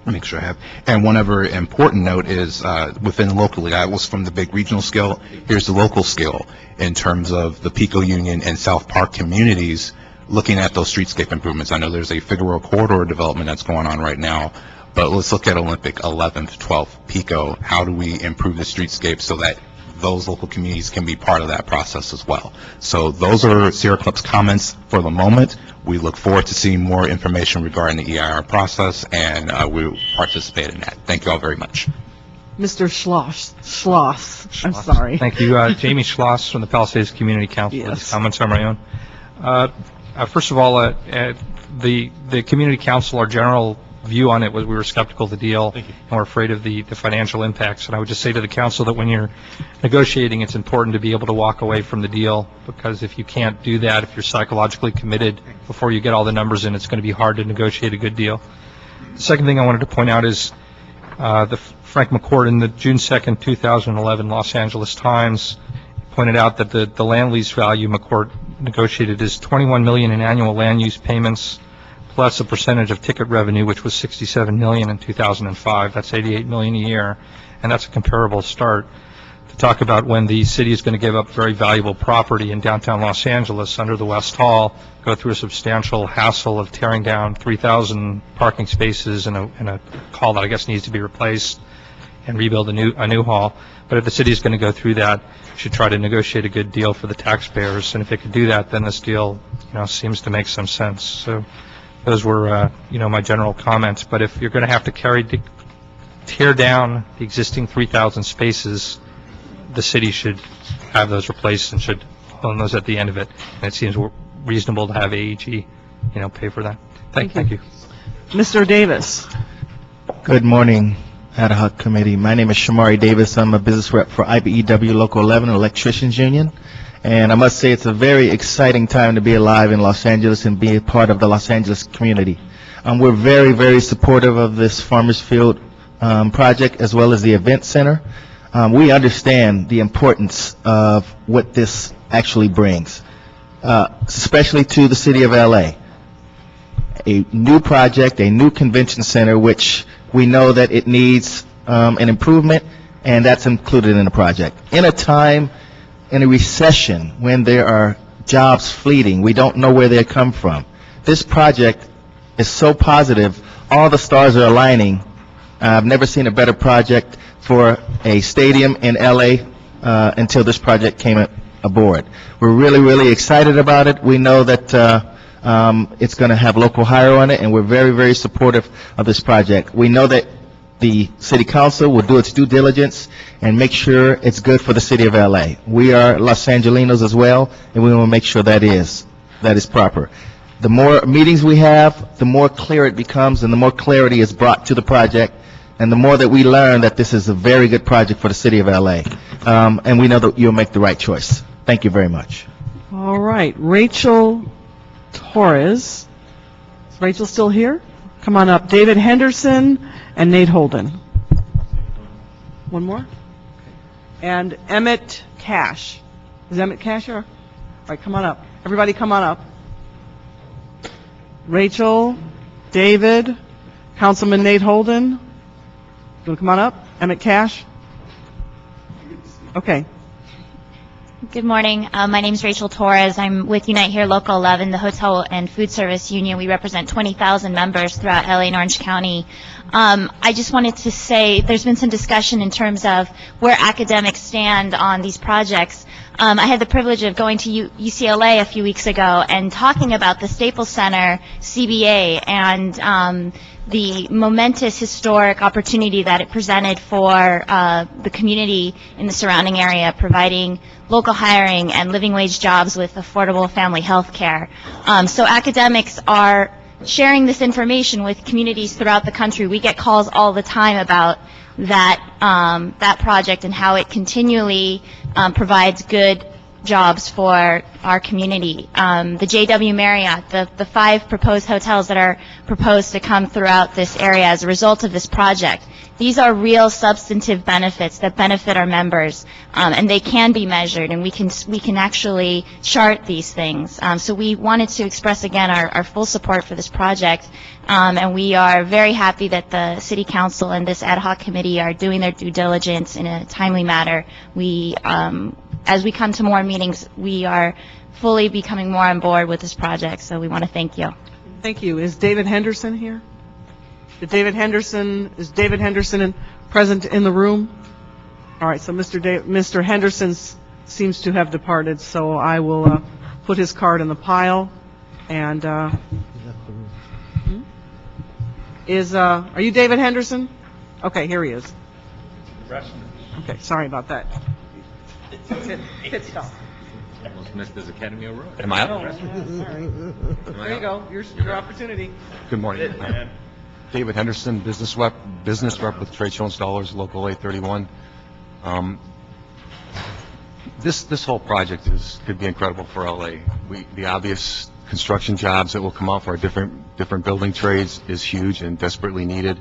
Make sure I have. And one other important note is within locally, I was from the big regional scale. Here's the local scale in terms of the Pico Union and South Park communities looking at those streetscape improvements. I know there's a Figueroa corridor development that's going on right now, but let's look at Olympic, 11th, 12th, Pico. How do we improve the streetscape so that those local communities can be part of that process as well? So those are Sierra Club's comments for the moment. We look forward to seeing more information regarding the EIR process, and we'll participate in that. Thank you all very much. Mr. Schloss. I'm sorry. Thank you. Jamie Schloss from the Palisades Community Council. Yes. These comments are my own. First of all, the Community Council, our general view on it was we were skeptical of the deal and we're afraid of the financial impacts. And I would just say to the council that when you're negotiating, it's important to be able to walk away from the deal, because if you can't do that, if you're psychologically committed before you get all the numbers in, it's going to be hard to negotiate a good deal. The second thing I wanted to point out is the Frank McCord in the June 2nd, 2011 Los Angeles Times pointed out that the land lease value McCord negotiated is $21 million in annual land use payments, plus a percentage of ticket revenue, which was $67 million in 2005. That's $88 million a year, and that's a comparable start. To talk about when the city is going to give up very valuable property in downtown Los Angeles under the West Hall, go through a substantial hassle of tearing down 3,000 parking spaces in a hall that I guess needs to be replaced, and rebuild a new hall. But if the city is going to go through that, it should try to negotiate a good deal for the taxpayers. And if it could do that, then this deal, seems to make some sense. So those were, my general comments. But if you're going to have to tear down the existing 3,000 spaces, the city should have those replaced and should own those at the end of it. And it seems reasonable to have AEG, pay for that. Thank you. Mr. Davis. Good morning, Ad hoc Committee. My name is Shamari Davis. I'm a business rep for IBEW Local 11, Electricians Union. And I must say it's a very exciting time to be alive in Los Angeles and be a part of the Los Angeles community. We're very, very supportive of this Farmers Field project as well as the event center. We understand the importance of what this actually brings, especially to the city of LA. A new project, a new convention center, which we know that it needs an improvement, and that's included in the project. In a time, in a recession, when there are jobs fleeting, we don't know where they come from. This project is so positive, all the stars are aligning. I've never seen a better project for a stadium in LA until this project came aboard. We're really, really excited about it. We know that it's going to have local hire on it, and we're very, very supportive of this project. We know that the City Council will do its due diligence and make sure it's good for the City of LA. We are Los Angelinos as well, and we will make sure that is proper. The more meetings we have, the more clear it becomes, and the more clarity is brought to the project, and the more that we learn that this is a very good project for the City of LA. And we know that you'll make the right choice. Thank you very much. All right, Rachel Torres. Is Rachel still here? Come on up. David Henderson and Nate Holden. One more? And Emmett Cash. Is Emmett Cash here? All right, come on up. Everybody come on up. Rachel, David, Councilman Nate Holden. You want to come on up? Emmett Cash? Okay. Good morning. My name is Rachel Torres. I'm with Unite Here Local 11, the Hotel and Food Service Union. We represent 20,000 members throughout LA and Orange County. I just wanted to say there's been some discussion in terms of where academics stand on these projects. I had the privilege of going to UCLA a few weeks ago and talking about the Staples Center CBA and the momentous historic opportunity that it presented for the community in the surrounding area, providing local hiring and living wage jobs with affordable family health care. So academics are sharing this information with communities throughout the country. We get calls all the time about that project and how it continually provides good jobs for our community. The JW Marriott, the 5 proposed hotels that are proposed to come throughout this area as a result of this project, these are real substantive benefits that benefit our members, and they can be measured, and we can actually chart these things. So we wanted to express again our full support for this project, and we are very happy that the City Council and this ad hoc committee are doing their due diligence in a timely manner. As we come to more meetings, we are fully becoming more on board with this project, so we want to thank you. Thank you. Is David Henderson here? Is David Henderson present in the room? All right, so Mr. Henderson seems to have departed, so I will put his card in the pile. And are you David Henderson? Okay, here he is. Okay, sorry about that. Pit stop. Almost missed his Academy Award. Am I up? There you go. Your opportunity. Good morning. David Henderson, business rep with Trade Show Installers, Local 831. This whole project could be incredible for LA. The obvious construction jobs that will come out for our different building trades is huge and desperately needed.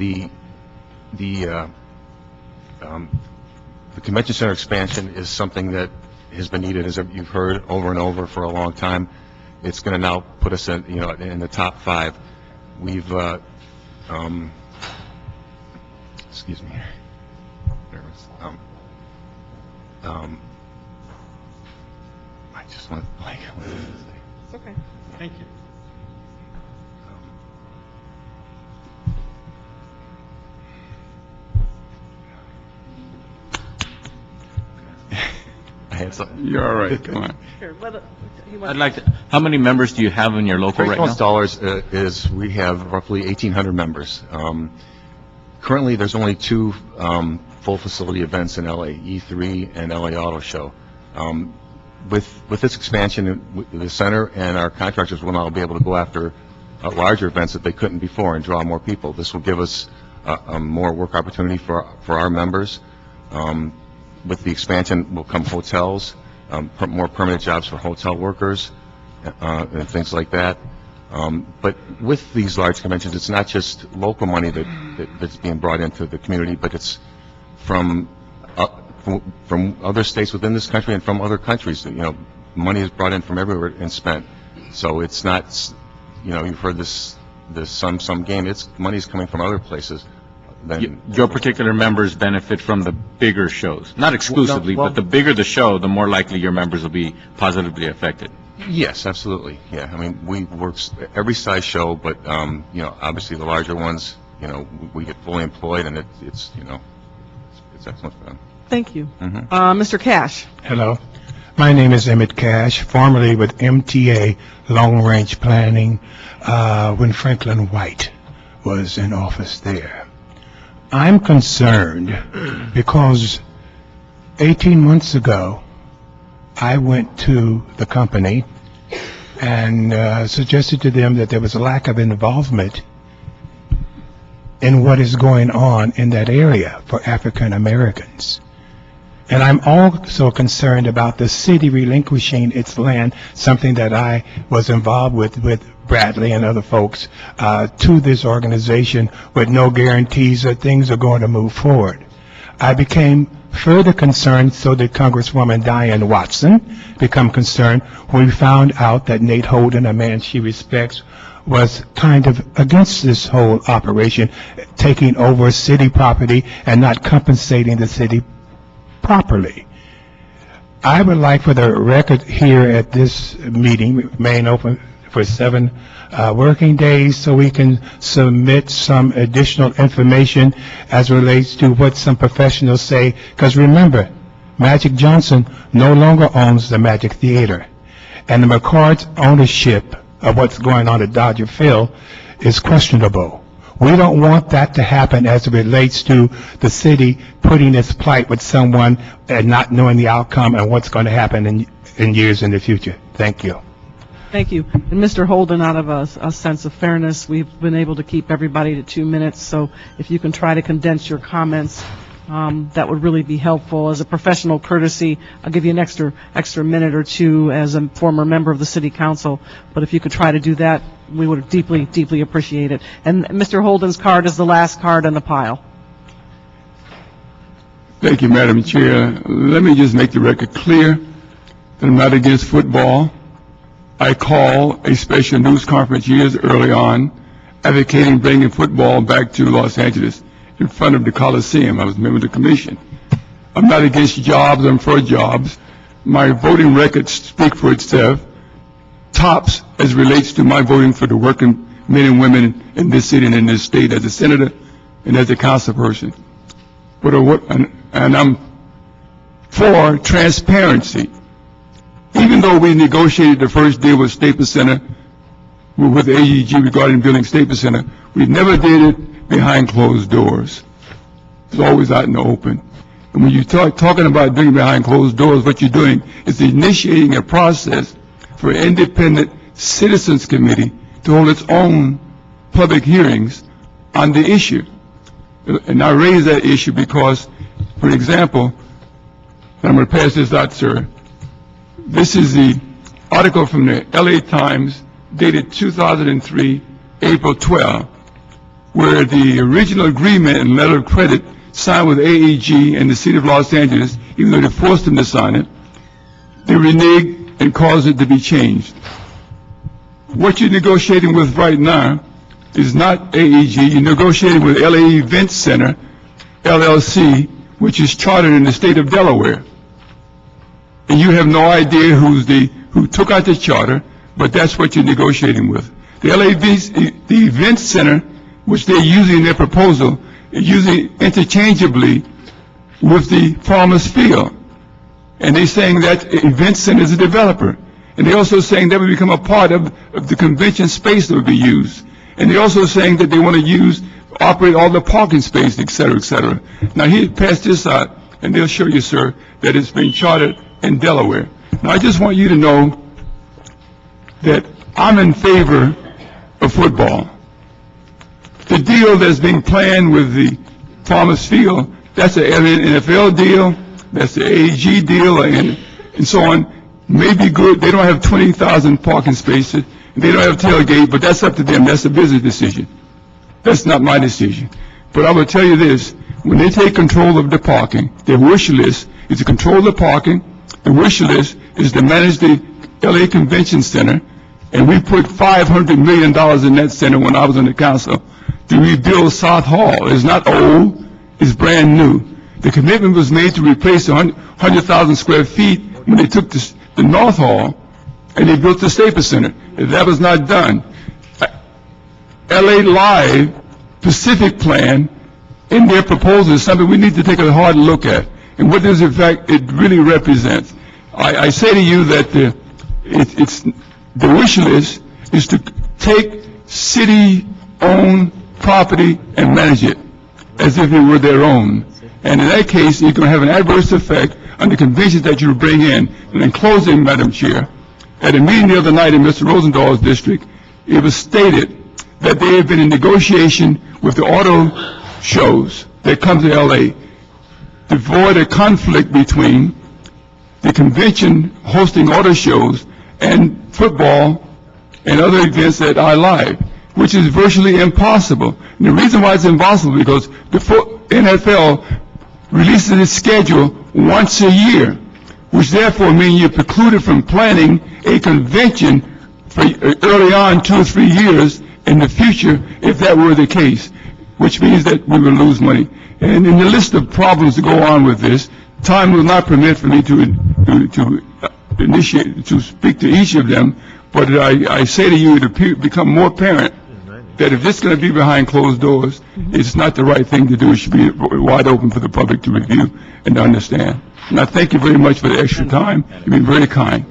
The convention center expansion is something that has been needed, as you've heard over and over for a long time. It's going to now put us in the top 5. We've excuse me. I just want to blank. It's okay. Thank you. had something. You're all right, come on. I'd like to, how many members do you have in your local right now? Dollars is, we have roughly 1,800 members. Currently, there's only two full facility events in LA, E3 and LA Auto Show. With this expansion, the center and our contractors will now be able to go after larger events that they couldn't before and draw more people. This will give us more work opportunity for our members. With the expansion will come hotels, more permanent jobs for hotel workers, and things like that. But with these large conventions, it's not just local money that's being brought into the community, but it's from other states within this country and from other countries. You know, money is brought in from everywhere and spent. So it's not, you know, you've heard this sum game. It's money's coming from other places. Your particular members benefit from the bigger shows, not exclusively, but the bigger the show, the more likely your members will be positively affected. Yes, absolutely. Yeah, I mean, we work every size show, but you know, obviously the larger ones, you know, we get fully employed, and it's you know, it's excellent for them. Thank you. Mr. Cash. Hello. My name is Emmett Cash, formerly with MTA Long Range Planning when Franklin White was in office there. I'm concerned because 18 months ago, I went to the company and suggested to them that there was a lack of involvement in what is going on in that area for African Americans. And I'm also concerned about the city relinquishing its land, something that I was involved with Bradley and other folks, to this organization with no guarantees that things are going to move forward. I became further concerned, so did Congresswoman Diane Watson become concerned when we found out that Nate Holden, a man she respects, was kind of against this whole operation, taking over city property and not compensating the city properly. I would like for the record here at this meeting remain open for 7 working days so we can submit some additional information as relates to what some professionals say. Because remember, Magic Johnson no longer owns the Magic Theater, and the McCard's ownership of what's going on at Dodger Field is questionable. We don't want that to happen as it relates to the city putting its plight with someone and not knowing the outcome and what's going to happen in years in the future. Thank you. Thank you. And Mr. Holden, out of a sense of fairness, we've been able to keep everybody to 2 minutes, so if you can try to condense your comments, that would really be helpful. As a professional courtesy, I'll give you an extra minute or two as a former member of the City Council, but if you could try to do that, we would deeply appreciate it. And Mr. Holden's card is the last card in the pile. Thank you, Madam Chair. Let me just make the record clear that I'm not against football. I called a special news conference years early on advocating bringing football back to Los Angeles in front of the Coliseum. I was a member of the commission. I'm not against jobs. I'm for jobs. My voting records speak for itself. Tops as relates to my voting for the working men and women in this city and in this state as a senator and as a council person. And I'm for transparency. Even though we negotiated the first deal with Staples Center, with the AEG regarding building Staples Center, we never did it behind closed doors. It's always out in the open. And when you talking about doing behind closed doors, what you're doing is initiating a process for an independent citizens committee to hold its own public hearings on the issue. And I raise that issue because, for example, and I'm going to pass this out, sir. This is the article from the LA Times dated 2003, April 12, where the original agreement and letter of credit signed with AEG and the City of Los Angeles, even though they forced them to sign it, they reneged and caused it to be changed. What you're negotiating with right now is not AEG. You're negotiating with LA Event Center, LLC, which is chartered in the state of Delaware. And you have no idea who took out the charter, but that's what you're negotiating with. The Event Center, which they're using in their proposal, is using interchangeably with the Farmers Field. And they're saying that event center is a developer. And they're also saying that would become a part of the convention space that would be used. And they're also saying that they want to operate all the parking space, et cetera, et cetera. Now, he passed this out, and they'll show you, sir, that it's being chartered in Delaware. Now, I just want you to know that I'm in favor of football. The deal that's being planned with the Farmers Field, that's an NFL deal, that's the AEG deal, and so on, may be good. They don't have 20,000 parking spaces. They don't have tailgate, but that's up to them. That's a business decision. That's not my decision. But I will tell you this, when they take control of the parking, their wish list is to control the parking. The wish list is to manage the LA Convention Center, and we put $500 million in that center when I was on the council to rebuild South Hall. It's not old, it's brand new. The commitment was made to replace 100,000 square feet when they took the North Hall and they built the Staples Center. That was not done. LA Live Pacific Plan in their proposal is something we need to take a hard look at. And what does, in fact, it really represents. I say to you that the wish list is to take city-owned property and manage it as if it were their own. And in that case, you're going to have an adverse effect on the conventions that you bring in. And in closing, Madam Chair, at a meeting the other night in Mr. Rosenthal's district, it was stated that they have been in negotiation with the auto shows that come to L.A. to avoid a conflict between the convention hosting auto shows and football and other events at iLive, which is virtually impossible. And the reason why it's impossible because the NFL releases its schedule once a year, which therefore means you're precluded from planning a convention for early on 2 or 3 years in the future if that were the case, which means that we will lose money. And in the list of problems to go on with this, time will not permit for me to speak to each of them, but I say to you, it become more apparent that if this is going to be behind closed doors, it's not the right thing to do. It should be wide open for the public to review and to understand. And I thank you very much for the extra time. You've been very kind.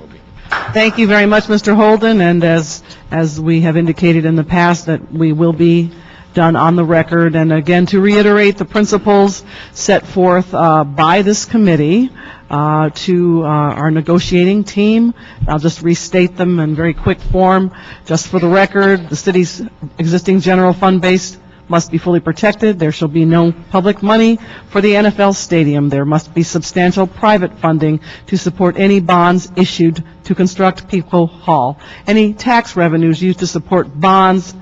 Thank you very much, Mr. Holden, and as we have indicated in the past, that we will be done on the record. And again, to reiterate the principles set forth by this committee to our negotiating team, I'll just restate them in very quick form. Just for the record, the city's existing general fund base must be fully protected. There shall be no public money for the NFL stadium. There must be substantial private funding to support any bonds issued to construct Pico Hall. Any tax revenues used to support bonds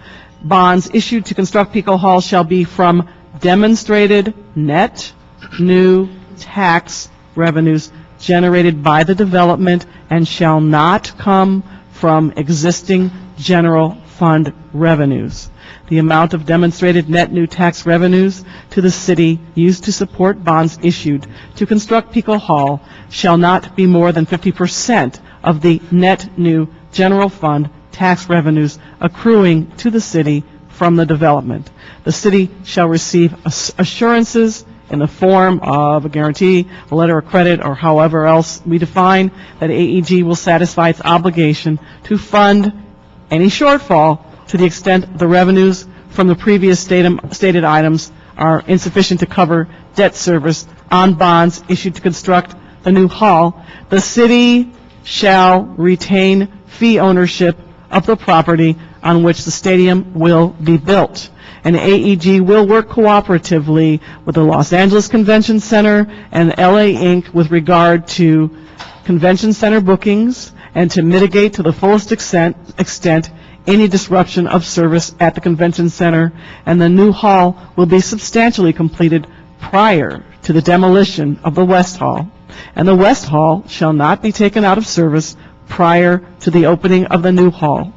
issued to construct Pico Hall shall be from demonstrated net new tax revenues generated by the development and shall not come from existing general fund revenues. The amount of demonstrated net new tax revenues to the city used to support bonds issued to construct Pico Hall shall not be more than 50% of the net new general fund tax revenues accruing to the city from the development. The city shall receive assurances in the form of a guarantee, a letter of credit, or however else we define that AEG will satisfy its obligation to fund any shortfall to the extent the revenues from the previous stated items are insufficient to cover debt service on bonds issued to construct the new hall. The city shall retain fee ownership of the property on which the stadium will be built. And AEG will work cooperatively with the Los Angeles Convention Center and LA Inc. with regard to convention center bookings and to mitigate to the fullest extent any disruption of service at the convention center. And the new hall will be substantially completed prior to the demolition of the West Hall. And the West Hall shall not be taken out of service prior to the opening of the new hall.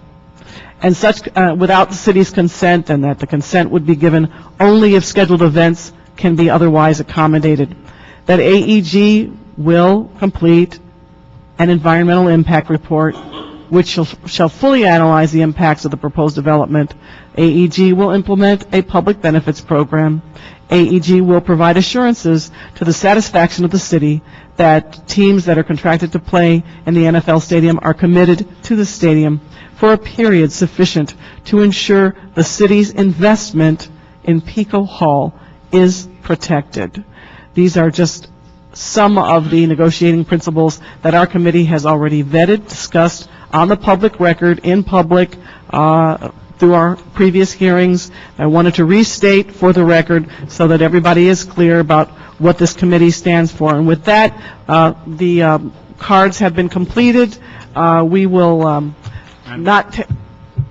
And such without the city's consent, and that the consent would be given only if scheduled events can be otherwise accommodated. That AEG will complete an environmental impact report which shall fully analyze the impacts of the proposed development. AEG will implement a public benefits program. AEG will provide assurances to the satisfaction of the city that teams that are contracted to play in the NFL stadium are committed to the stadium for a period sufficient to ensure the city's investment in Pico Hall is protected. These are just some of the negotiating principles that our committee has already vetted, discussed on the public record, in public, through our previous hearings. I wanted to restate for the record so that everybody is clear about what this committee stands for. And with that, the cards have been completed. We will not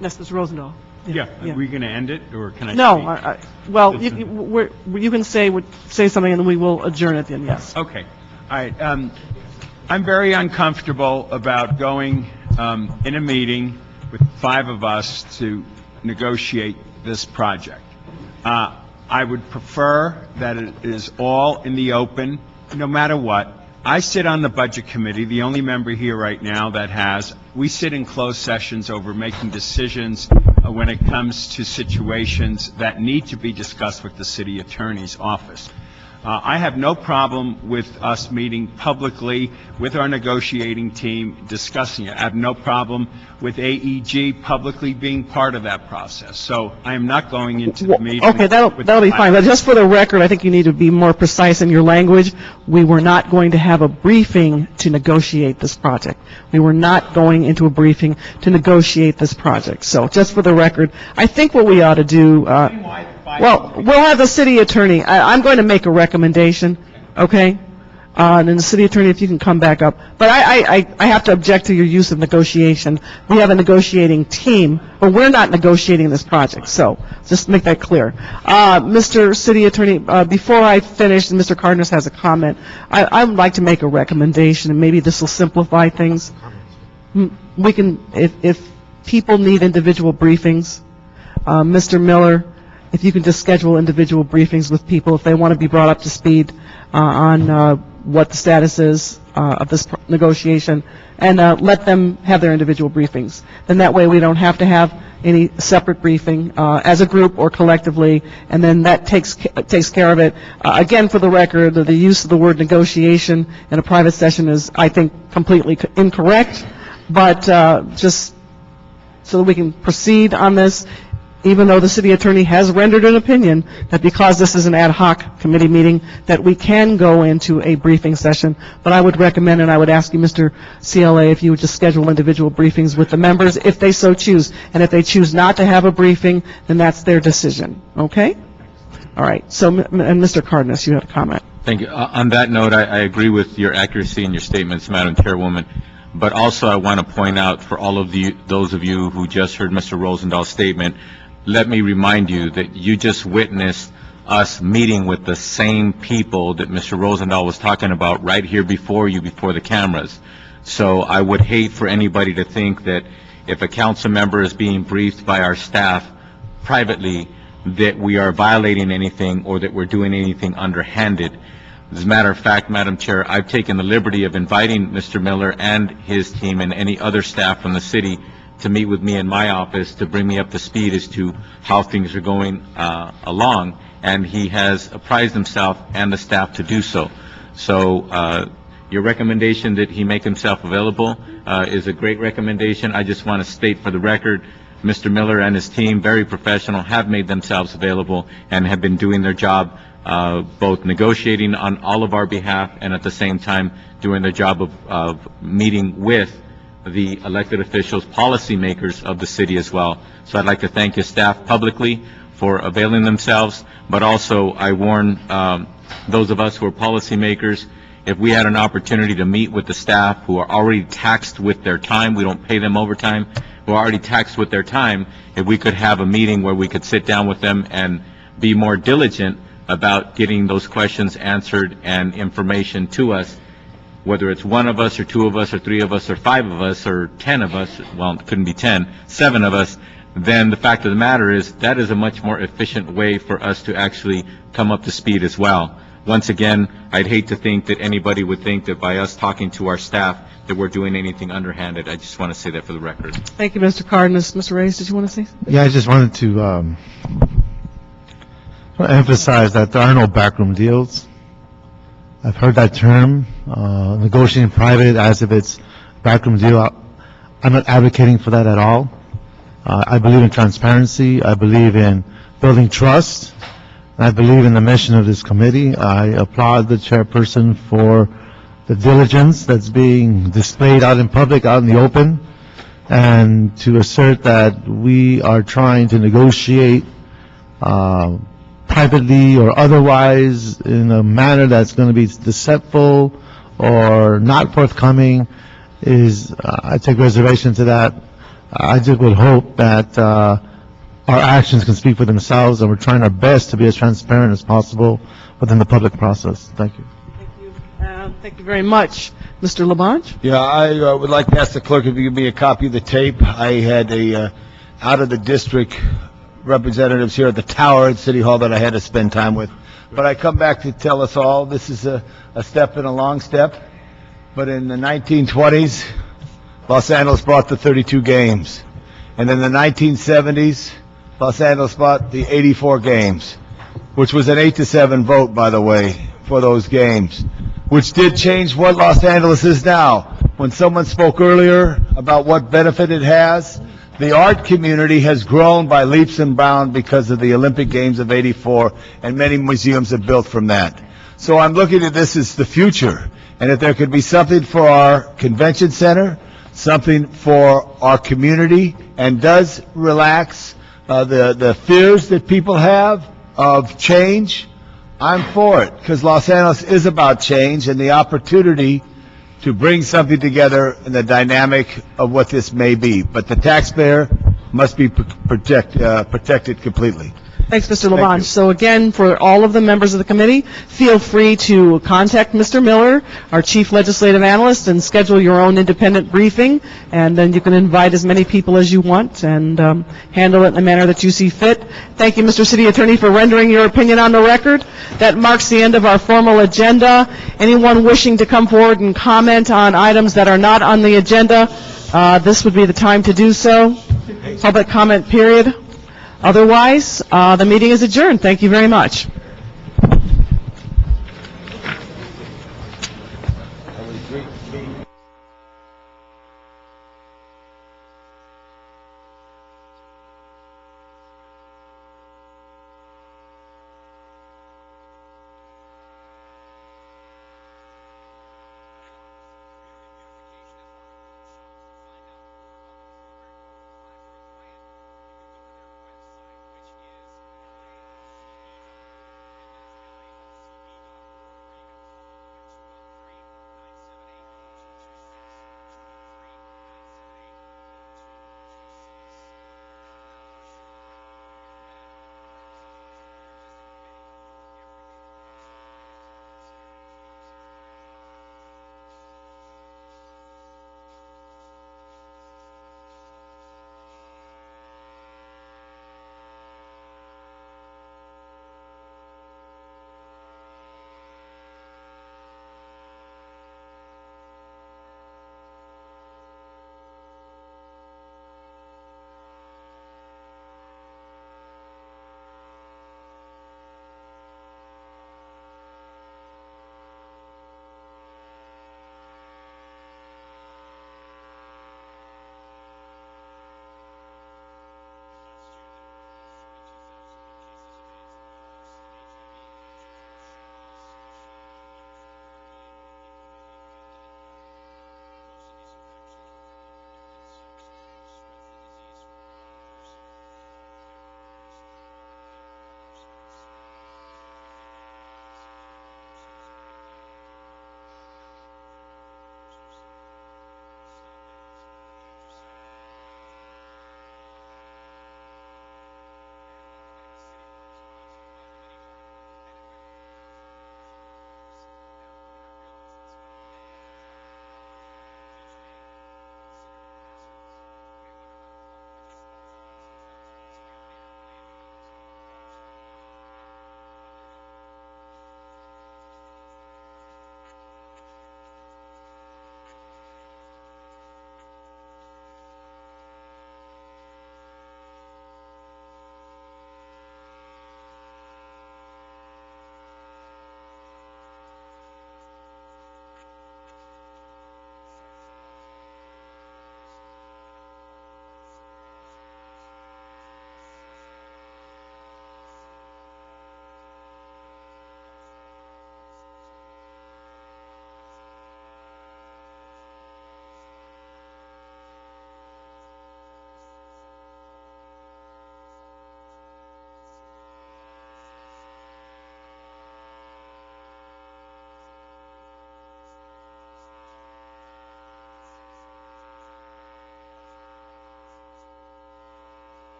yes, Mr. Rosendahl. Yeah, are we going to end it, or can I No, well, you can say something, and then we will adjourn at the end, yes. Okay. All right. I'm very uncomfortable about going in a meeting with 5 of us to negotiate this project. I would prefer that it is all in the open, no matter what. I sit on the Budget Committee, the only member here right now that has. We sit in closed sessions over making decisions when it comes to situations that need to be discussed with the City Attorney's Office. I have no problem with us meeting publicly with our negotiating team, discussing it. I have no problem with AEG publicly being part of that process. So I am not going into the meeting. Okay, that'll be fine. But just for the record, I think you need to be more precise in your language. We were not going to have a briefing to negotiate this project. We were not going into a briefing to negotiate this project. So just for the record, I think what we ought to do, well, we'll have the city attorney. I'm going to make a recommendation, okay? And then the city attorney, if you can come back up. But I have to object to your use of negotiation. We have a negotiating team, but we're not negotiating this project. So just to make that clear. Mr. City Attorney, before I finish, and Mr. Cardenas has a comment, I would like to make a recommendation, and maybe this will simplify things. We can, if people need individual briefings, Mr. Miller, if you can just schedule individual briefings with people if they want to be brought up to speed on what the status is of this negotiation, and let them have their individual briefings. Then that way we don't have to have any separate briefing as a group or collectively, and then that takes care of it. Again, for the record, the use of the word negotiation in a private session is, I think, completely incorrect, but just so that we can proceed on this, even though the city attorney has rendered an opinion that because this is an ad hoc committee meeting, that we can go into a briefing session. But I would recommend, and I would ask you, Mr. CLA, if you would just schedule individual briefings with the members if they so choose. And if they choose not to have a briefing, then that's their decision. Okay? All right. So, and Mr. Cardenas, you had a comment. Thank you. On that note, I agree with your accuracy in your statements, Madam Chairwoman. But also I want to point out for all of those of you who just heard Mr. Rosendahl's statement, let me remind you that you just witnessed us meeting with the same people that Mr. Rosendahl was talking about right here before you, before the cameras. So I would hate for anybody to think that if a council member is being briefed by our staff privately, that we are violating anything or that we're doing anything underhanded. As a matter of fact, Madam Chair, I've taken the liberty of inviting Mr. Miller and his team and any other staff from the city to meet with me in my office to bring me up to speed as to how things are going along, and he has apprised himself and the staff to do so. So your recommendation that he make himself available is a great recommendation. I just want to state for the record, Mr. Miller and his team, very professional, have made themselves available and have been doing their job, both negotiating on all of our behalf and at the same time doing their job of meeting with the elected officials, policymakers of the city as well. So I'd like to thank your staff publicly for availing themselves, but also I warn those of us who are policymakers, if we had an opportunity to meet with the staff who are already taxed with their time, we don't pay them overtime, who are already taxed with their time, if we could have a meeting where we could sit down with them and be more diligent about getting those questions answered and information to us, whether it's one of us or two of us or three of us or five of us or 10 of us, well, it couldn't be 10, 7 of us, then the fact of the matter is that is a much more efficient way for us to actually come up to speed as well. Once again, I'd hate to think that anybody would think that by us talking to our staff that we're doing anything underhanded. I just want to say that for the record. Thank you, Mr. Cardenas. Mr. Reyes, did you want to say something? Yeah, I just wanted to want to emphasize that there are no backroom deals. I've heard that term, negotiating private, as if it's backroom deal. I'm not advocating for that at all. I believe in transparency. I believe in building trust. I believe in the mission of this committee. I applaud the chairperson for the diligence that's being displayed out in public, out in the open, and to assert that we are trying to negotiate privately or otherwise in a manner that's going to be deceitful or not forthcoming is, I take reservation to that. I just would hope that our actions can speak for themselves, and we're trying our best to be as transparent as possible within the public process. Thank you. Thank you very much. Mr. Labange? Yeah, I would like to ask the clerk if you give me a copy of the tape. I had a out-of-the-district representatives here at the tower at City Hall that I had to spend time with. But I come back to tell us all, this is a step in a long step. But in the 1920s, Los Angeles brought the 32 games. And in the 1970s, Los Angeles brought the 84 games, which was an 8-7 vote, by the way, for those games, which did change what Los Angeles is now. When someone spoke earlier about what benefit it has, the art community has grown by leaps and bounds because of the Olympic Games of '84, and many museums have built from that. So I'm looking at this as the future, and if there could be something for our convention center, something for our community, and does relax the fears that people have of change, I'm for it, because Los Angeles is about change and the opportunity to bring something together in the dynamic of what this may be. But the taxpayer must be protected completely. Thanks, Mr. Labange. So again, for all of the members of the committee, feel free to contact Mr. Miller, our Chief Legislative Analyst, and schedule your own independent briefing, and then you can invite as many people as you want and handle it in the manner that you see fit. Thank you, Mr. City Attorney, for rendering your opinion on the record. That marks the end of our formal agenda. Anyone wishing to come forward and comment on items that are not on the agenda, this would be the time to do so. Public comment period. Otherwise, the meeting is adjourned. Thank you very much. That was great.